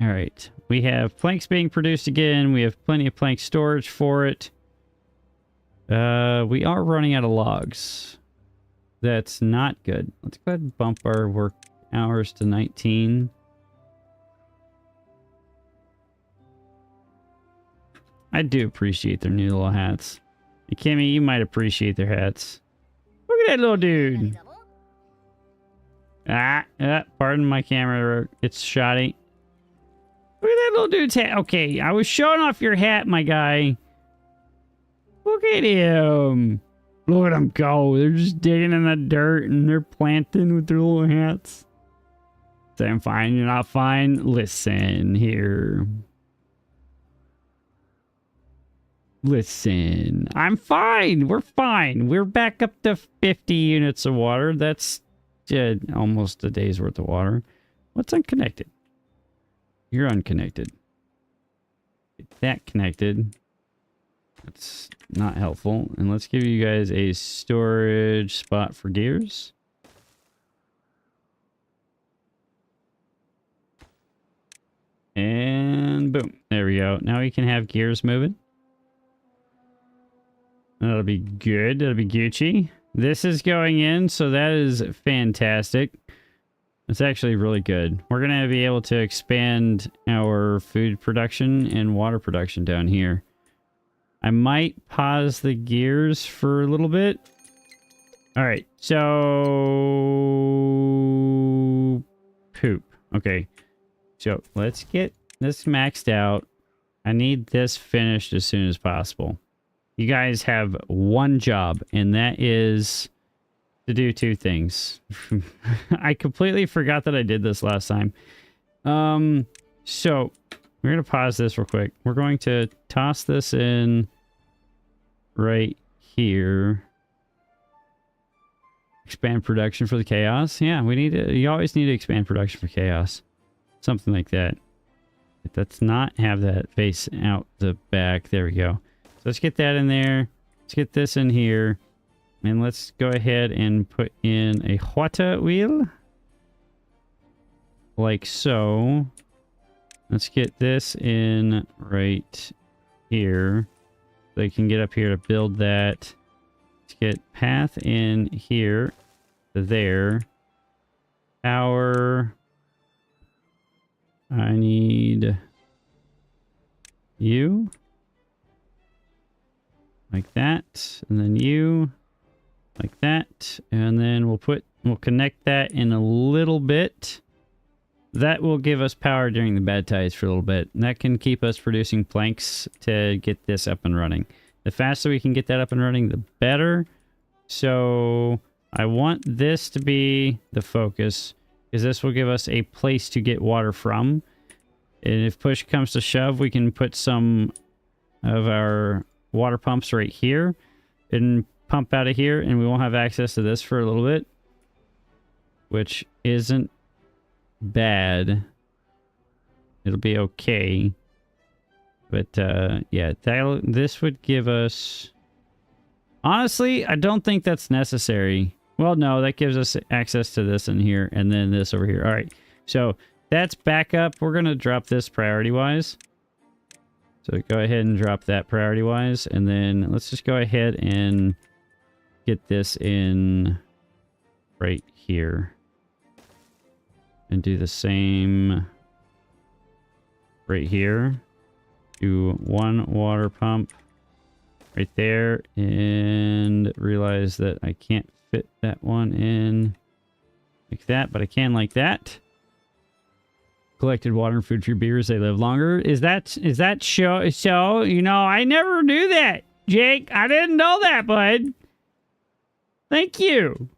All right. We have planks being produced again. We have plenty of plank storage for it. We are running out of logs. That's not good. Let's go ahead and bump our work hours to 19. I do appreciate their new little hats. And Kimmy, you might appreciate their hats. Look at that little dude. Pardon my camera. It's shoddy. Look at that little dude's hat. Okay, I was showing off your hat, my guy. Look at him. Look at them go. They're just digging in the dirt and they're planting with their little hats. Say I'm fine. You're not fine. Listen here. Listen. I'm fine. We're fine. We're back up to 50 units of water. That's almost a day's worth of water. What's unconnected? You're unconnected. Get that connected. That's not helpful. And let's give you guys a storage spot for gears. And boom. There we go. Now we can have gears moving. That'll be good. That'll be Gucci. This is going in, so that is fantastic. It's actually really good. We're going to be able to expand our food production and water production down here. I might pause the gears for a little bit. All right, so poop. Okay, so let's get this maxed out. I need this finished as soon as possible. You guys have one job, and that is to do two things. I completely forgot that I did this last time. So we're going to pause this real quick. We're going to toss this in right here. Expand production for the chaos. Yeah, we need to, you always need to expand production for chaos. Something like that. Let's not have that face out the back. There we go. So let's get that in there. Let's get this in here. And let's go ahead and put in a water wheel. Like so. Let's get this in right here. So you can get up here to build that. Let's get path in here to there. Power. I need you. Like that. And then you. Like that. And then we'll connect that in a little bit. That will give us power during the bad tides for a little bit. And that can keep us producing planks to get this up and running. The faster we can get that up and running, the better. So I want this to be the focus, because this will give us a place to get water from. And if push comes to shove, we can put some of our water pumps right here and pump out of here, and we won't have access to this for a little bit, which isn't bad. It'll be okay. But yeah, this would give us... Honestly, I don't think that's necessary. Well, no, that gives us access to this in here, and then this over here. All right, so that's backup. We're going to drop this priority-wise. So go ahead and drop that priority-wise, and then let's just go ahead and get this in right here. And do the same right here. Do one water pump right there, and realize that I can't fit that one in like that, but I can like that. Collected water and food for your beavers, they live longer. Is that so? You know, I never knew that, Jake. I didn't know that, bud. Thank you.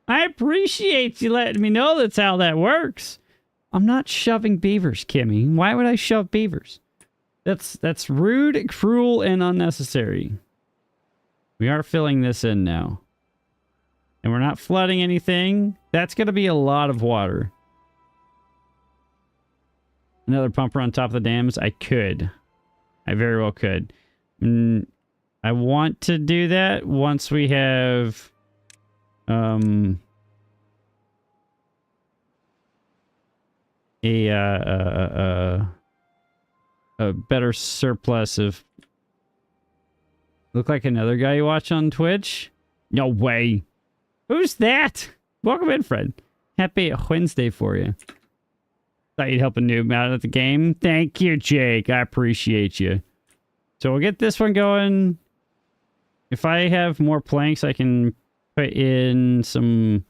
I appreciate you letting me know that's how that works. I'm not shoving beavers, Kimmy. Why would I shove beavers? That's rude, cruel, and unnecessary. We are filling this in now. And we're not flooding anything. That's going to be a lot of water. Another pumper on top of the dams? I could. I very well could. I want to do that once we have... a better surplus of... Look like another guy you watch on Twitch? No way. Who's that? Welcome in, Fred. Happy Wednesday for you. Thought you'd help a noob out at the game. Thank you, Jake. I appreciate you. So we'll get this one going. If I have more planks, I can put in some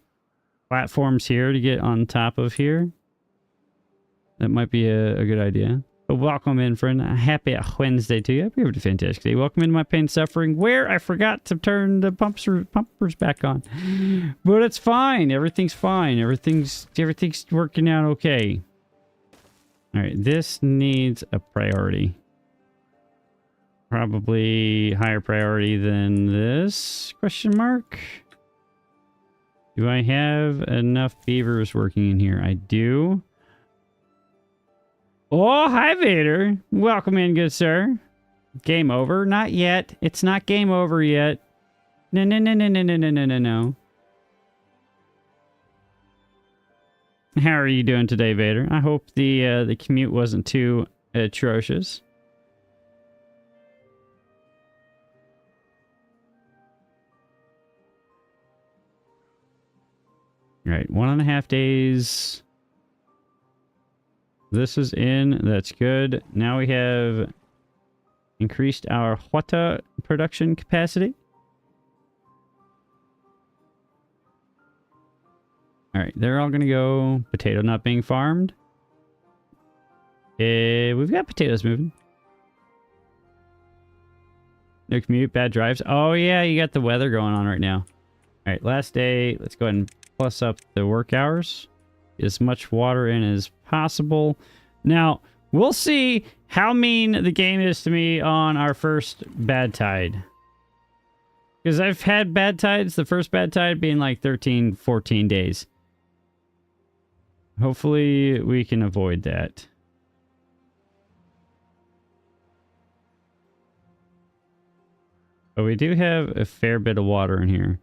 platforms here to get on top of here. That might be a good idea. But welcome in, friend. Happy Wednesday to you. Have a fantastic day. Welcome into my pain and suffering, where I forgot to turn the pumpers back on. But it's fine. Everything's fine. Everything's working out okay. All right, this needs a priority. Probably higher priority than this? Question mark. Do I have enough beavers working in here? I do. Oh, hi, Vader. Welcome in, good sir. Game over? Not yet. It's not game over yet. No, no, no, no, no, no, no, no, no, no. How are you doing today, Vader? I hope the commute wasn't too atrocious. All right, 1.5 days. This is in. That's good. Now we have increased our Huata production capacity. All right, they're all going to go. Potato not being farmed. We've got potatoes moving. No commute, bad drives. Oh, yeah, you got the weather going on right now. All right, last day. Let's go ahead and plus up the work hours. As much water in as possible. Now, we'll see how mean the game is to me on our first bad tide. Because I've had bad tides, the first bad tide being like 13, 14 days. Hopefully, we can avoid that. But we do have a fair bit of water in here.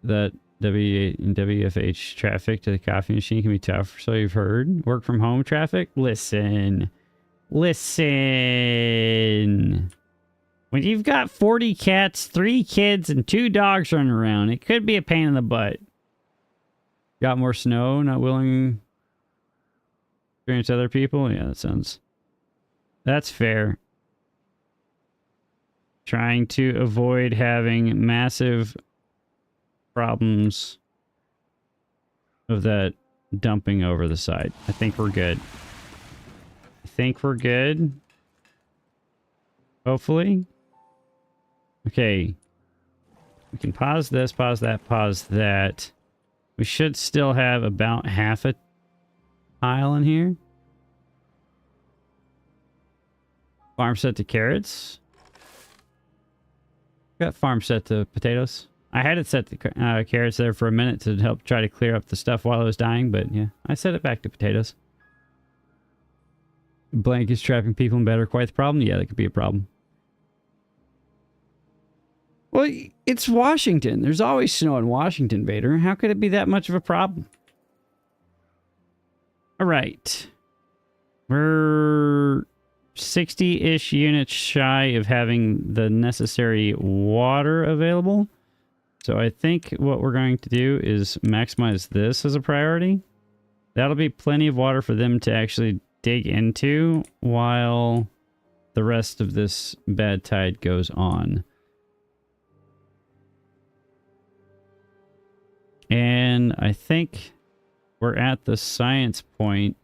That WFH traffic to the coffee machine can be tough, so you've heard. Work from home traffic? Listen. Listen. When you've got 40 cats, 3 kids, and 2 dogs running around, it could be a pain in the butt. Got more snow, not willing... Experience other people? Yeah, that sounds... That's fair. Trying to avoid having massive problems of that dumping over the side. I think we're good. I think we're good. Hopefully. Okay. We can pause this, pause that, pause that. We should still have about half a tile in here. Farm set to carrots. Got farm set to potatoes. I had it set to carrots there for a minute to help try to clear up the stuff while it was dying, but yeah, I set it back to potatoes. Blankets trapping people in bed are quite the problem. Yeah, that could be a problem. Well, it's Washington. There's always snow in Washington, Vader. How could it be that much of a problem? All right. We're 60-ish units shy of having the necessary water available. So I think what we're going to do is maximize this as a priority. That'll be plenty of water for them to actually dig into while the rest of this bad tide goes on. And I think we're at the science point,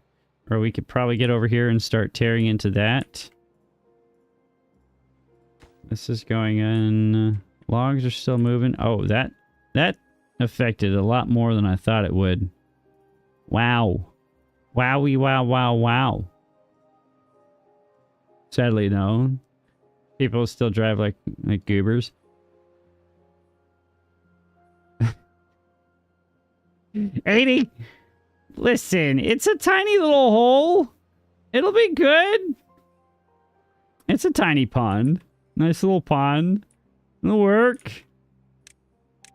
or we could probably get over here and start tearing into that. This is going in. Logs are still moving. Oh, that affected a lot more than I thought it would. Wow. Wowie, wow, wow, wow. Sadly, no. People still drive like goobers. 80. Listen, it's a tiny little hole. It'll be good. It's a tiny pond. Nice little pond. It'll work.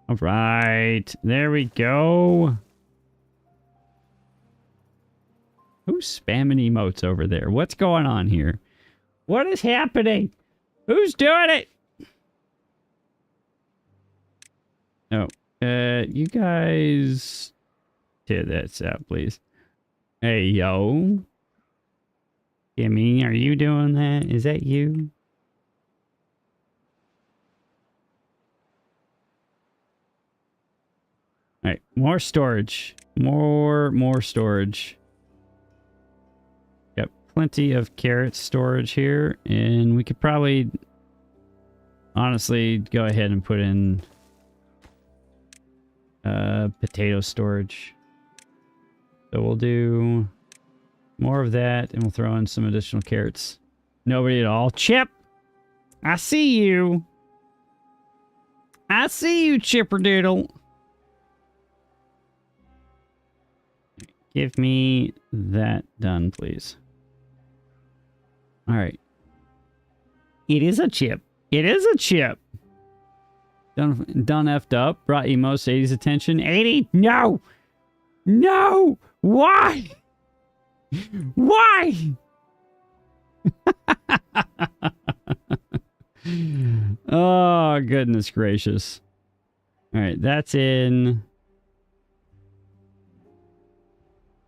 All right. There we go. Who's spamming emotes over there? What's going on here? What is happening? Who's doing it? Oh. You guys... tear that out, please. Hey, yo. Gimme, are you doing that? Is that you? Alright, more storage. More storage. Got plenty of carrot storage here, and we could probably honestly go ahead and put in potato storage. So we'll do more of that, and we'll throw in some additional carrots. Nobody at all. Chip! I see you! I see you, Chipperdoodle! Give me that done, please. Alright. It is a chip. It is a chip! Done effed up. Brought you most 80's attention. 80! No! No! Why? Why? Oh, goodness gracious. All right, that's in.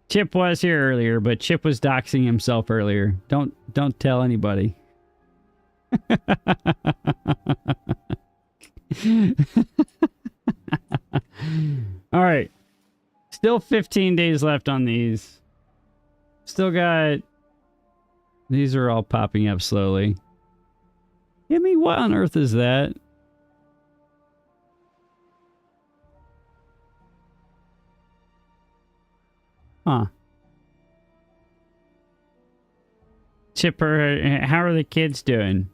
Chip was here earlier, but Chip was doxing himself earlier. Don't tell anybody. All right. Still 15 days left on these. Still got... These are all popping up slowly. Give me, what on earth is that? Huh. Chipper, how are the kids doing?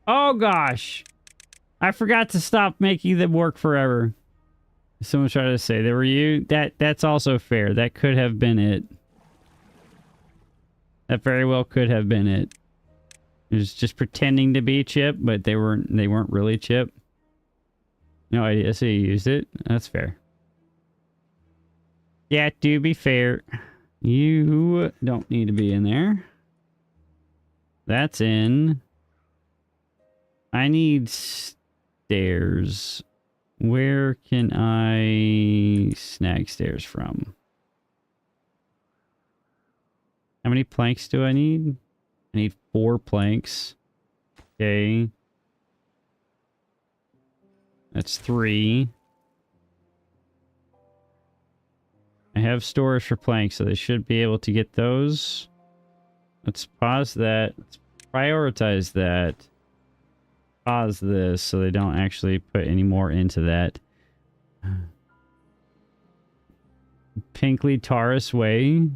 Oh gosh! I forgot to stop making them work forever. Someone tried to say they were you. That's also fair. That could have been it. That very well could have been it. It was just pretending to be Chip, but they weren't really Chip. No idea. So you used it. That's fair. Yeah, to be fair, you don't need to be in there. That's in. I need stairs. Where can I snag stairs from? How many planks do I need? I need 4 planks. Okay. That's 3. I have storage for planks, so they should be able to get those. Let's pause that. Let's prioritize that. Pause this so they don't actually put any more into that. Pinkley Taurus Way.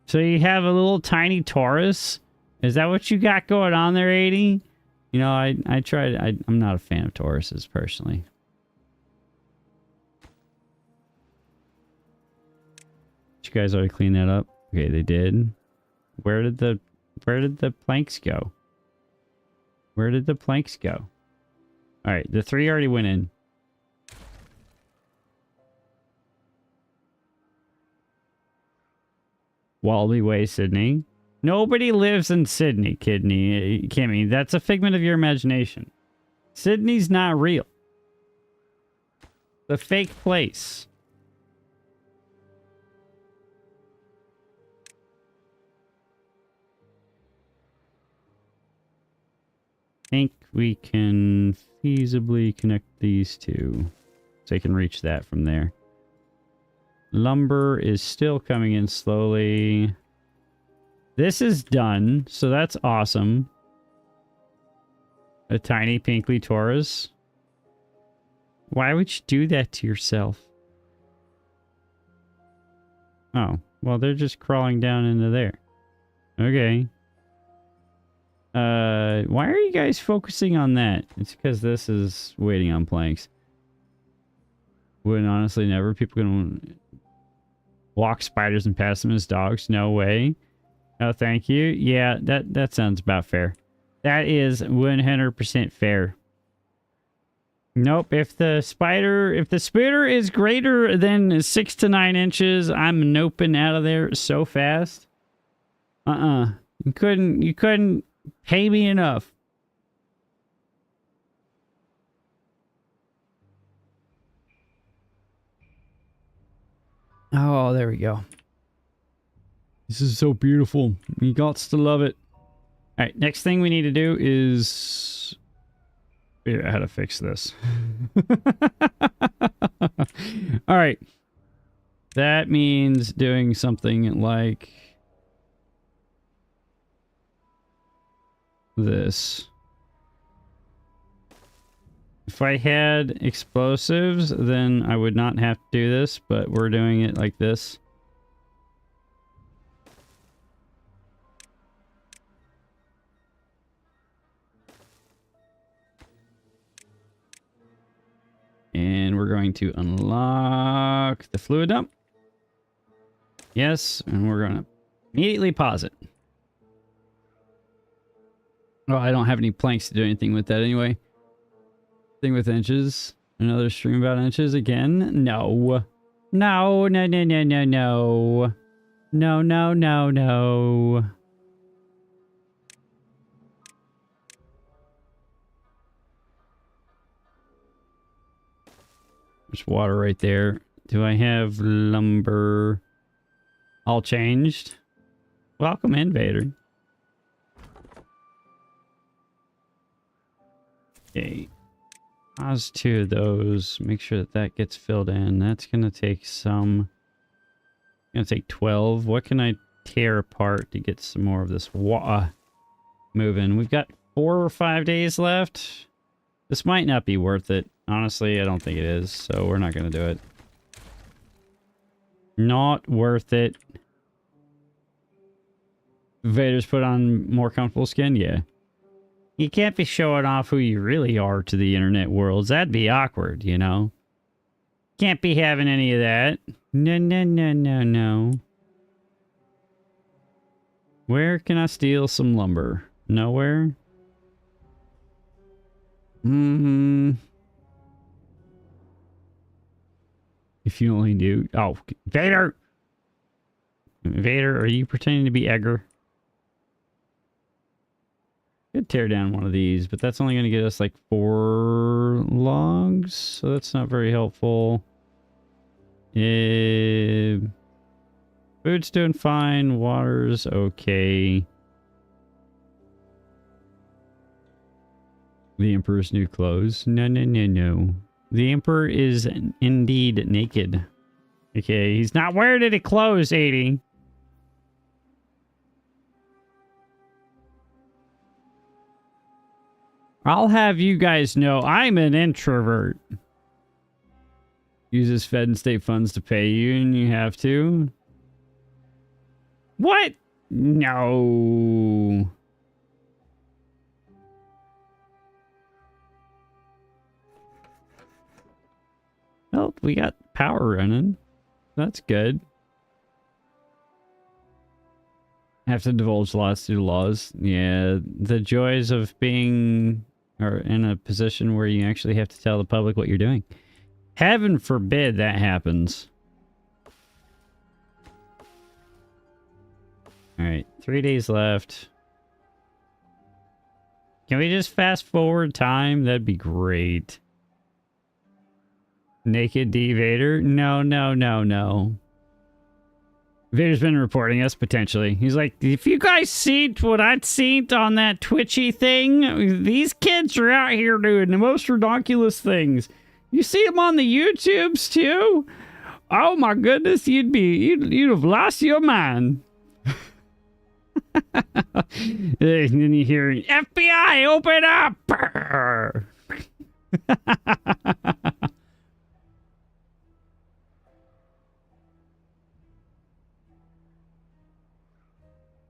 So you have a little tiny Taurus? Is that what you got going on there, 80? You know, I tried. I'm not a fan of Tauruses personally. Did you guys already clean that up? Okay, they did. Where did the planks go? Where did the planks go? All right, the 3 already went in. Wally Way, Sydney. Nobody lives in Sydney, Kimmy. That's a figment of your imagination. Sydney's not real. The fake place. I think we can feasibly connect these two. So I can reach that from there. Lumber is still coming in slowly. This is done, so that's awesome. A tiny Pinkley Taurus. Why would you do that to yourself? Oh, well, they're just crawling down into there. Okay. Why are you guys focusing on that? It's because this is waiting on planks. Would honestly never. People gonna walk spiders and pass them as dogs? No way. Oh, thank you. Yeah, that sounds about fair. That is 100% fair. Nope. If the spider is greater than 6 to 9 inches, I'm noping out of there so fast. You couldn't pay me enough. Oh, there we go. This is so beautiful. You got to love it. All right, next thing we need to do is figure out how to fix this. All right. That means doing something like this. If I had explosives, then I would not have to do this, but we're doing it like this. And we're going to unlock the fluid dump. Yes, and we're going to immediately pause it. Oh, I don't have any planks to do anything with that anyway. Thing with inches. Another stream about inches again? No. No, no, no, no, no, no. No, no, no, no. There's water right there. Do I have lumber all changed? Welcome, Invader. Okay. Pause 2 of those. Make sure that that gets filled in. That's going to take some... Going to take 12. What can I tear apart to get some more of this moving? We've got 4 or 5 days left. This might not be worth it. Honestly, I don't think it is, so we're not going to do it. Not worth it. Vader's put on more comfortable skin? Yeah. You can't be showing off who you really are to the internet worlds. That'd be awkward, you know? Can't be having any of that. No, no, no, no, no. Where can I steal some lumber? Nowhere? If you only knew. Oh, Vader! Vader, are you pretending to be Edgar? Could tear down one of these, but that's only going to get us like 4 logs, so that's not very helpful. Food's doing fine. Water's okay. The Emperor's new clothes. No, no, no, no. The Emperor is indeed naked. Okay, he's not wearing any clothes, 80. I'll have you guys know I'm an introvert. Uses Fed and state funds to pay you, and you have to. What? No. Well, we got power running. That's good. Have to divulge lots through laws. Yeah, the joys of being or in a position where you actually have to tell the public what you're doing. Heaven forbid that happens. All right, 3 days left. Can we just fast forward time? That'd be great. Naked D Vader? No, no, no, no. Vader's been reporting us, potentially. He's like, if you guys seen what I'd seen on that Twitchy thing, these kids are out here doing the most ridiculous things. You see them on the YouTubes, too? Oh, my goodness, you'd have lost your mind. And then you hear, FBI, open up!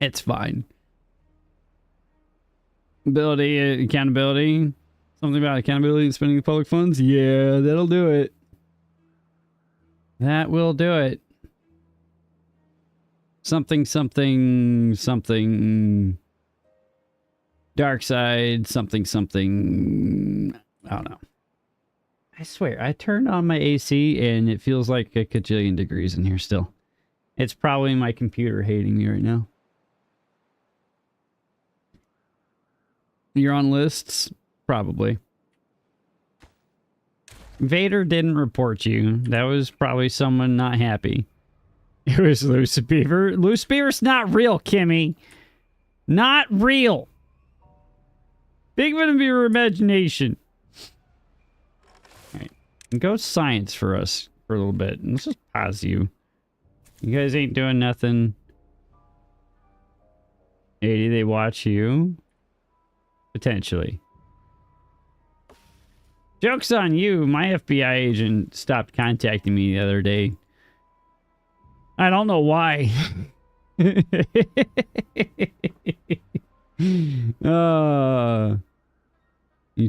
It's fine. Accountability. Something about accountability and spending the public funds? Yeah, that'll do it. That will do it. Something. Dark side, something. I don't know. I swear, I turned on my AC and it feels like a kajillion degrees in here still. It's probably my computer hating me right now. You're on lists? Probably. Vader didn't report you. That was probably someone not happy. It was Loose Beaver. Loose Beaver's not real, Kimmy. Not real. Figment of your imagination. Alright. Go science for us for a little bit. Let's just pause you. You guys ain't doing nothing. 80, they watch you. Potentially. Joke's on you. My FBI agent stopped contacting me the other day. I don't know why. You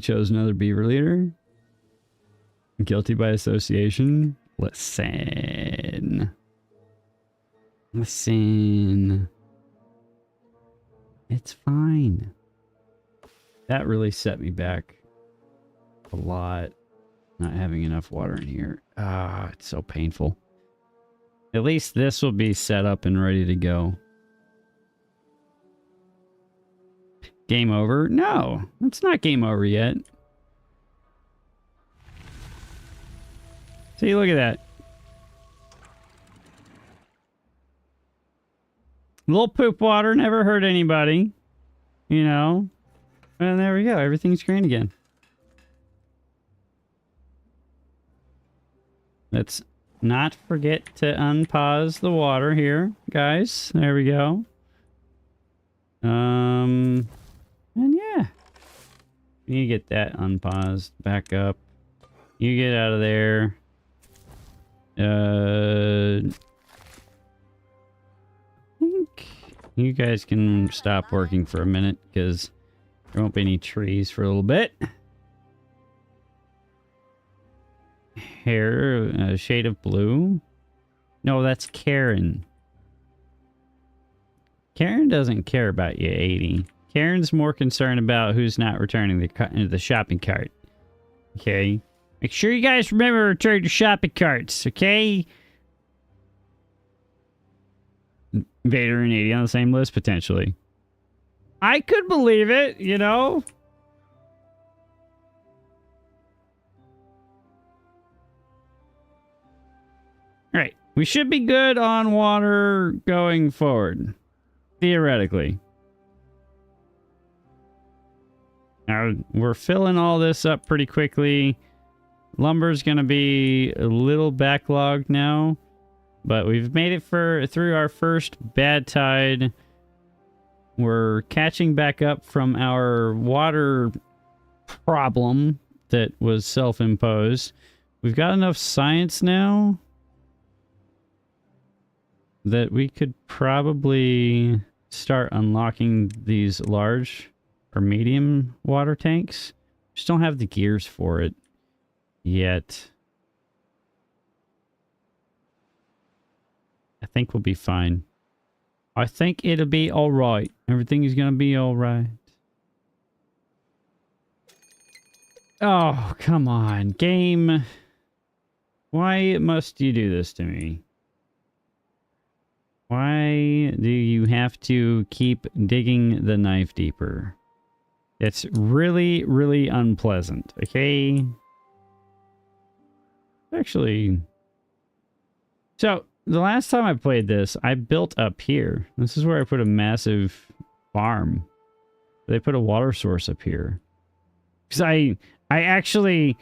chose another beaver leader. Guilty by association. Listen. It's fine. That really set me back a lot. Not having enough water in here. Ah, it's so painful. At least this will be set up and ready to go. Game over? No, it's not game over yet. See, look at that. Little poop water never hurt anybody. You know? And there we go. Everything's green again. Let's not forget to unpause the water here, guys. There we go. And yeah. You get that unpaused. Back up. You get out of there. I think you guys can stop working for a minute because there won't be any trees for a little bit. Hair, a shade of blue. No, that's Karen. Karen doesn't care about you, 80. Karen's more concerned about who's not returning the shopping cart. Okay? Make sure you guys remember to return your shopping carts, okay? Vader and 80 on the same list, potentially. I could believe it, you know? Alright, We should be good on water going forward. Theoretically. Now, we're filling all this up pretty quickly. Lumber's going to be a little backlogged now. But we've made it through our first bad tide. We're catching back up from our water problem that was self-imposed. We've got enough science now that we could probably start unlocking these large or medium water tanks. Just don't have the gears for it yet. I think we'll be fine. I think it'll be all right. Everything is going to be all right. Oh, come on, game. Why must you do this to me? Why do you have to keep digging the knife deeper? It's really, really unpleasant, okay? Actually... So, the last time I played this, I built up here. This is where I put a massive farm. They put a water source up here. Because I actually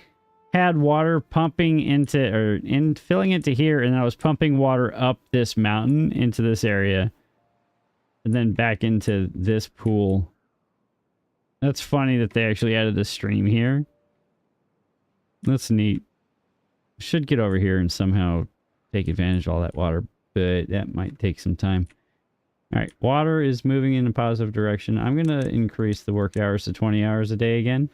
had water pumping filling into here, and I was pumping water up this mountain into this area. And then back into this pool. That's funny that they actually added a stream here. That's neat. Should get over here and somehow take advantage of all that water, but that might take some time. All right, water is moving in a positive direction. I'm going to increase the work hours to 20 hours a day again.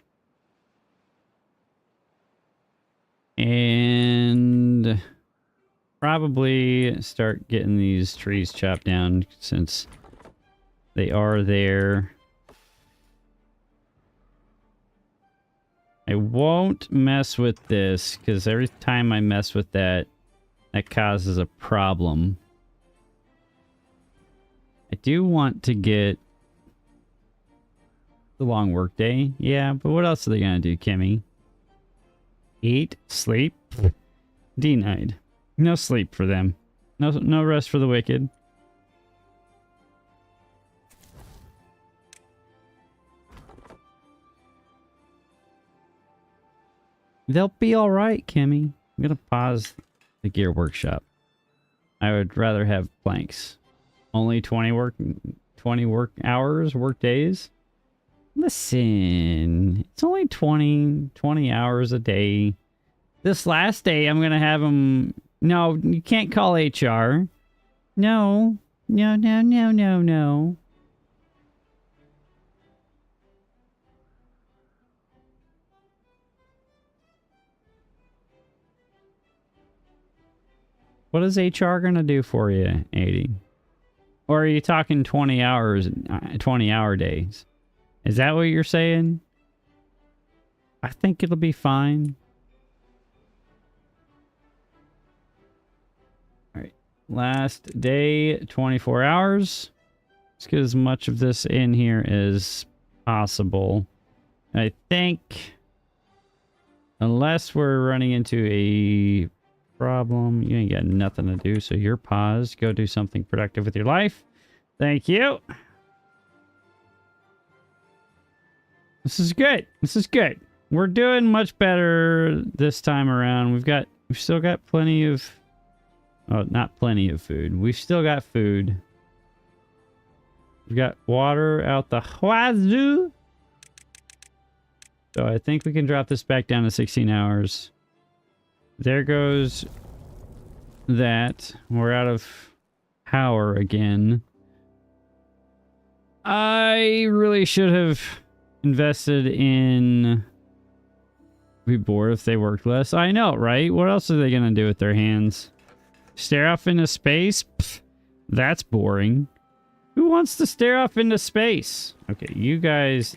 And probably start getting these trees chopped down since they are there. I won't mess with this because every time I mess with that, that causes a problem. I do want to get the long work day. Yeah, but what else are they going to do, Kimmy? Eat, sleep, denied. No sleep for them. No rest for the wicked. They'll be all right, Kimmy. I'm going to pause the gear workshop. I would rather have planks. Only 20 work hours, work days. Listen, it's only 20 hours a day. This last day, I'm going to have them... No, you can't call HR. No. No. What is HR going to do for you, 80? Or are you talking 20 hours, 20-hour days? Is that what you're saying? I think it'll be fine. All right. Last day, 24 hours. Let's get as much of this in here as possible. I think, unless we're running into a problem, you ain't got nothing to do, so you're paused. Go do something productive with your life. Thank you. This is good. This is good. We're doing much better this time around. We've still got plenty of... Oh, not plenty of food. We've still got food. We've got water out the wazoo. So I think we can drop this back down to 16 hours. There goes that. We're out of power again. I really should have invested in... Be bored if they worked less. I know, right? What else are they going to do with their hands? Stare off into space? Pfft, that's boring. Who wants to stare off into space? Okay, you guys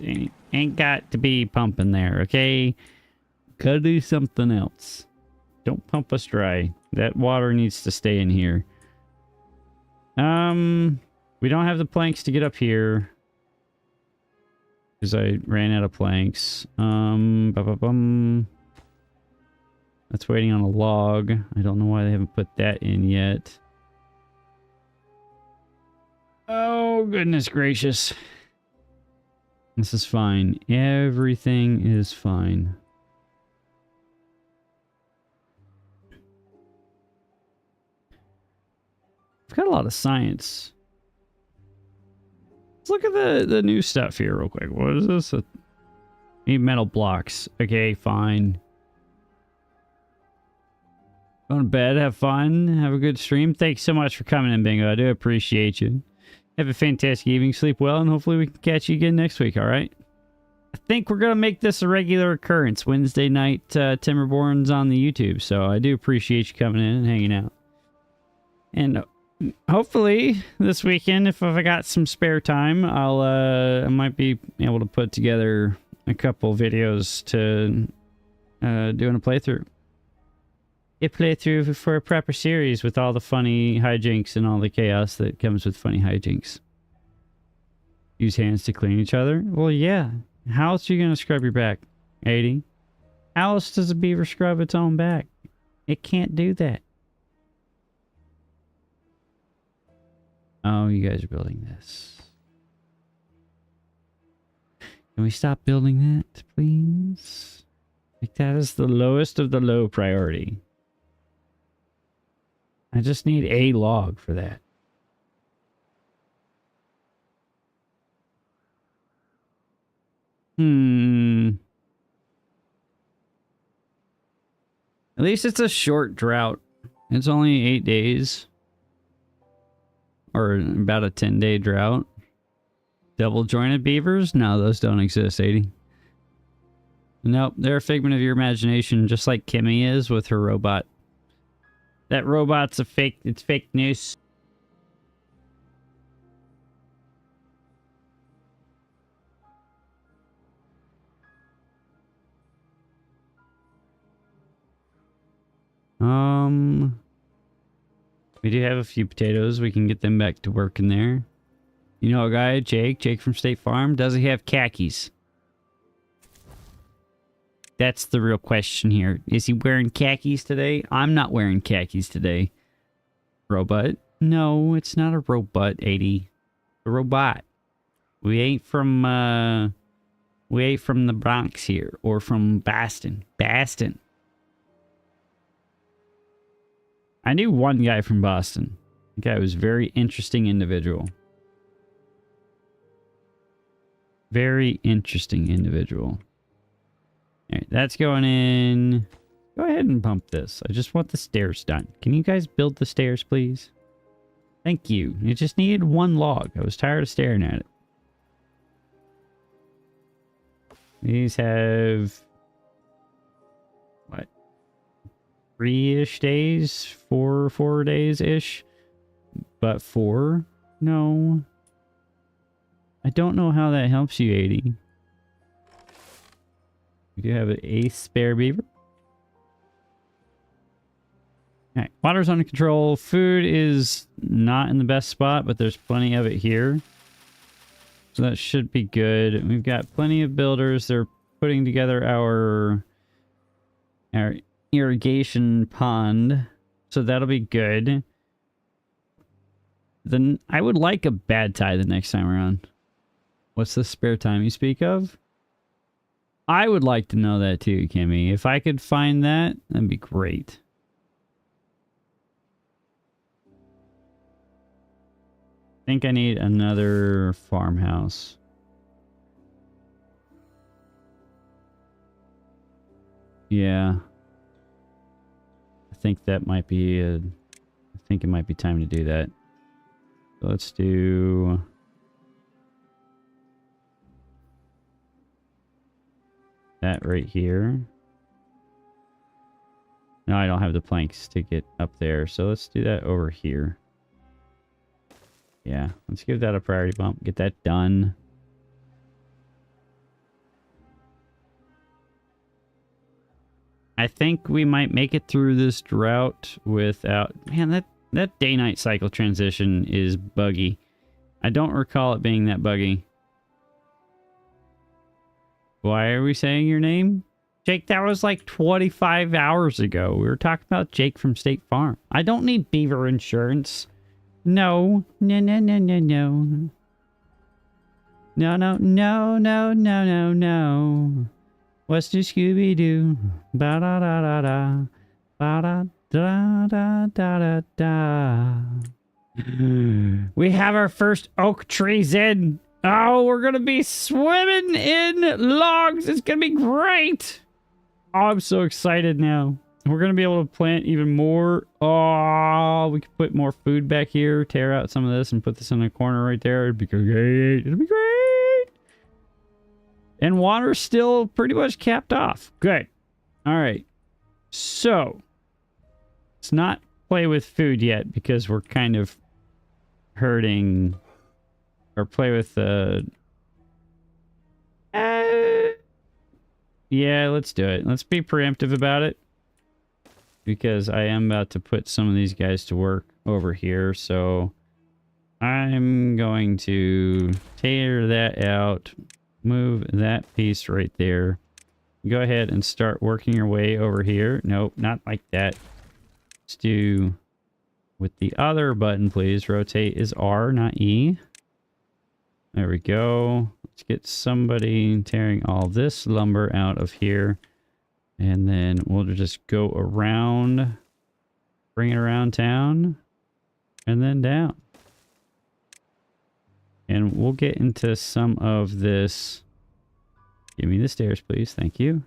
ain't got to be pumping there, okay? Gotta do something else. Don't pump us dry. That water needs to stay in here. We don't have the planks to get up here. Because I ran out of planks. That's waiting on a log. I don't know why they haven't put that in yet. Oh, goodness gracious. This is fine. Everything is fine. I've got a lot of science. Let's look at the new stuff here real quick. What is this? Need metal blocks. Okay, fine. Go to bed, have fun, have a good stream. Thanks so much for coming in, Bingo. I do appreciate you. Have a fantastic evening, sleep well, and hopefully we can catch you again next week, alright? I think we're going to make this a regular occurrence. Wednesday night, Timberborn's on the YouTube, so I do appreciate you coming in and hanging out. And hopefully, this weekend, if I got some spare time, I might be able to put together a couple videos to doing a playthrough. A playthrough for a proper series with all the funny hijinks and all the chaos that comes with funny hijinks. Use hands to clean each other? Well, yeah. How else are you going to scrub your back, 80? How else does a beaver scrub its own back? It can't do that. Oh, you guys are building this. Can we stop building that, please? Like, that is the lowest of the low priority. I just need a log for that. At least it's a short drought. It's only 8 days. Or about a 10-day drought. Double jointed beavers? No, those don't exist, 80. Nope, they're a figment of your imagination, just like Kimmy is with her robot. That robot's a fake, it's fake news. We do have a few potatoes. We can get them back to work in there. You know a guy, Jake from State Farm? Does he have khakis? That's the real question here. Is he wearing khakis today? I'm not wearing khakis today. Robot? No, it's not a robot, 80. A robot. We ain't from the Bronx here. Or from Boston. Boston. I knew one guy from Boston. The guy was a very interesting individual. Very interesting individual. Alright, that's going in. Go ahead and pump this. I just want the stairs done. Can you guys build the stairs, please? Thank you. It just needed one log. I was tired of staring at it. These have... what? 3-ish days? 4 days-ish? But 4? No. I don't know how that helps you, 80. We do have a spare beaver. Alright, water's under control. Food is not in the best spot, but there's plenty of it here. So that should be good. We've got plenty of builders. They're putting together our irrigation pond. So that'll be good. Then I would like a bad tie the next time around. What's the spare time you speak of? I would like to know that too, Kimmy. If I could find that, that'd be great. I think I need another farmhouse. Yeah. I think that might be I think it might be time to do that. So let's do... that right here. No, I don't have the planks to get up there, so let's do that over here. Yeah, let's give that a priority bump. Get that done. I think we might make it through this drought without... man, that day-night cycle transition is buggy. I don't recall it being that buggy. Why are we saying your name? Jake, that was like 25 hours ago. We were talking about Jake from State Farm. I don't need beaver insurance. No. No, no, no, no, no. No, no, no, no, no, no, no. What's the Scooby-Doo? Ba-da-da-da-da. Ba-da-da-da-da-da. We have our first oak trees in. Oh, we're going to be swimming in logs. It's going to be great. Oh, I'm so excited now. We're going to be able to plant even more. Oh, we could put more food back here. Tear out some of this and put this in the corner right there. It'd be great. It'd be great. And water's still pretty much capped off. Good. All right. So, let's not play with food yet because we're kind of hurting. Or play with yeah, let's do it. Let's be preemptive about it. Because I am about to put some of these guys to work over here. So I'm going to tear that out. Move that piece right there. Go ahead and start working your way over here. Nope, not like that. Let's do with the other button, please. Rotate is R, not E. There we go. Let's get somebody tearing all this lumber out of here. And then we'll just go around, bring it around town, and then down. And we'll get into some of this. Give me the stairs, please. Thank you.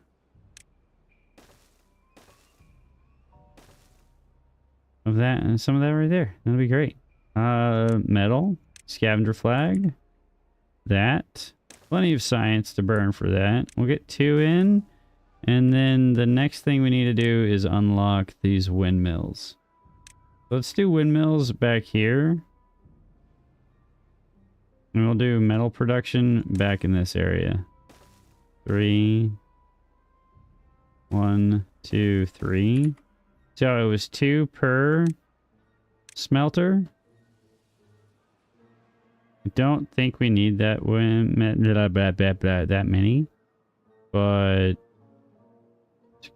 Of that and some of that right there. That'll be great. Metal, scavenger flag. That. Plenty of science to burn for that. We'll get 2 in. And then the next thing we need to do is unlock these windmills. Let's do windmills back here. And we'll do metal production back in this area. 3. 1, 2, 3. So it was 2 per smelter. I don't think we need that that many. But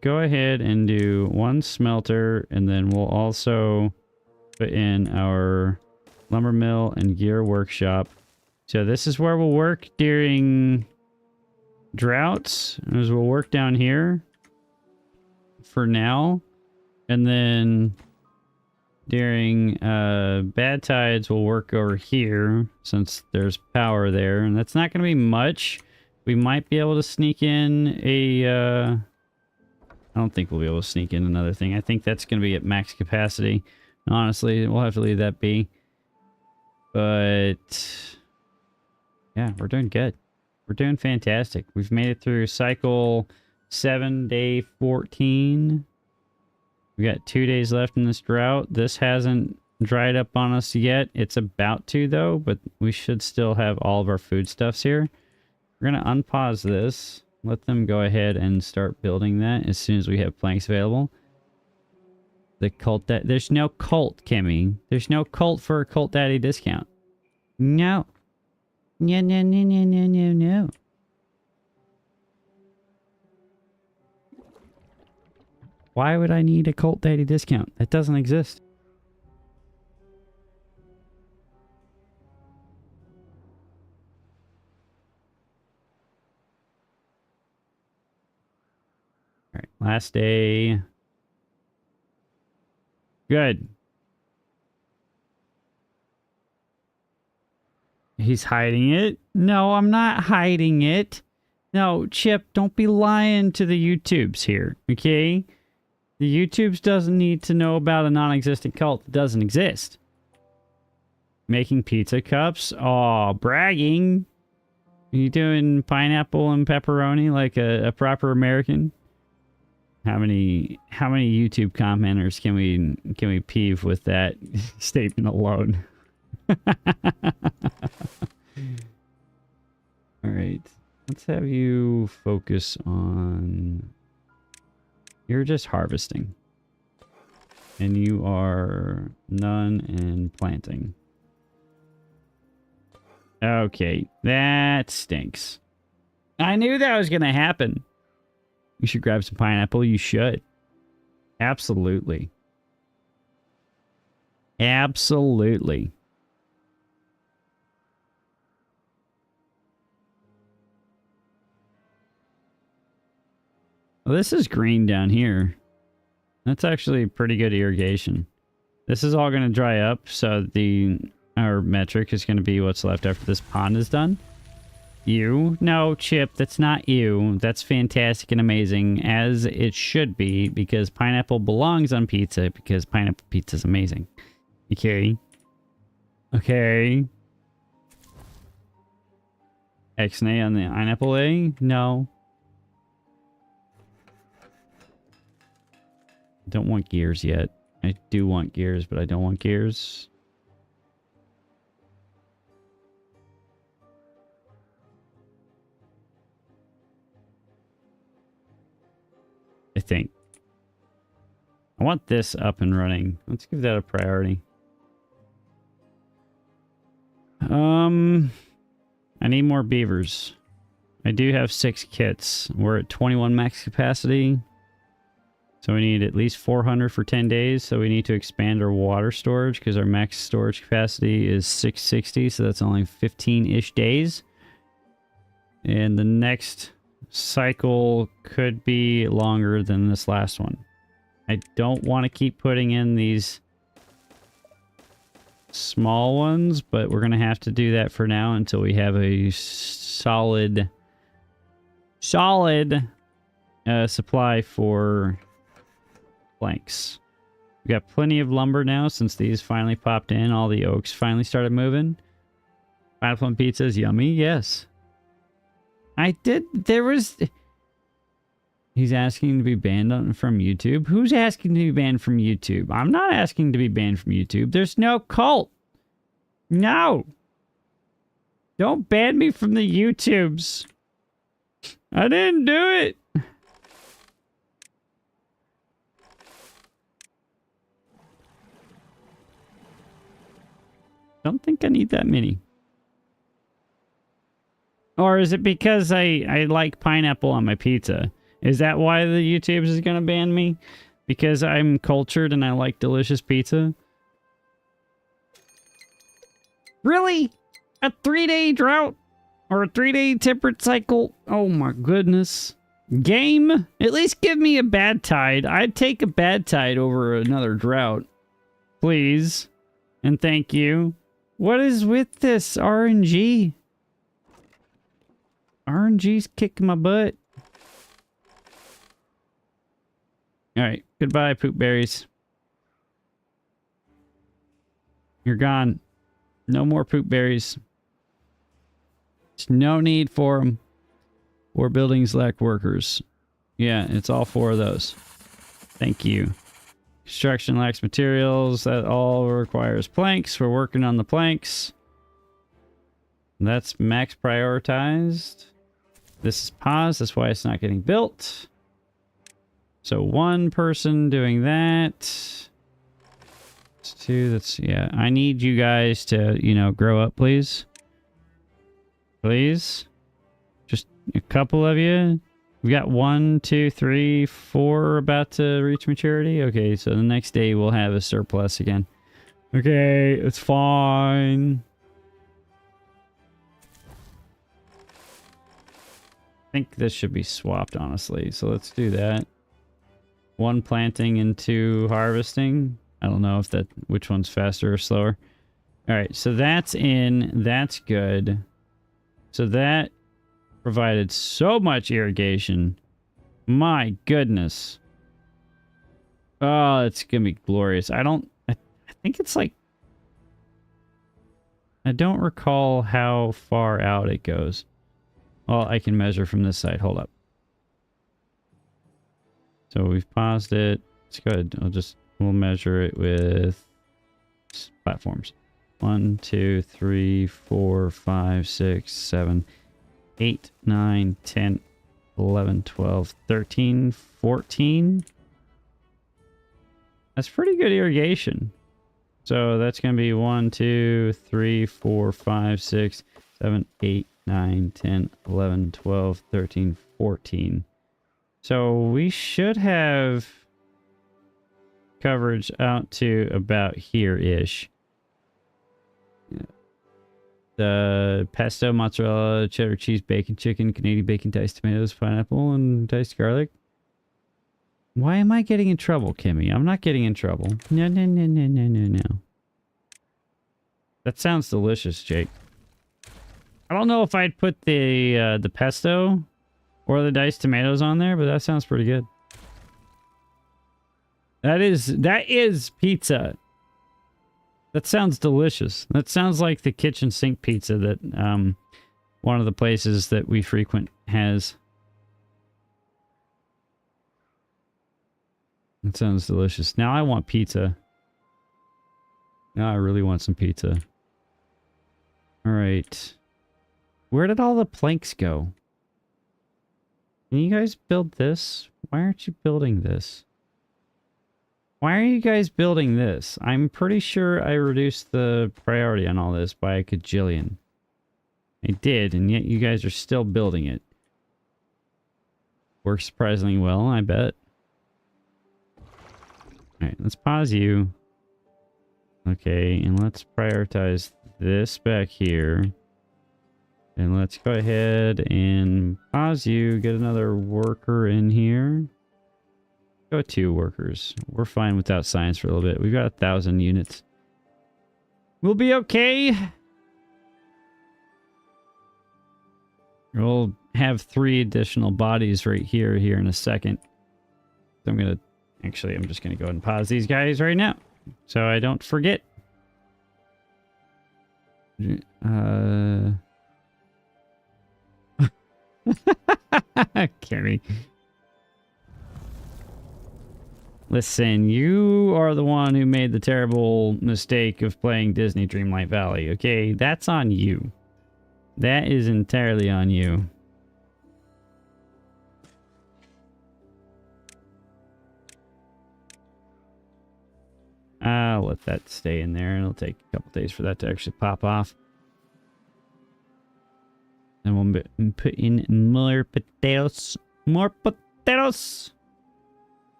go ahead and do 1 smelter, and then we'll also put in our lumber mill and gear workshop. So this is where we'll work during droughts, as we'll work down here for now. And then during bad tides, we'll work over here since there's power there. And that's not going to be much. We might be able to sneak in a... I don't think we'll be able to sneak in another thing. I think that's going to be at max capacity. Honestly, we'll have to leave that be. But... yeah, we're doing good. We're doing fantastic. We've made it through cycle 7, day 14. We got 2 days left in this drought. This hasn't dried up on us yet. It's about to, though, but we should still have all of our foodstuffs here. We're going to unpause this. Let them go ahead and start building that as soon as we have planks available. The cult that there's no cult, Kimmy. There's no cult for a cult daddy discount. No. No, no, no, no, no, no, no. Why would I need a cult daddy discount? That doesn't exist. All right, last day. Good. He's hiding it. No, I'm not hiding it. No, Chip, don't be lying to the YouTubes here, okay? The YouTubes doesn't need to know about a non-existent cult that doesn't exist. Making pizza cups? Aw, bragging. Are you doing pineapple and pepperoni like a proper American? How many YouTube commenters can we peeve with that statement alone? All right, let's have you focus on... You're just harvesting. And you are none in planting. Okay, that stinks. I knew that was going to happen. You should grab some pineapple. You should. Absolutely. Absolutely. Well, this is green down here. That's actually pretty good irrigation. This is all going to dry up, so our metric is going to be what's left after this pond is done. You? No, Chip, that's not you. That's fantastic and amazing, as it should be, because pineapple belongs on pizza, because pineapple pizza is amazing. Okay. Okay. X-nay on the pineapple A? No. Don't want gears yet. I do want gears, but I don't want gears. I think. I want this up and running. Let's give that a priority. I need more beavers. I do have 6 kits. We're at 21 max capacity. So we need at least 400 for 10 days. So we need to expand our water storage because our max storage capacity is 660. So that's only 15-ish days. And the next cycle could be longer than this last one. I don't want to keep putting in these small ones, but we're going to have to do that for now until we have a solid supply for planks. We got plenty of lumber now since these finally popped in. All the oaks finally started moving. Pineapple and pizza is yummy. Yes. I did. There was... He's asking to be banned from YouTube. Who's asking to be banned from YouTube? I'm not asking to be banned from YouTube. There's no cult. No. Don't ban me from the YouTubes. I didn't do it. Don't think I need that many. Or is it because I like pineapple on my pizza? Is that why the YouTubes is going to ban me? Because I'm cultured and I like delicious pizza? Really? A 3-day drought? Or a 3-day temperate cycle? Oh my goodness. Game? At least give me a bad tide. I'd take a bad tide over another drought. Please. And thank you. What is with this RNG? RNG's kicking my butt. Alright, goodbye, poop berries. You're gone. No more poop berries. There's no need for them. 4 buildings lack workers. Yeah, it's all 4 of those. Thank you. Construction lacks materials. That all requires planks. We're working on the planks. That's max prioritized. This is paused. That's why it's not getting built. So 1 person doing that. It's 2. That's, yeah. I need you guys to, you know, grow up, please. Please. Just a couple of you. We got 1, 2, 3, 4 about to reach maturity. Okay, so the next day we'll have a surplus again. Okay, it's fine. I think this should be swapped, honestly. So let's do that. 1 planting and 2 harvesting. I don't know if which one's faster or slower. All right, so that's in. That's good. So that provided so much irrigation. My goodness. Oh, it's gonna be glorious. I think it's like, I don't recall how far out it goes. Well, I can measure from this side. Hold up. So we've paused it. It's good. We'll measure it with platforms. 1, 2, 3, 4, 5, 6, 7, 8, 9, 10, 11, 12, 13, 14. That's pretty good irrigation. So that's going to be 1, 2, 3, 4, 5, 6, 7, 8, 9, 10, 11, 12, 13, 14. So we should have coverage out to about here-ish. The pesto, mozzarella, cheddar cheese, bacon, chicken, Canadian bacon, diced tomatoes, pineapple, and diced garlic. Why am I getting in trouble, Kimmy? I'm not getting in trouble. No, no, no, no, no, no, no. That sounds delicious, Jake. I don't know if I'd put the pesto or the diced tomatoes on there, but that sounds pretty good. That is pizza. That sounds delicious. That sounds like the kitchen sink pizza that one of the places that we frequent has. That sounds delicious. Now I want pizza. Now I really want some pizza. All right. Where did all the planks go? Can you guys build this? Why aren't you building this? Why are you guys building this? I'm pretty sure I reduced the priority on all this by a gajillion. I did, and yet you guys are still building it. Works surprisingly well, I bet. Alright, let's pause you. Okay, and let's prioritize this back here. And let's go ahead and pause you. Get another worker in here. Go 2 workers. We're fine without science for a little bit. We've got 1,000 units. We'll be okay. We'll have 3 additional bodies right here in a second. So I'm just gonna go ahead and pause these guys right now, so I don't forget. Carrie. Listen, you are the one who made the terrible mistake of playing Disney Dreamlight Valley, okay? That's on you. That is entirely on you. I'll let that stay in there. It'll take a couple days for that to actually pop off. And we'll put in more potatoes. More potatoes!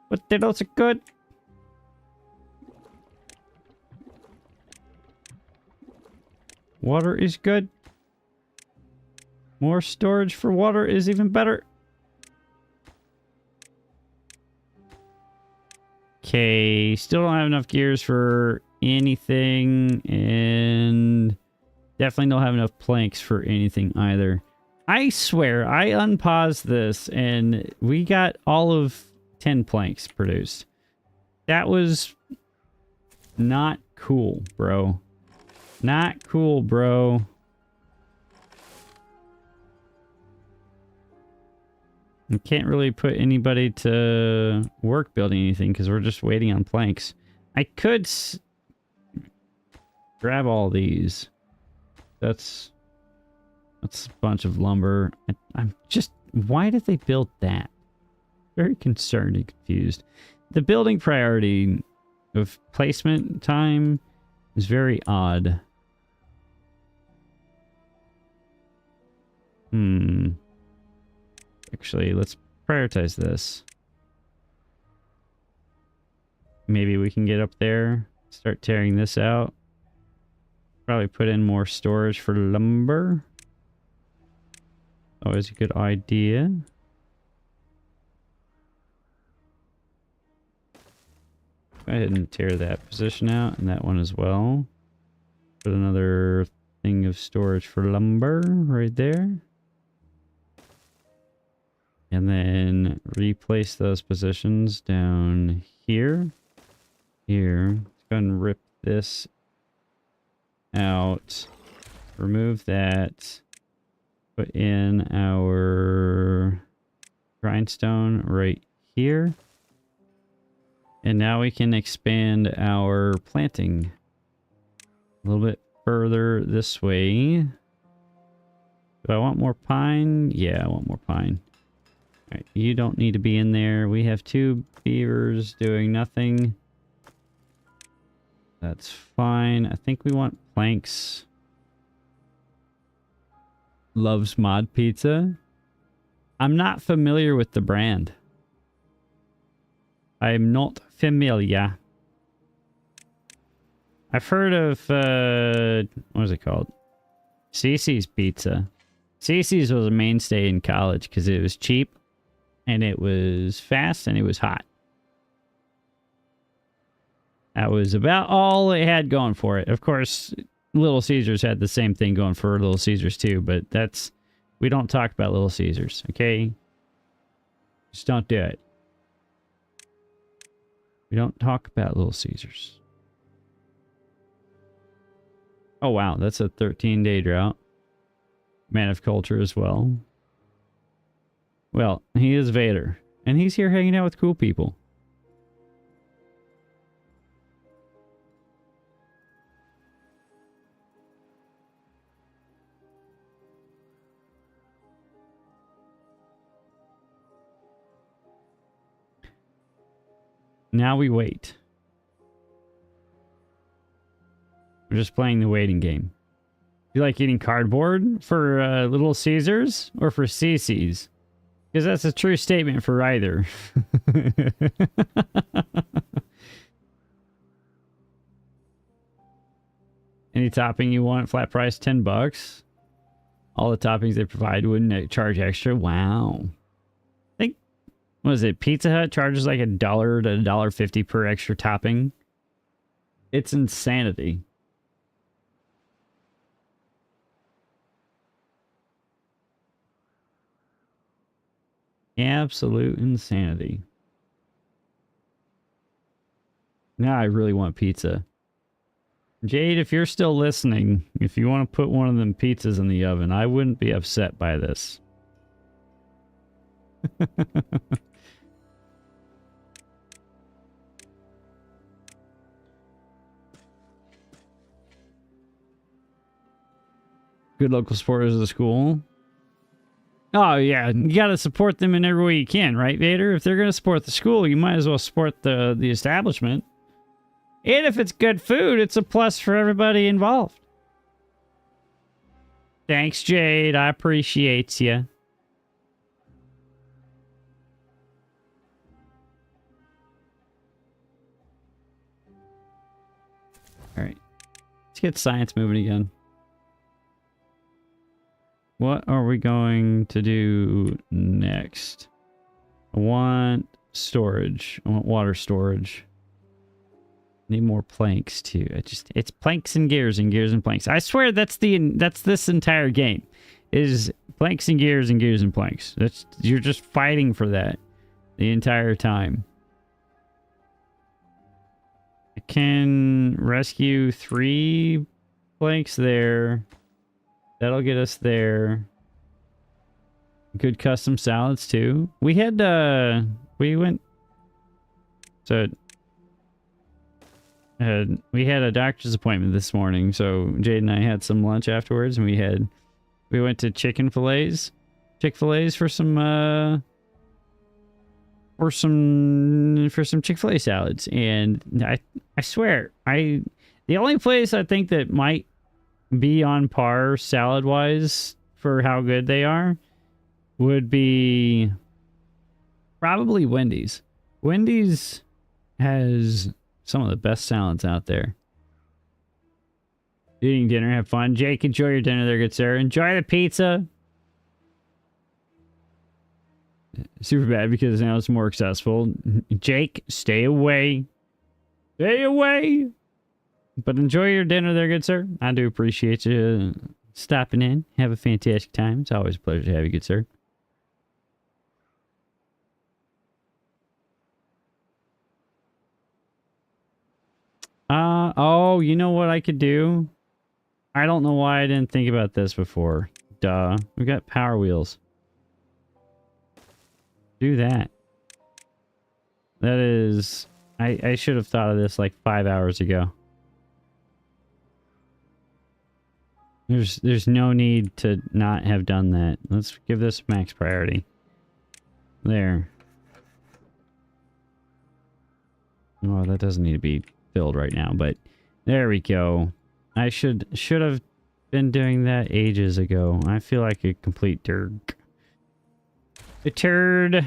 Potatoes are good. Water is good. More storage for water is even better. Okay, still don't have enough gears for anything, and definitely don't have enough planks for anything either. I swear, I unpaused this, and we got all of 10 planks produced. That was not cool, bro. Not cool, bro. I can't really put anybody to work building anything because we're just waiting on planks. I could grab all these. That's a bunch of lumber. I'm just... Why did they build that? Very concerned and confused. The building priority of placement time is very odd. Actually, let's prioritize this. Maybe we can get up there, start tearing this out. Probably put in more storage for lumber. Always a good idea. Go ahead and tear that position out and that one as well. Put another thing of storage for lumber right there. And then replace those positions down here. Here. Let's go ahead and rip this out. Remove that. Put in our grindstone right here. And now we can expand our planting a little bit further this way. Do I want more pine? Yeah, I want more pine. Alright, you don't need to be in there. We have 2 beavers doing nothing. That's fine. I think we want planks. Loves Mod Pizza. I'm not familiar with the brand. I'm not familiar. I've heard of, what was it called? Cece's Pizza. Cece's was a mainstay in college because it was cheap and it was fast and it was hot. That was about all it had going for it. Of course, Little Caesars had the same thing going for Little Caesars too, but we don't talk about Little Caesars, okay? Just don't do it. We don't talk about Little Caesars. Oh wow, that's a 13-day drought. Man of culture as well. Well, he is Vader, and he's here hanging out with cool people. Now we wait. We're just playing the waiting game. You like eating cardboard for Little Caesars or for Cece's? Because that's a true statement for either. Any topping you want, flat price, $10. All the toppings they provide wouldn't charge extra. Wow. I think, what is it? Pizza Hut charges like $1 to $1.50 per extra topping. It's insanity. Absolute insanity. Now I really want pizza. Jade, if you're still listening, if you want to put one of them pizzas in the oven, I wouldn't be upset by this. Good local supporters of the school. Oh, yeah. You got to support them in every way you can, right, Vader? If they're going to support the school, you might as well support the establishment. And if it's good food, it's a plus for everybody involved. Thanks, Jade. I appreciate you. All right. Let's get science moving again. What are we going to do next? I want storage. I want water storage. Need more planks too. It's planks and gears and gears and planks. I swear that's this entire game. Is planks and gears and gears and planks. You're just fighting for that the entire time. I can rescue 3 planks there. That'll get us there. Good custom salads too. We had we went so we had a doctor's appointment this morning, so Jade and I had some lunch afterwards, and we went to Chick-fil-A's for some Chick-fil-A salads. And I swear, the only place I think that might be on par salad wise for how good they are would be probably Wendy's. Wendy's has some of the best salads out there. Eating dinner, have fun. Jake, enjoy your dinner there, good sir. Enjoy the pizza. Super bad because now it's more accessible. Jake, stay away. Stay away. But enjoy your dinner there, good sir. I do appreciate you stopping in. Have a fantastic time. It's always a pleasure to have you, good sir. Oh, you know what I could do? I don't know why I didn't think about this before. Duh. We got power wheels. Do that. That is... I should have thought of this like 5 hours ago. There's no need to not have done that. Let's give this max priority. There. Oh, that doesn't need to be filled right now, but there we go. I should have been doing that ages ago. I feel like a complete turd. A turd.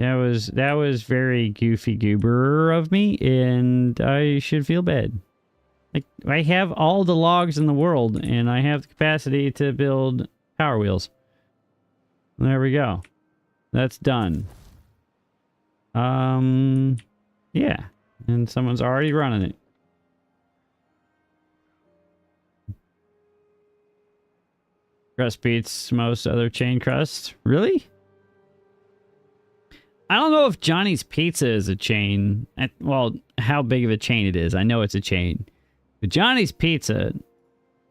That was very goofy goober of me, and I should feel bad. Like, I have all the logs in the world, and I have the capacity to build power wheels. There we go. That's done. Yeah. And someone's already running it. Crust beats most other chain crusts. Really? I don't know if Johnny's Pizza is a chain. Well, how big of a chain it is. I know it's a chain. But Johnny's Pizza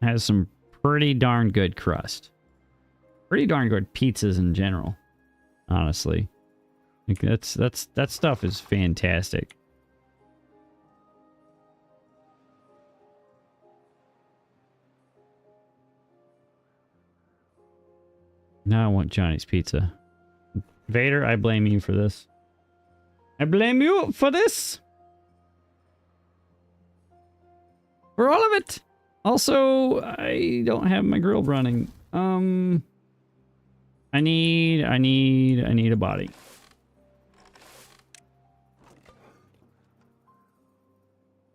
has some pretty darn good crust. Pretty darn good pizzas in general, honestly. Like that stuff is fantastic. Now I want Johnny's Pizza. Vader, I blame you for this. I blame you for this. For all of it. Also, I don't have my grill running. I need a body.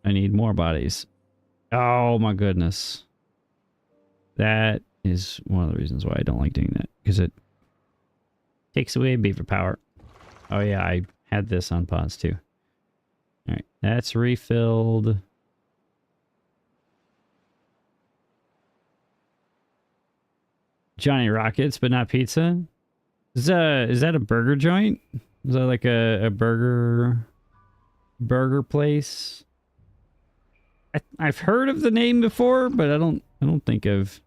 I need more bodies. Oh my goodness. That is one of the reasons why I don't like doing that. Because it takes away beaver power. Oh yeah, I had this on pause too. Alright, that's refilled. Johnny Rockets, but not pizza? Is that a burger joint? Is that like a burger place? I've heard of the name before, but I don't think I've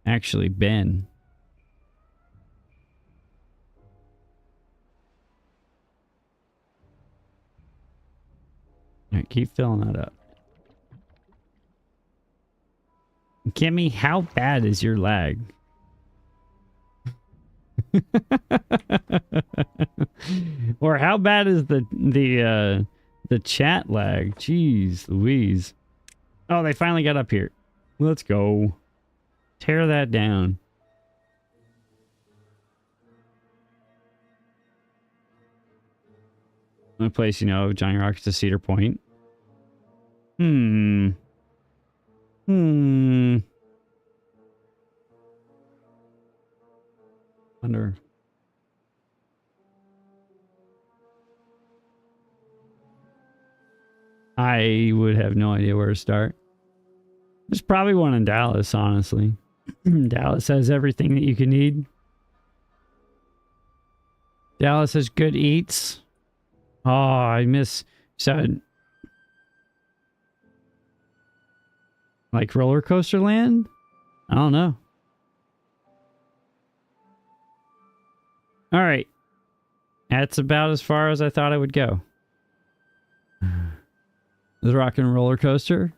actually been. All right, keep filling that up. Kimmy, how bad is your lag? Or how bad is the chat lag? Jeez Louise. Oh, they finally got up here. Let's go. Tear that down. A place, you know, Johnny Rockets to Cedar Point. Wonder. I would have no idea where to start. There's probably one in Dallas, honestly. Dallas has everything that you can need. Dallas has good eats. Oh, I miss... So, like Roller Coaster Land? I don't know. All right. That's about as far as I thought I would go. The Rock and Roller Coaster?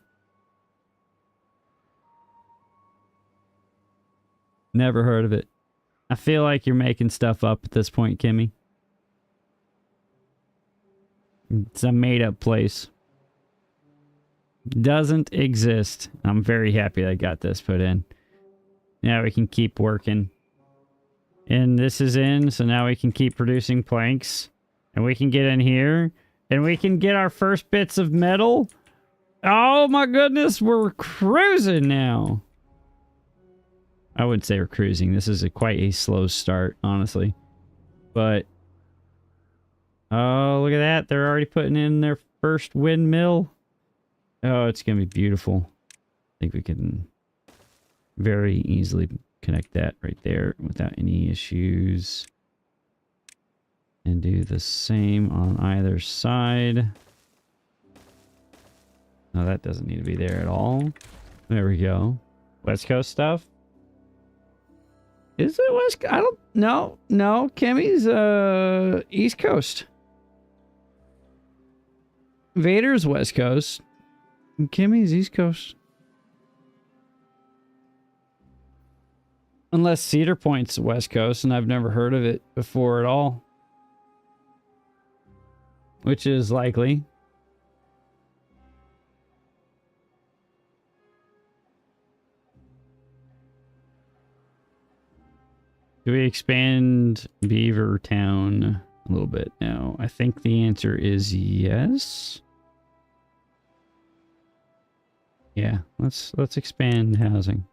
Never heard of it. I feel like you're making stuff up at this point, Kimmy. It's a made-up place. Doesn't exist. I'm very happy I got this put in. Now we can keep working. And this is in, so now we can keep producing planks. And we can get in here. And we can get our first bits of metal. Oh my goodness, we're cruising now. I wouldn't say we're cruising. This is quite a slow start, honestly. But... oh, look at that. They're already putting in their first windmill. Oh, it's going to be beautiful. I think we can very easily connect that right there without any issues. And do the same on either side. No, that doesn't need to be there at all. There we go. West Coast stuff. Is it West Coast? I don't know. No, Kimmy's East Coast. Vader's West Coast. And Kimmy's East Coast. Unless Cedar Point's West Coast, and I've never heard of it before at all. Which is likely. Do we expand Beaver Town? a little bit now? I think the answer is yes. Yeah, let's expand housing.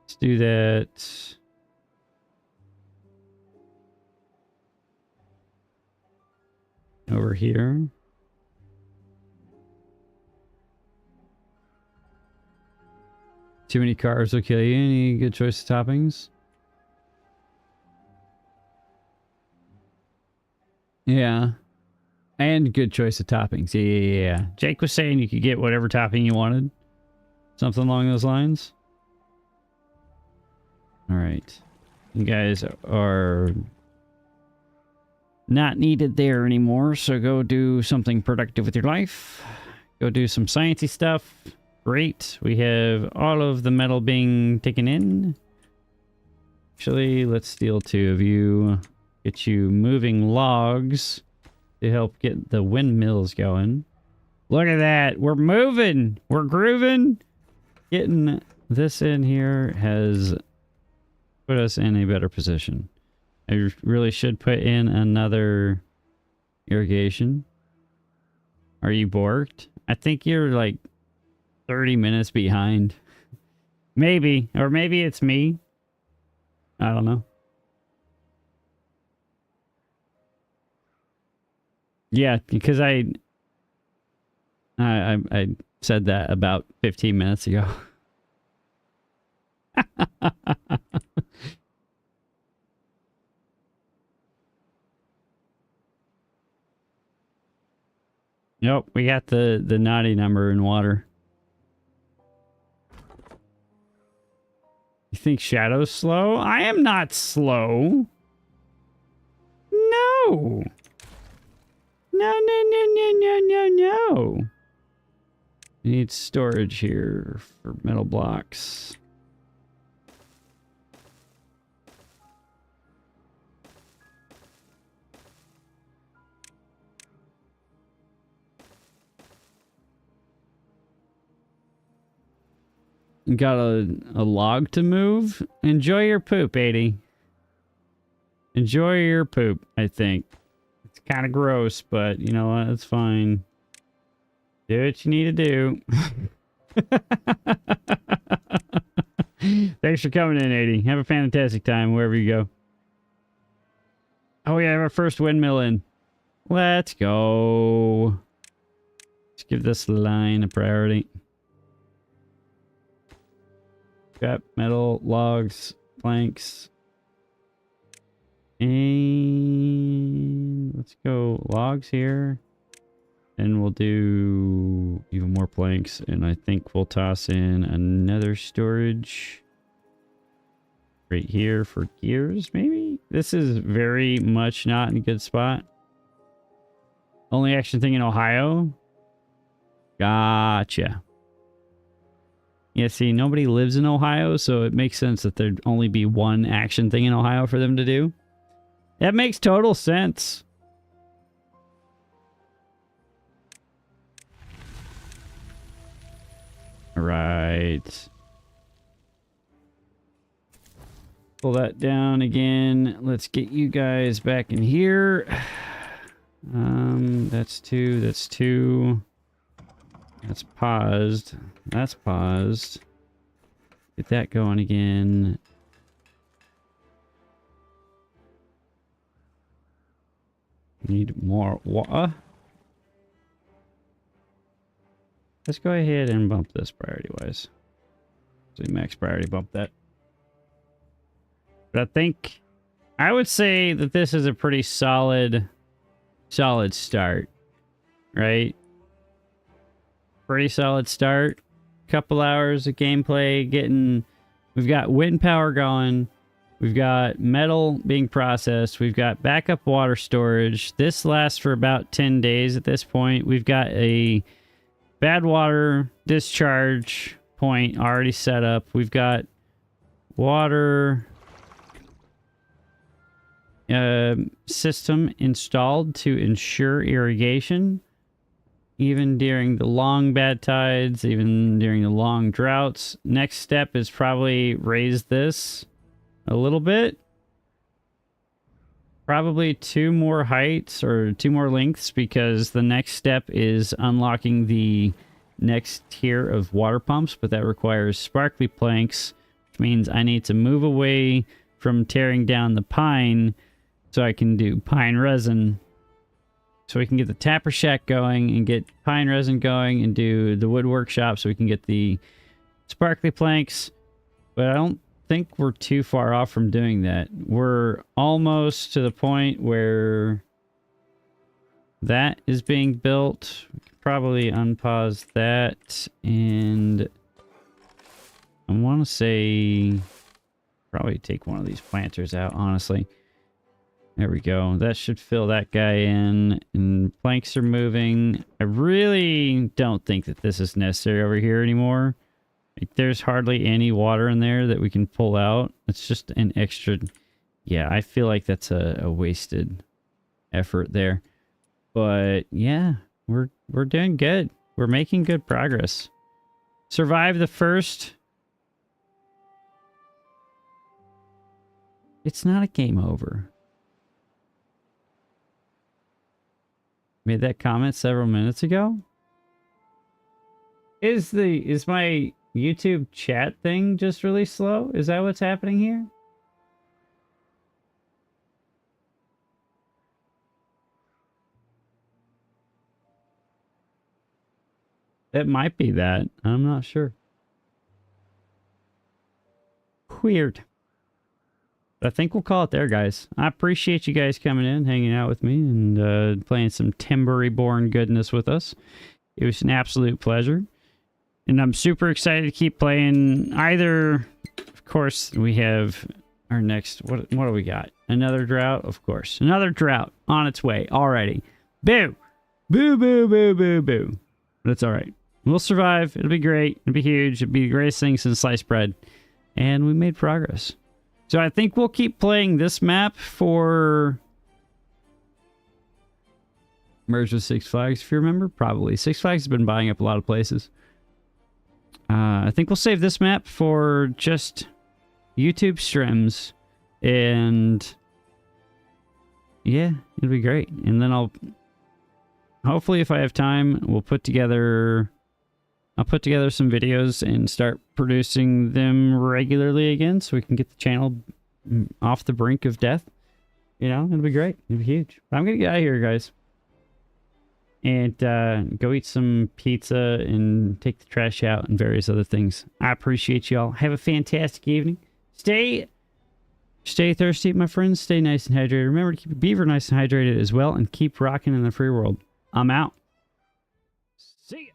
Let's do that. Over here. Too many cars will kill you. Any good choice of toppings? Yeah. And good choice of toppings. Yeah. Jake was saying you could get whatever topping you wanted. Something along those lines. All right. You guys are not needed there anymore, so go do something productive with your life. Go do some sciencey stuff. Great. We have all of the metal being taken in. Actually, let's steal 2 of you. Get you moving logs to help get the windmills going. Look at that. We're moving. We're grooving. Getting this in here has put us in a better position. I really should put in another irrigation. Are you borked? I think you're like 30 minutes behind. Maybe. Or maybe it's me. I don't know. Yeah, because I said that about 15 minutes ago. Nope, we got the naughty number in water. You think Shadow's slow? I am not slow. No. No. I need storage here for metal blocks. Got a log to move? Enjoy your poop, 80. Enjoy your poop, I think. It's kind of gross, but you know what? It's fine. Do what you need to do. Thanks for coming in, 80. Have a fantastic time wherever you go. Oh, we have our first windmill in. Let's go. Let's give this line a priority. Scrap, metal, logs, planks. And let's go logs here. And we'll do even more planks. And I think we'll toss in another storage right here for gears, maybe? This is very much not in a good spot. Only action thing in Ohio? Gotcha. Yeah, see, nobody lives in Ohio, so it makes sense that there'd only be one action thing in Ohio for them to do. That makes total sense. All right. Pull that down again. Let's get you guys back in here. That's 2. That's 2. That's paused. That's paused. Get that going again. Need more water. Let's go ahead and bump this priority-wise. So we max priority bump that. But I think I would say that this is a pretty solid start, right? Pretty solid start. Couple hours of gameplay getting. We've got wind power going. We've got metal being processed. We've got backup water storage. This lasts for about 10 days at this point. We've got a bad water discharge point already set up. We've got water system installed to ensure irrigation. Even during the long bad tides, even during the long droughts. Next step is probably raise this a little bit. probably 2 more heights or 2 more lengths, because the next step is unlocking the next tier of water pumps, but that requires sparkly planks, which means I need to move away from tearing down the pine so I can do pine resin. So we can get the tapper shack going and get pine resin going and do the wood workshop so we can get the sparkly planks. But I don't think we're too far off from doing that. We're almost to the point where that is being built. We can probably unpause that, and I want to say probably take one of these planters out, honestly. There we go. That should fill that guy in, and planks are moving. I really don't think that this is necessary over here anymore. Like, there's hardly any water in there that we can pull out. It's just an extra... Yeah, I feel like that's a wasted effort there. But yeah, we're doing good. We're making good progress. Survive the first... It's not a game over. Made that comment several minutes ago. Is my YouTube chat thing just really slow? Is that what's happening here? It might be that. I'm not sure. Weird. But I think we'll call it there, guys. I appreciate you guys coming in, hanging out with me, and playing some Timberborn goodness with us. It was an absolute pleasure. And I'm super excited to keep playing. Either, of course, we have our next... What do we got? Another drought? Of course. Another drought on its way already. Boo! Boo, boo, boo, boo, boo. But it's all right. We'll survive. It'll be great. It'll be huge. It'll be the greatest thing since sliced bread. And we made progress. So I think we'll keep playing this map for merge with Six Flags, if you remember. Probably. Six Flags has been buying up a lot of places. I think we'll save this map for just YouTube streams. And yeah, it'll be great. And then I'll... Hopefully, if I have time, we'll put together... I'll put together some videos and start producing them regularly again so we can get the channel off the brink of death. You know, it'll be great. It'll be huge. But I'm going to get out of here, guys. And go eat some pizza and take the trash out and various other things. I appreciate y'all. Have a fantastic evening. Stay thirsty, my friends. Stay nice and hydrated. Remember to keep your beaver nice and hydrated as well. And keep rocking in the free world. I'm out. See ya.